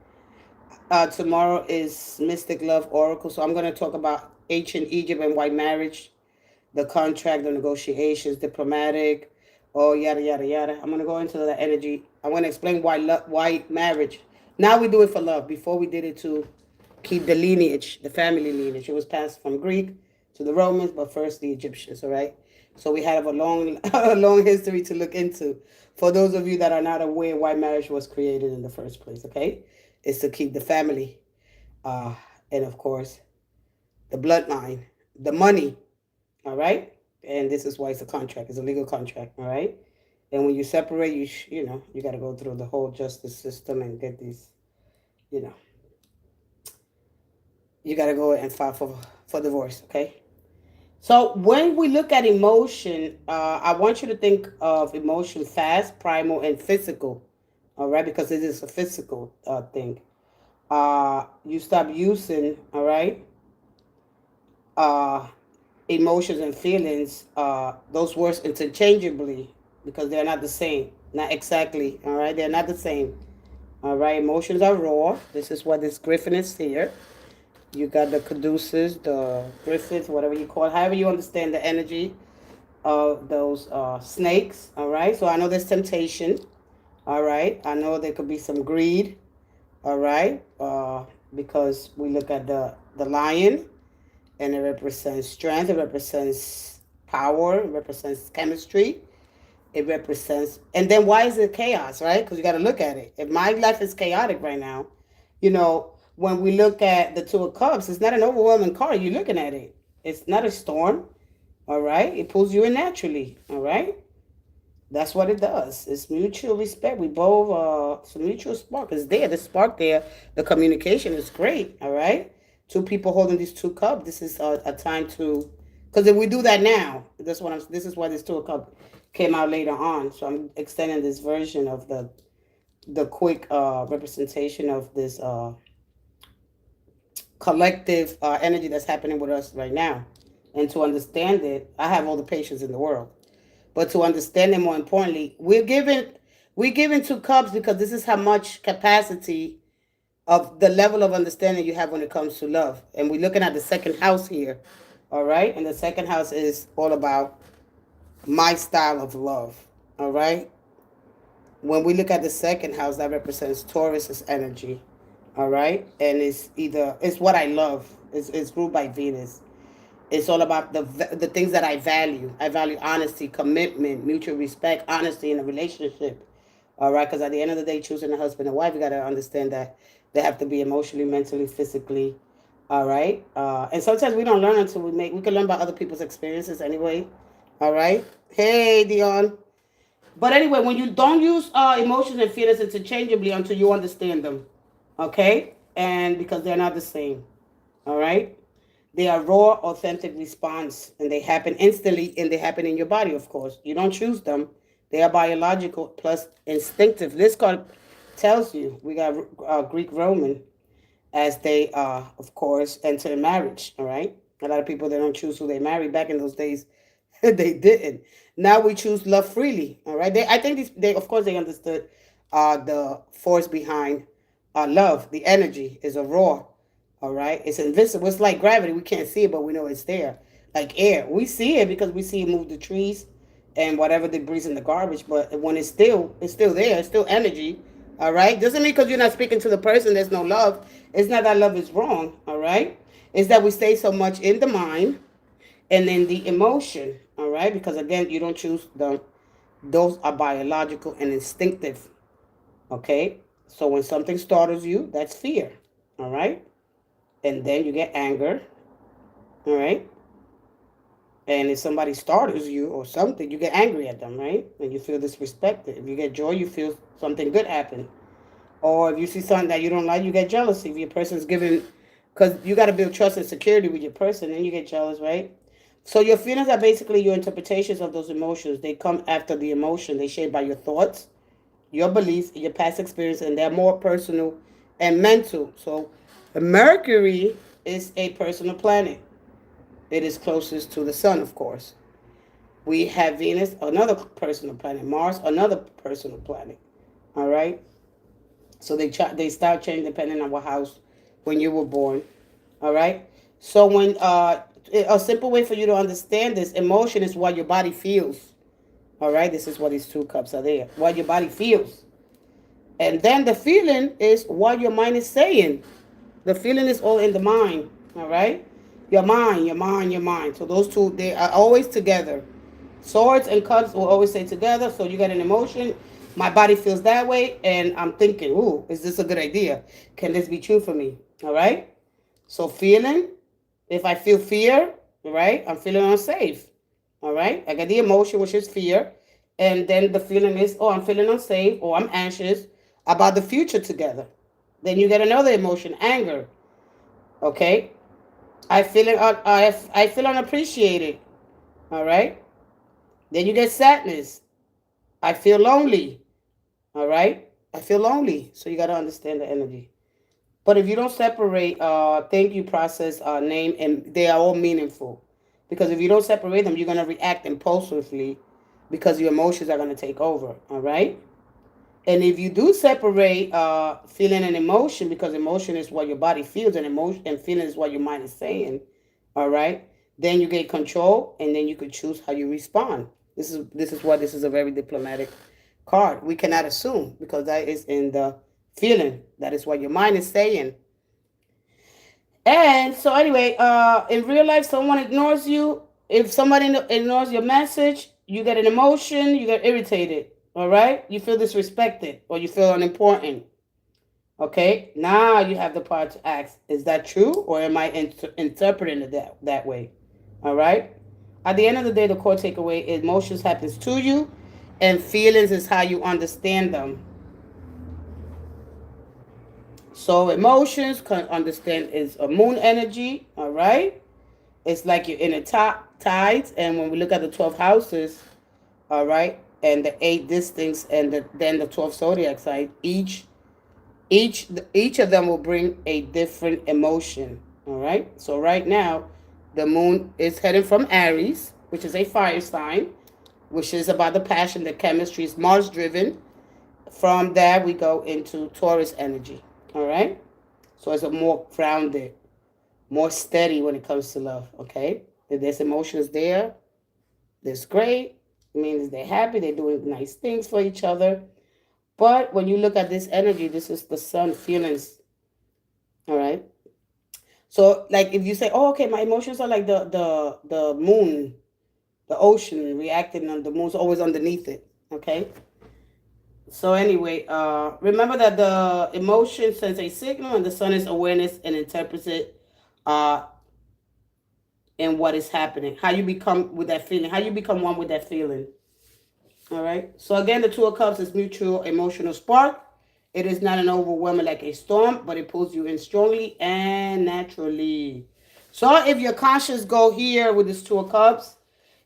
Tomorrow is Mystic Love Oracle, so I'm gonna talk about ancient Egypt and why marriage, the contract, the negotiations, diplomatic, oh yada yada yada. I'm gonna go into that energy. I want to explain why marriage. Now we do it for love. Before we did it to keep the lineage, the family lineage. It was passed from Greek to the Romans, but first the Egyptians. All right. So we have a long, a long history to look into. For those of you that are not aware why marriage was created in the first place, okay, is to keep the family, uh, and of course the bloodline, the money. All right. And this is why it's a contract. It's a legal contract. All right. And when you separate, you got to go through the whole justice system and get these, you know, you got to go and file for divorce. Okay. So when we look at emotion, I want you to think of emotion fast, primal, and physical. All right, because it is a physical thing. You stop using, all right, uh, emotions and feelings, those words interchangeably because they're not the same. Not exactly, all right? They're not the same. All right, emotions are raw. This is what this griffin is here. You got the caduceus, the griffins, whatever you call it, however you understand the energy of those snakes. All right, so I know there's temptation. All right, I know there could be some greed. All right, because we look at the lion, and it represents strength. It represents power. It represents chemistry. It represents, and then why is it chaos, right? Because you got to look at it. If my life is chaotic right now, when we look at the Two of Cups, it's not an overwhelming card. You're looking at it. It's not a storm. All right, it pulls you in naturally. All right, that's what it does. It's mutual respect. We both it's a mutual spark. It's there. The spark there. The communication is great. All right, 2 people holding these 2 cups. This is a time to, because if we do that now, that's what I'm. This is why this 2 cup came out later on. So I'm extending this version of the quick representation of this collective energy that's happening with us right now. And to understand it, I have all the patience in the world. But to understand it, more importantly, we're given 2 cups because this is how much capacity of the level of understanding you have when it comes to love. And we're looking at the second house here. All right? And the second house is all about my style of love. All right? When we look at the second house, that represents Taurus's energy. All right? And it's what I love. It's ruled by Venus. It's all about the things that I value. I value honesty, commitment, mutual respect, honesty in a relationship. All right, because at the end of the day, choosing a husband and wife, you got to understand that they have to be emotionally, mentally, physically. All right, and sometimes we don't learn until we can learn by other people's experiences anyway. All right, hey Dion. But anyway, when you don't use emotions and feelings interchangeably until you understand them, okay, and because they're not the same. All right. They are raw, authentic response, and they happen instantly, and they happen in your body, of course. You don't choose them. They are biological plus instinctive. This card tells you we got Greek Roman as they, of course, enter marriage, all right? A lot of people, they don't choose who they marry. Back in those days, they didn't. Now we choose love freely, all right? I think of course, they understood the force behind love. The energy is a raw, all right? It's invisible. It's like gravity. We can't see it, but we know it's there. Like air. We see it because we see it move the trees and whatever debris in the garbage. But when it's still there. It's still energy, all right? Doesn't mean because you're not speaking to the person, there's no love. It's not that love is wrong, all right? It's that we stay so much in the mind and in the emotion, all right? Because again, you don't choose them. Those are biological and instinctive, okay? So when something startles you, that's fear, all right? And then you get anger, all right? And if somebody startles you or something, you get angry at them, right? And you feel disrespected. If you get joy, you feel something good happen. Or if you see something that you don't like, you get jealousy. If your person's giving, because you got to build trust and security with your person, and you get jealous, right? So your feelings are basically your interpretations of those emotions. They come after the emotion. They shaped by your thoughts, your beliefs, your past experience, and they're more personal and mental. So Mercury is a personal planet. It is closest to the sun, of course. We have Venus, another personal planet. Mars, another personal planet. All right. So they start changing depending on what house when you were born. All right. So when a simple way for you to understand this, emotion is what your body feels. All right. This is what these two cups are there. What your body feels. And then the feeling is what your mind is saying. The feeling is all in the mind. All right. Your mind, your mind, your mind. So those two, they are always together. Swords and cups will always stay together. So you get an emotion. My body feels that way. And I'm thinking, ooh, is this a good idea? Can this be true for me? All right. So feeling, if I feel fear, right, I'm feeling unsafe. All right. I get the emotion, which is fear. And then the feeling is, oh, I'm feeling unsafe or I'm anxious about the future together. Then you get another emotion, anger. Okay. I feel unappreciated. All right. Then you get sadness. I feel lonely. All right. I feel lonely. So you got to understand the energy. But if you don't separate thank you, process, name, and they are all meaningful. Because if you don't separate them, you're going to react impulsively because your emotions are going to take over. All right. And if you do separate feeling and emotion, because emotion is what your body feels and emotion and feeling is what your mind is saying, all right, then you get control and then you could choose how you respond. This is a very diplomatic card. We cannot assume because that is in the feeling. That is what your mind is saying. And so anyway, in real life, someone ignores you. If somebody ignores your message, you get an emotion, you get irritated. All right? You feel disrespected or you feel unimportant. Okay? Now you have the power to ask, is that true or am I interpreting it that way? All right? At the end of the day, the core takeaway is emotions happens to you and feelings is how you understand them. So emotions can understand is a moon energy, all right? It's like you're in a tides, and when we look at the 12 houses, all right, and the 8 distincts, and then the 12 zodiac signs, each of them will bring a different emotion, all right? So right now, the moon is heading from Aries, which is a fire sign, which is about the passion, the chemistry is Mars driven. From that, we go into Taurus energy, all right? So it's a more grounded, more steady when it comes to love, okay? If there's emotions there, that's great. It means they're happy, they're doing nice things for each other. But when you look at this energy, this is the sun feelings, all right? So like if you say, oh, okay, my emotions are like the moon, the ocean reacting on the moon's always underneath it, okay? So anyway, remember that the emotion sends a signal and the sun is awareness and interprets it uh, in what is happening. How you become with that feeling. How you become one with that feeling. All right. So again, the Two of Cups is mutual emotional spark. It is not an overwhelming like a storm, but it pulls you in strongly and naturally. So if your conscious go here with this Two of Cups,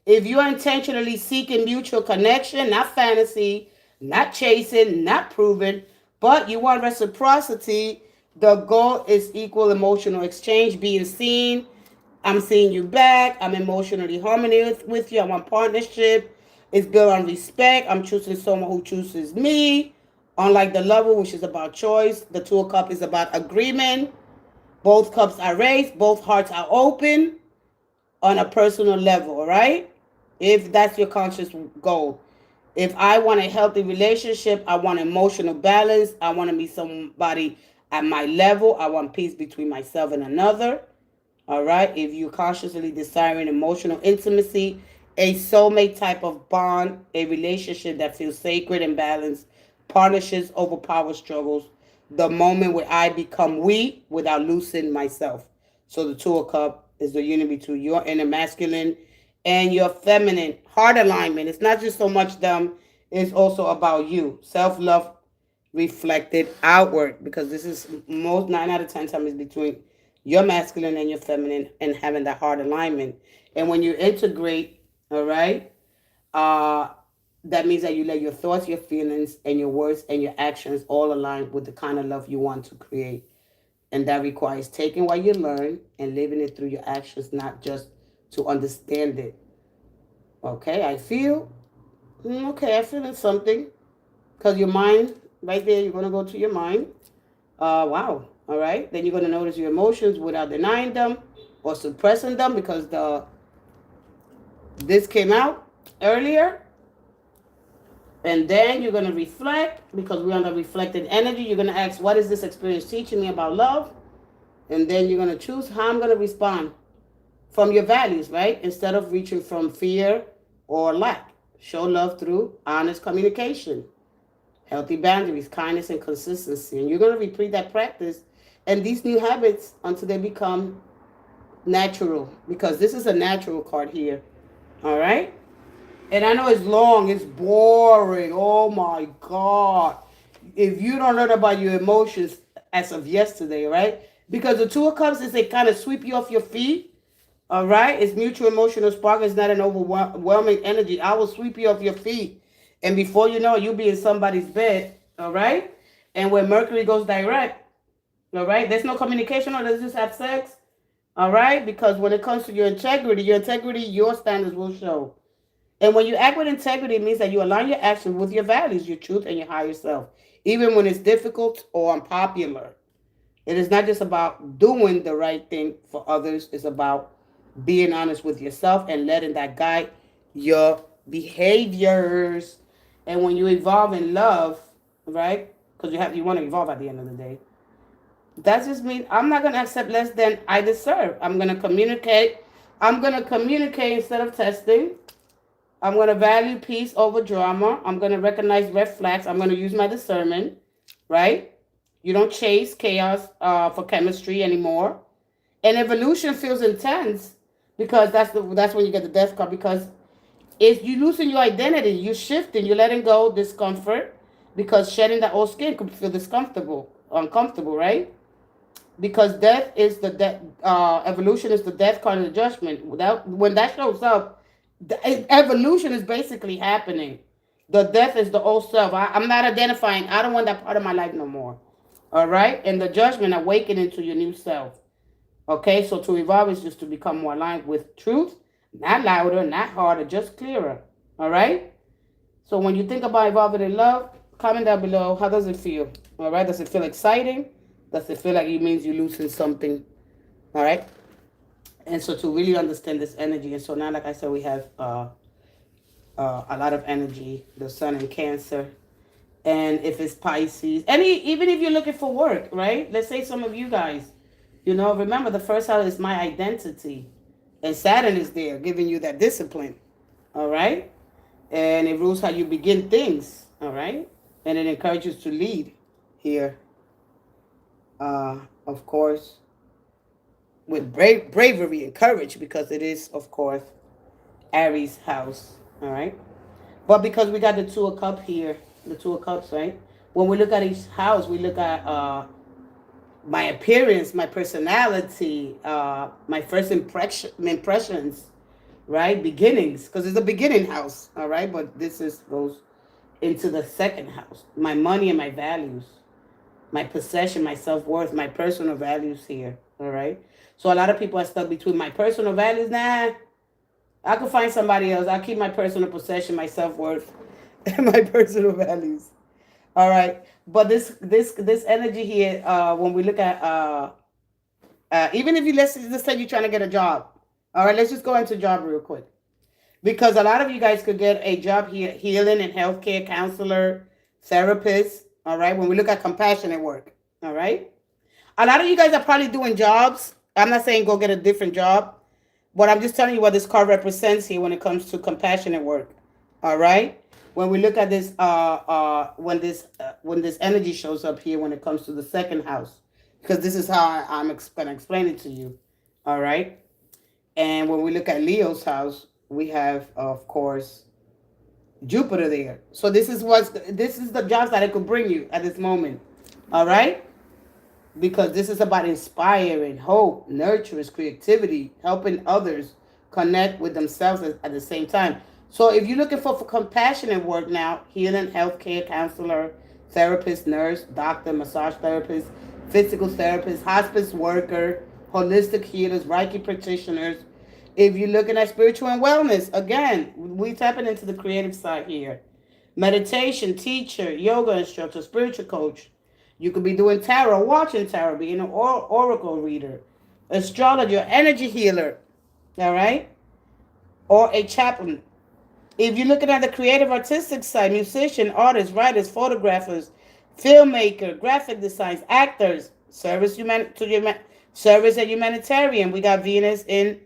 if you're intentionally seeking mutual connection, not fantasy, not chasing, not proving, but you want reciprocity, the goal is equal emotional exchange, being seen. I'm seeing you back. I'm emotionally harmonious with you. I want partnership. It's built on respect. I'm choosing someone who chooses me. Unlike the lover, which is about choice, the Two of Cups is about agreement. Both cups are raised. Both hearts are open on a personal level, all right? If that's your conscious goal. If I want a healthy relationship, I want emotional balance, I want to meet somebody at my level, I want peace between myself and another, all right? If you're consciously desiring emotional intimacy, a soulmate type of bond, a relationship that feels sacred and balanced, partnerships over power struggles, the moment where I become we without losing myself. So the Two of Cups is the union between your inner masculine and your feminine heart alignment. It's not just so much them, it's also about you. Self-love reflected outward, because this is most 9 out of 10 times is between your masculine and your feminine and having that heart alignment. And when you integrate, all right, uh, that means that you let your thoughts, your feelings, and your words and your actions all align with the kind of love you want to create. And that requires taking what you learn and living it through your actions, not just to understand it. Okay, I feel, okay, I feel something. Because your mind, right there, you're going to go to your mind. Wow. All right. Then you're going to notice your emotions without denying them or suppressing them, because this came out earlier. And then you're going to reflect, because we're on the reflected energy. You're going to ask, what is this experience teaching me about love? And then you're going to choose how I'm going to respond from your values, right? Instead of reaching from fear or lack. Show love through honest communication, healthy boundaries, kindness, and consistency. And you're going to repeat that practice and these new habits until they become natural, because this is a natural card here. All right? And I know it's long, it's boring. Oh my God. If you don't learn about your emotions as of yesterday, right? Because the Two of Cups is, they kind of sweep you off your feet. All right? It's mutual emotional spark. It's not an overwhelming energy. I will sweep you off your feet. And before you know it, you'll be in somebody's bed. All right? And when Mercury goes direct, all right, there's no communication, or let's just have sex. All right? Because when it comes to your integrity, your standards will show. And when you act with integrity, it means that you align your actions with your values, your truth, and your higher self, even when it's difficult or unpopular. It is not just about doing the right thing for others. It's about being honest with yourself and letting that guide your behaviors. And when you evolve in love, right? Because you want to evolve at the end of the day. That just means I'm not going to accept less than I deserve. I'm going to communicate. I'm going to communicate instead of testing. I'm going to value peace over drama. I'm going to recognize red flags. I'm going to use my discernment, right? You don't chase chaos for chemistry anymore. And evolution feels intense, because that's when you get the death card, because it's you losing your identity. You're shifting. You're letting go discomfort, because shedding that old skin could feel uncomfortable, right? Because death is the death. Evolution is the death card of the judgment. When that shows up, evolution is basically happening. The death is the old self. I'm not identifying. I don't want that part of my life no more. All right? And the judgment, awakening to your new self. Okay? So to evolve is just to become more aligned with truth. Not louder, not harder, just clearer. All right? So when you think about evolving in love, comment down below. How does it feel? All right? Does it feel exciting? Does it feel like it means you're losing something? All right? And so to really understand this energy, and so now, like I said, we have a lot of energy, the sun in Cancer. And if it's Pisces, even if you're looking for work, right? Let's say some of you guys, remember the first house is my identity. And Saturn is there giving you that discipline. All right? And it rules how you begin things. All right? And it encourages to lead here. Of course, with bravery and courage, because it is, of course, Aries house. All right? But because we got the Two of Cups here, the Two of Cups, right? When we look at each house, we look at my appearance, my personality, my first impressions, right? Beginnings, because it's a beginning house, all right? But this goes into the second house. My money and my values, my possession, my self-worth, my personal values here, all right? So a lot of people are stuck between my personal values. Nah, I could find somebody else. I'll keep my personal possession, my self-worth, and my personal values. All right. But this energy here, when we look at even if let's say you're trying to get a job. All right, let's just go into job real quick. Because a lot of you guys could get a job here, healing and healthcare counselor, therapist. All right. When we look at compassionate work. All right. A lot of you guys are probably doing jobs. I'm not saying go get a different job, but I'm just telling you what this card represents here when it comes to compassionate work. All right. When we look at this, when this energy shows up here, when it comes to the second house, because this is how I'm going to explain it to you. All right. And when we look at Leo's house, we have, of course, Jupiter there. So this is the jobs that I could bring you at this moment. All right? Because this is about inspiring, hope, nurturance, creativity, helping others connect with themselves at the same time. So if you're looking for compassionate work now, healing, healthcare, counselor, therapist, nurse, doctor, massage therapist, physical therapist, hospice worker, holistic healers, Reiki practitioners. If you're looking at spiritual and wellness, again, we tapping into the creative side here. Meditation, teacher, yoga instructor, spiritual coach. You could be doing tarot, watching tarot, being an oracle reader, astrologer, energy healer, all right? Or a chaplain. If you're looking at the creative artistic side, musician, artists, writers, photographers, filmmaker, graphic designers, actors, service and humanitarian. We got Venus in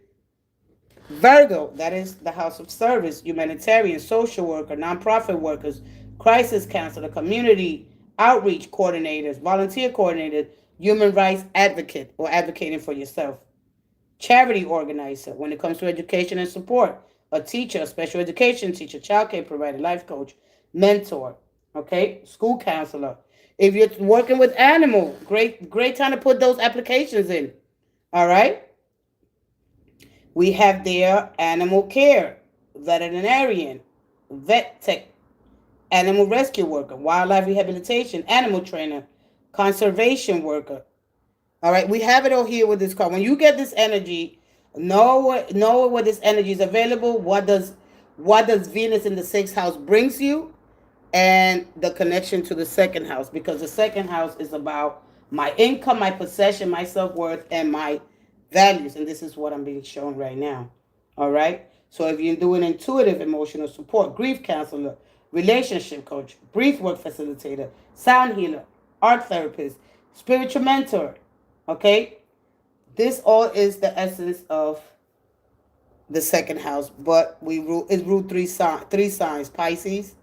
Virgo, that is the house of service, humanitarian, social worker, nonprofit workers, crisis counselor, community outreach coordinators, volunteer coordinators, human rights advocate or advocating for yourself, charity organizer when it comes to education and support, a teacher, a special education teacher, childcare provider, life coach, mentor, okay, school counselor. If you're working with animal, great time to put those applications in. All right. We have there animal care, veterinarian, vet tech, animal rescue worker, wildlife rehabilitation, animal trainer, conservation worker. All right, we have it all here with this card. When you get this energy, know where this energy is available. What does Venus in the sixth house brings you, and the connection to the second house, because the second house is about my income, my possession, my self-worth, and my values. And this is what I'm being shown right now. All right. So if you're doing intuitive emotional support, grief counselor, relationship coach, brief work facilitator, sound healer, art therapist, spiritual mentor, okay, this all is the essence of the second house. But it's ruled three signs: Pisces,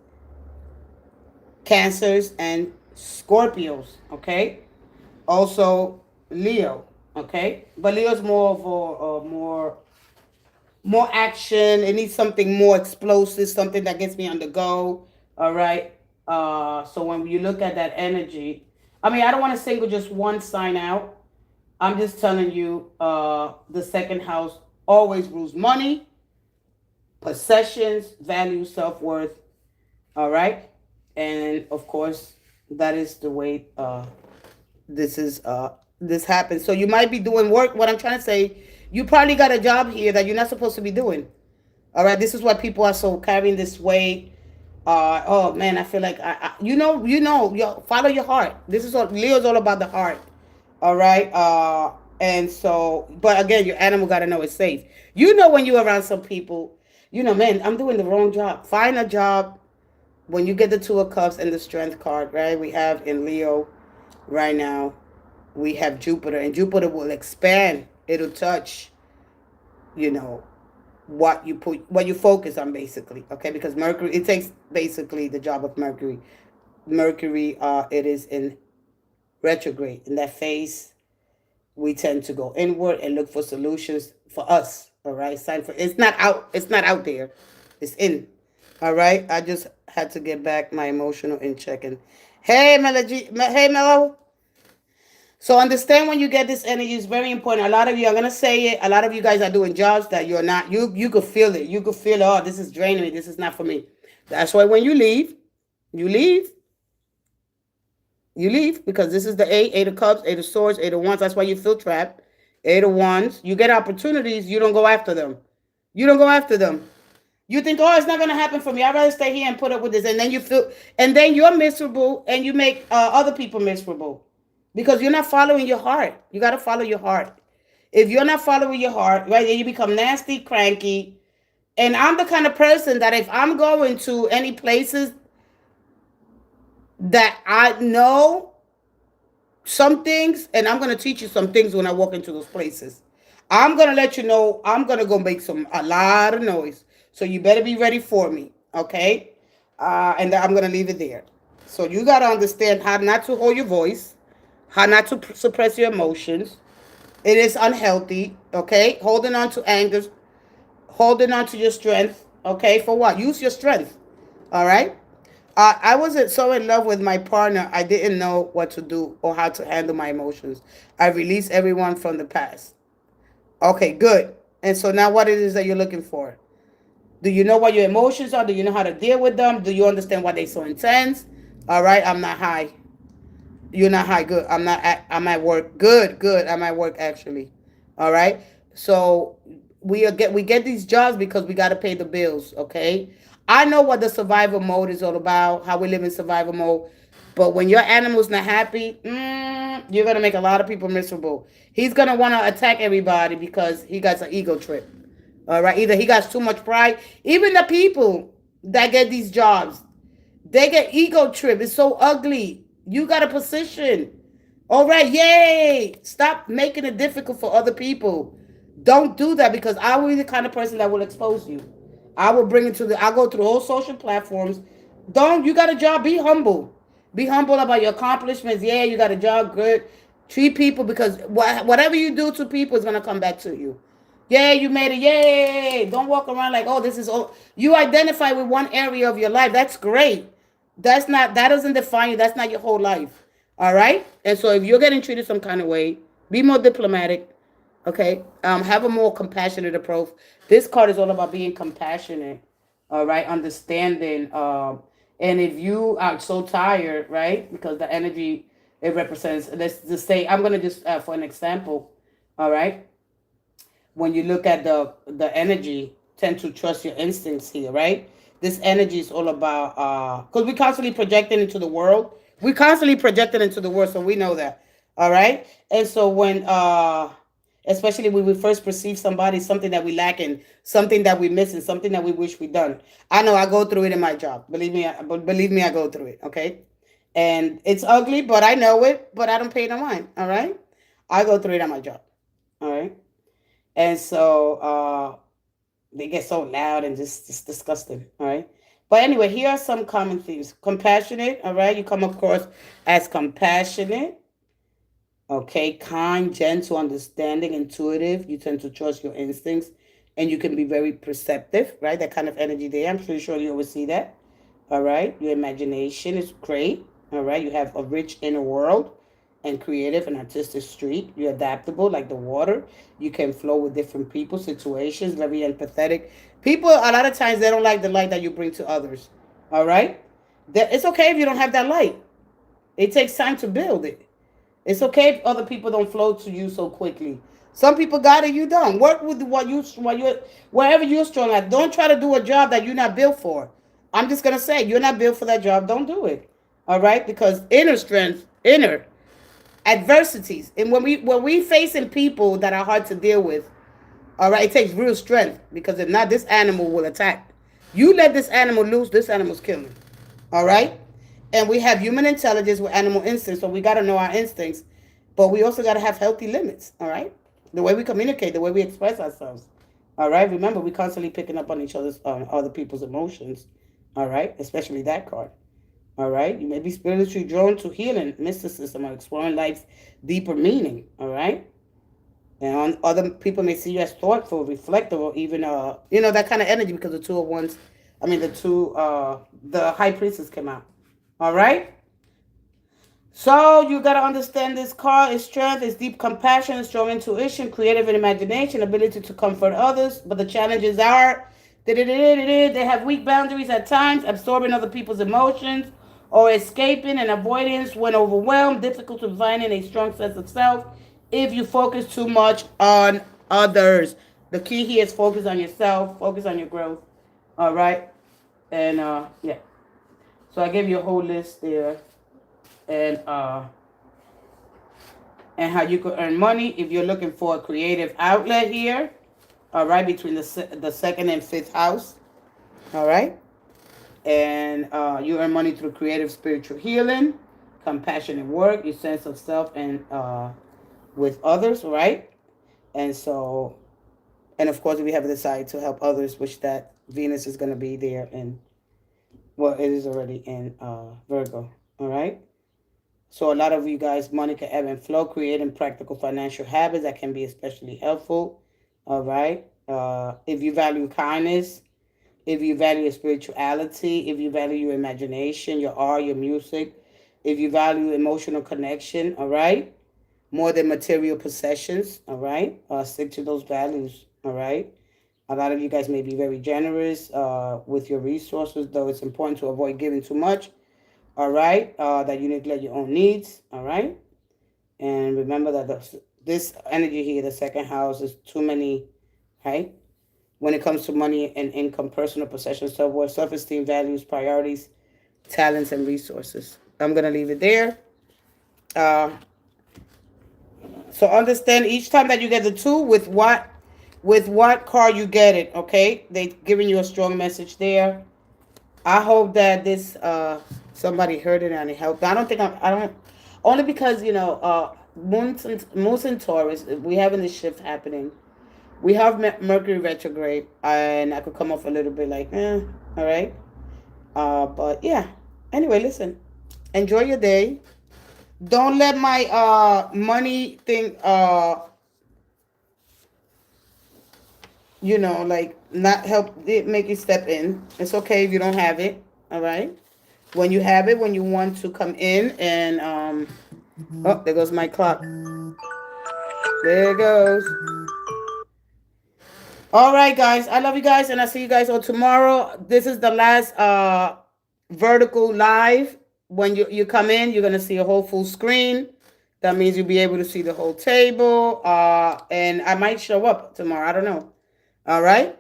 Cancers, and Scorpios. Okay. Also Leo. Okay, but Leo's more of a more action. It needs something more explosive, something that gets me on the go. All right. So when you look at that energy, I mean, I don't want to single just one sign out. I'm just telling you, the second house always rules money, possessions, value, self-worth. All right. And of course, that is the way this happens. So you might be doing work. What I'm trying to say, you probably got a job here that you're not supposed to be doing. All right. This is why people are so carrying this weight. Oh man, I feel like follow your heart. This is what Leo's all about, the heart. All right. And so, but again, your animal got to know it's safe. When you're around some people, man, I'm doing the wrong job. Find a job. When you get the Two of Cups and the Strength card, right? We have in Leo right now, we have Jupiter, and Jupiter will expand. It'll touch, what you focus on, basically. Okay, because Mercury, it takes basically the job of Mercury. Mercury, it is in retrograde. In that phase, we tend to go inward and look for solutions for us. All right, it's not out. It's not out there. It's in. All right. I just had to get back my emotional in checking. Hey, Melody. Hey, Melo. So understand, when you get this energy, it's very important. A lot of you are gonna say it. A lot of you guys are doing jobs that you're not. You could feel it. You could feel, oh, this is draining me. This is not for me. That's why when you leave, you leave. You leave, because this is the Eight of Cups, Eight of Swords, Eight of Wands. That's why you feel trapped. Eight of Wands. You get opportunities. You don't go after them. You don't go after them. You think, oh, it's not going to happen for me. I'd rather stay here and put up with this. And then you're miserable, and you make other people miserable, because you're not following your heart. You got to follow your heart. If you're not following your heart, right, then you become nasty, cranky. And I'm the kind of person that if I'm going to any places that I know some things, and I'm going to teach you some things when I walk into those places. I'm going to let you know I'm going to go make a lot of noise. So you better be ready for me, okay? And I'm going to leave it there. So you got to understand how not to hold your voice, how not to suppress your emotions. It is unhealthy, okay? Holding on to anger, holding on to your strength, okay? For what? Use your strength, All right. I wasn't so in love with my partner, I didn't know what to do or how to handle my emotions. I released everyone from the past. Okay, good. And so now what it is that you're looking for? Do you know what your emotions are? Do you know how to deal with them? Do you understand why they're so intense? All right, I'm not high. You're not high. Good. I'm at work. Good. Good. I'm at work actually. All right. So we get these jobs because we got to pay the bills. Okay. I know what the survival mode is all about. How we live in survival mode. But when your animal's not happy, you're gonna make a lot of people miserable. He's gonna want to attack everybody because he got an ego trip. All right. Either he got too much pride. Even the people that get these jobs, they get ego trip. It's so ugly. You got a position. All right, yay. Stop making it difficult for other people. Don't do that because I will be the kind of person that will expose you. I will bring it to I'll go through all social platforms. Don't, you got a job, be humble. Be humble about your accomplishments. Yeah, you got a job, good. Treat people because whatever you do to people is going to come back to you. Yeah, you made it. Yay. Don't walk around like, oh, this is all. You identify with one area of your life. That's great. That doesn't define you. That's not your whole life. All right. And so if you're getting treated some kind of way, be more diplomatic. Okay. Have a more compassionate approach. This card is all about being compassionate. All right. Understanding. And if you are so tired, right, because the energy it represents, let's just say, I'm gonna just for an example. All right, when you look at the energy, tend to trust your instincts here, right? This energy is all about because we constantly projecting into the world. We constantly projecting into the world, so we know that. All right, and so when especially when we first perceive somebody, something that we lacking, something that we missing, something that we wish we done. I know I go through it in my job. Believe me, I go through it. Okay, and it's ugly, but I know it. But I don't pay no mind. All right, I go through it at my job. All right. And so they get so loud and just disgusting. All right. But anyway, here are some common themes. Compassionate. All right. You come across as compassionate. Okay. Kind, gentle, understanding, intuitive. You tend to trust your instincts and you can be very perceptive. Right. That kind of energy there. I'm pretty sure you always see that. All right. Your imagination is great. All right. You have a rich inner world and creative and artistic streak. You're adaptable like the water. You can flow with different people, situations, very empathetic. People, a lot of times, they don't like the light that you bring to others. All right? It's okay if you don't have that light. It takes time to build it. It's okay if other people don't flow to you so quickly. Some people got it, you don't. Work with wherever you're strong at. Don't try to do a job that you're not built for. I'm just gonna say you're not built for that job. Don't do it. All right? Because inner strength, inner adversities, and when we facing people that are hard to deal with, all right, it takes real strength because if not, this animal will attack. You let this animal loose, this animal's killing. All right, and we have human intelligence with animal instincts, so we got to know our instincts, but we also got to have healthy limits. All right, the way we communicate, the way we express ourselves. All right, remember we constantly picking up on each other's other people's emotions. All right, especially that card. All right. You may be spiritually drawn to healing, mysticism, or exploring life's deeper meaning. All right. And other people may see you as thoughtful, reflective, or even, that kind of energy because the two of ones, the high priestess came out. All right. So you got to understand this card is strength, is deep compassion, strong intuition, creative imagination, ability to comfort others. But the challenges are they have weak boundaries at times, absorbing other people's emotions or escaping and avoidance when overwhelmed, difficult to finding a strong sense of self if you focus too much on others. The key here is focus on yourself, focus on your growth. All right. And yeah. So I gave you a whole list there. And how you could earn money if you're looking for a creative outlet here. All right, between the second and fifth house. All right, and you earn money through creative spiritual healing, compassionate work, your sense of self, and with others. Right, and so, and of course, we have decided to help others, which that Venus is going to be there, and well, it is already in Virgo. All right. So a lot of you guys, money can ebb and flow, creating practical financial habits that can be especially helpful. All right. If you value kindness, if you value your spirituality, if you value your imagination, your art, your music, if you value emotional connection, all right, more than material possessions, all right, stick to those values, all right. A lot of you guys may be very generous with your resources, though it's important to avoid giving too much, all right, that you neglect your own needs, all right. And remember that this energy here, the second house, is too many, right? When it comes to money and income, personal possessions, self-worth, self-esteem, values, priorities, talents, and resources. I'm going to leave it there. Uh, so understand each time that you get the 2, with what card you get it, okay? They giving you a strong message there. I hope that this somebody heard it and it helped. I don't only because moons and Taurus, we having this shift happening. We have Mercury retrograde, and I could come off a little bit like, all right. But yeah. Anyway, listen. Enjoy your day. Don't let my money thing like not help it make you step in. It's okay if you don't have it. All right. When you have it, when you want to come in and oh, there goes my clock. There it goes. All right, guys. I love you guys, and I'll see you guys all tomorrow. This is the last vertical live. When you come in, you're gonna see a whole full screen. That means you'll be able to see the whole table. And I might show up tomorrow. I don't know. All right.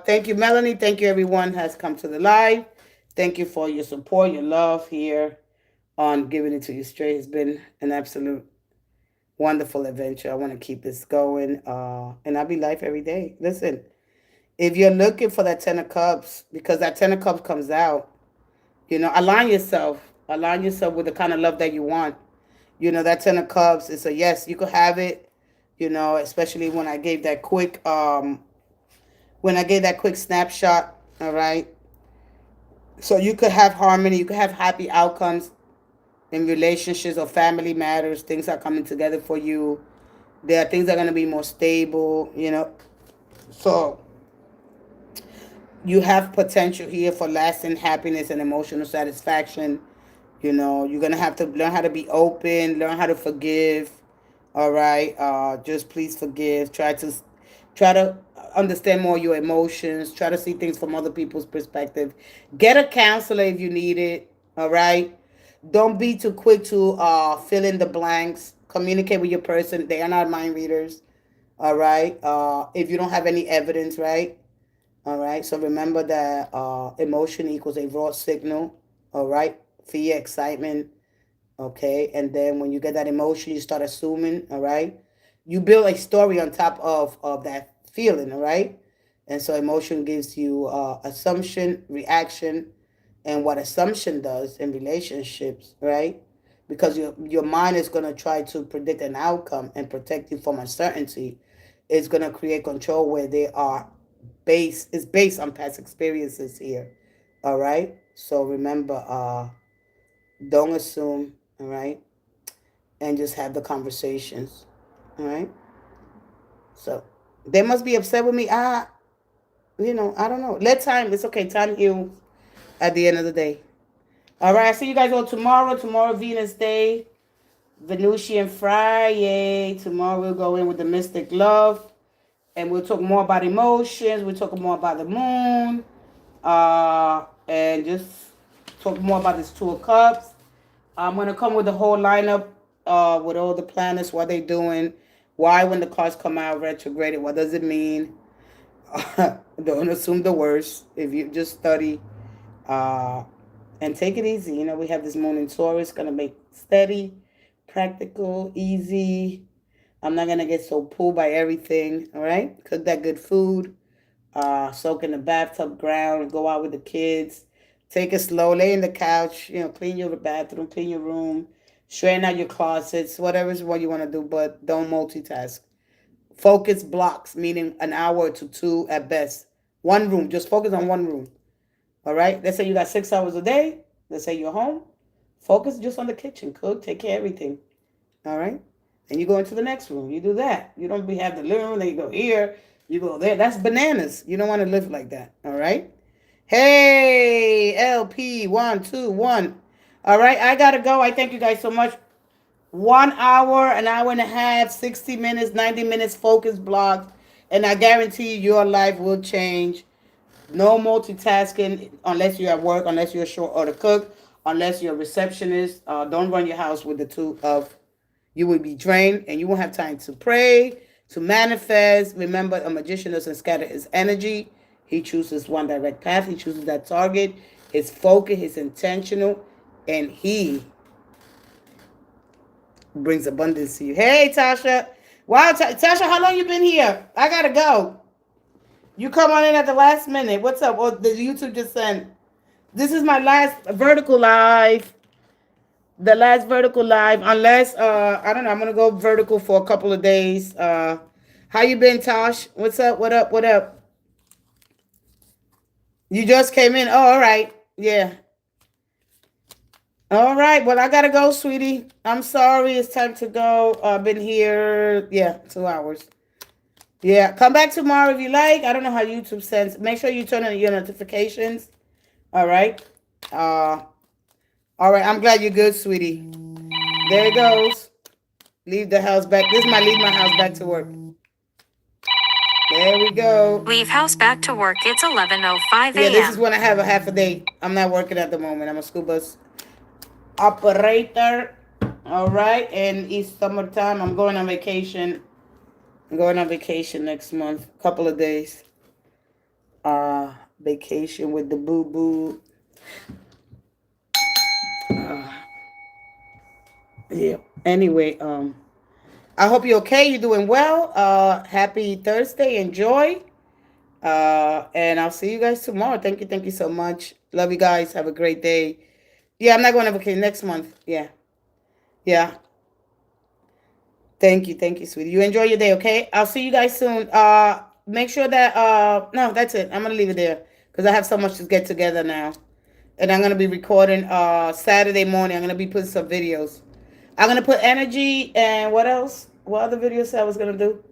Thank you, Melanie. Thank you, everyone has come to the live. Thank you for your support, your love here on Giving It To You Straight. It's been an absolute wonderful adventure. I want to keep this going. And I'll be live every day. Listen, if you're looking for that 10 of Cups, because that 10 of Cups comes out, align yourself. Align yourself with the kind of love that you want. That 10 of Cups is a yes, you could have it, especially when I gave that quick snapshot, all right? So you could have harmony, you could have happy outcomes in relationships or family matters. Things are coming together for you. There are things that are going to be more stable, So you have potential here for lasting happiness and emotional satisfaction. You're going to have to learn how to be open, learn how to forgive. All right. Just please forgive. Try to understand more your emotions. Try to see things from other people's perspective. Get a counselor if you need it. All right. Don't be too quick to fill in the blanks. Communicate with your person. They are not mind readers. All right. If you don't have any evidence, right? All right. So remember that emotion equals a raw signal. All right. Fear, excitement. Okay. And then when you get that emotion, you start assuming. All right. You build a story on top of that feeling. All right. And so emotion gives you assumption, reaction, and what assumption does in relationships, right? Because your mind is going to try to predict an outcome and protect you from uncertainty. It's going to create control where they are based on past experiences here. All right. So remember, don't assume. All right. And just have the conversations. All right. So they must be upset with me. I don't know. Let time. It's okay. Time heals at the end of the day. All right. See you guys all tomorrow. Tomorrow, Venus Day. Venusian Friday. Tomorrow we'll go in with the Mystic Love. And we'll talk more about emotions. We'll talk more about the moon. And just talk more about this 2 of Cups. I'm going to come with the whole lineup with all the planets, what they're doing, why when the cards come out retrograded, what does it mean? Don't assume the worst. If you just study and take it easy. We have this moon in Taurus, going to make steady, practical, easy. I'm not going to get so pulled by everything, all right? Cook that good food, soak in the bathtub ground, go out with the kids. Take it slow, lay in the couch, clean your bathroom, clean your room, straighten out your closets, whatever is what you want to do, but don't multitask. Focus blocks, meaning an hour to 2 at best. One room, just focus on one room, all right? Let's say you got 6 hours a day. Let's say you're home. Focus just on the kitchen, cook, take care of everything, all right? And you go into the next room. You do that. You don't have the living room. Then you go here. You go there. That's bananas. You don't want to live like that. All right? Hey, LP 121. All right, I gotta go. I thank you guys so much. 1 hour, an hour and a half, 60 minutes, 90 minutes focus blocks, and I guarantee your life will change. No multitasking unless you're at work, unless you're a short order cook, unless you're a receptionist. Don't run your house with the two of. You will be drained and you won't have time to pray, to manifest. Remember, a magician doesn't scatter his energy. He chooses one direct path. He chooses that target. His focus, his intentional, and he brings abundance to you. Hey, Tasha. Wow, Tasha, how long you been here? I gotta go. You come on in at the last minute. What's up? Well, the YouTube just sent. This is my last vertical live. The last vertical live. Unless I don't know. I'm gonna go vertical for a couple of days. How you been, Tosh? What's up? What up? What up? You just came in. Oh, all right. Yeah. All right. Well, I gotta go, sweetie. I'm sorry. It's time to go. I've been here. Yeah, 2 hours. Yeah, come back tomorrow if you like. I don't know how YouTube sends. Make sure you turn on your notifications. All right. All right. I'm glad you're good, sweetie. There it goes. Leave the house back. This might leave my house back to work. There we go. Leave house back to work. It's 11:05 a.m. Yeah, this is when I have a half a day. I'm not working at the moment. I'm a school bus operator. All right. And it's summertime. I'm going on vacation. I'm going on vacation next month. Couple of days. Vacation with the boo-boo. Yeah. Anyway, I hope you're okay. You're doing well. Happy Thursday. Enjoy. And I'll see you guys tomorrow. Thank you so much. Love you guys. Have a great day. Yeah, I'm not going to vacation next month. Yeah. Thank you, sweetie. You enjoy your day, okay? I'll see you guys soon. Make sure that no, that's it. I'm gonna leave it there because I have so much to get together now. And I'm gonna be recording Saturday morning. I'm gonna be putting some videos. I'm gonna put energy and what else? What other videos I was gonna do?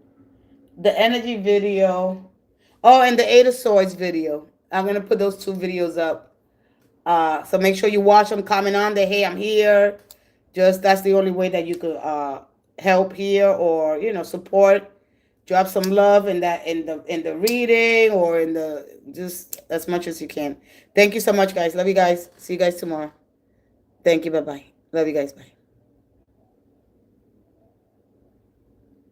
The energy video. Oh, and the Eight of Swords video. I'm gonna put those 2 videos up. So make sure you watch them, comment on there. Hey, I'm here. Just that's the only way that you could help here or support. Drop some love in the reading or in the just as much as you can. Thank you so much, guys. Love you guys. See you guys tomorrow. Thank you. Bye bye. Love you guys. Bye.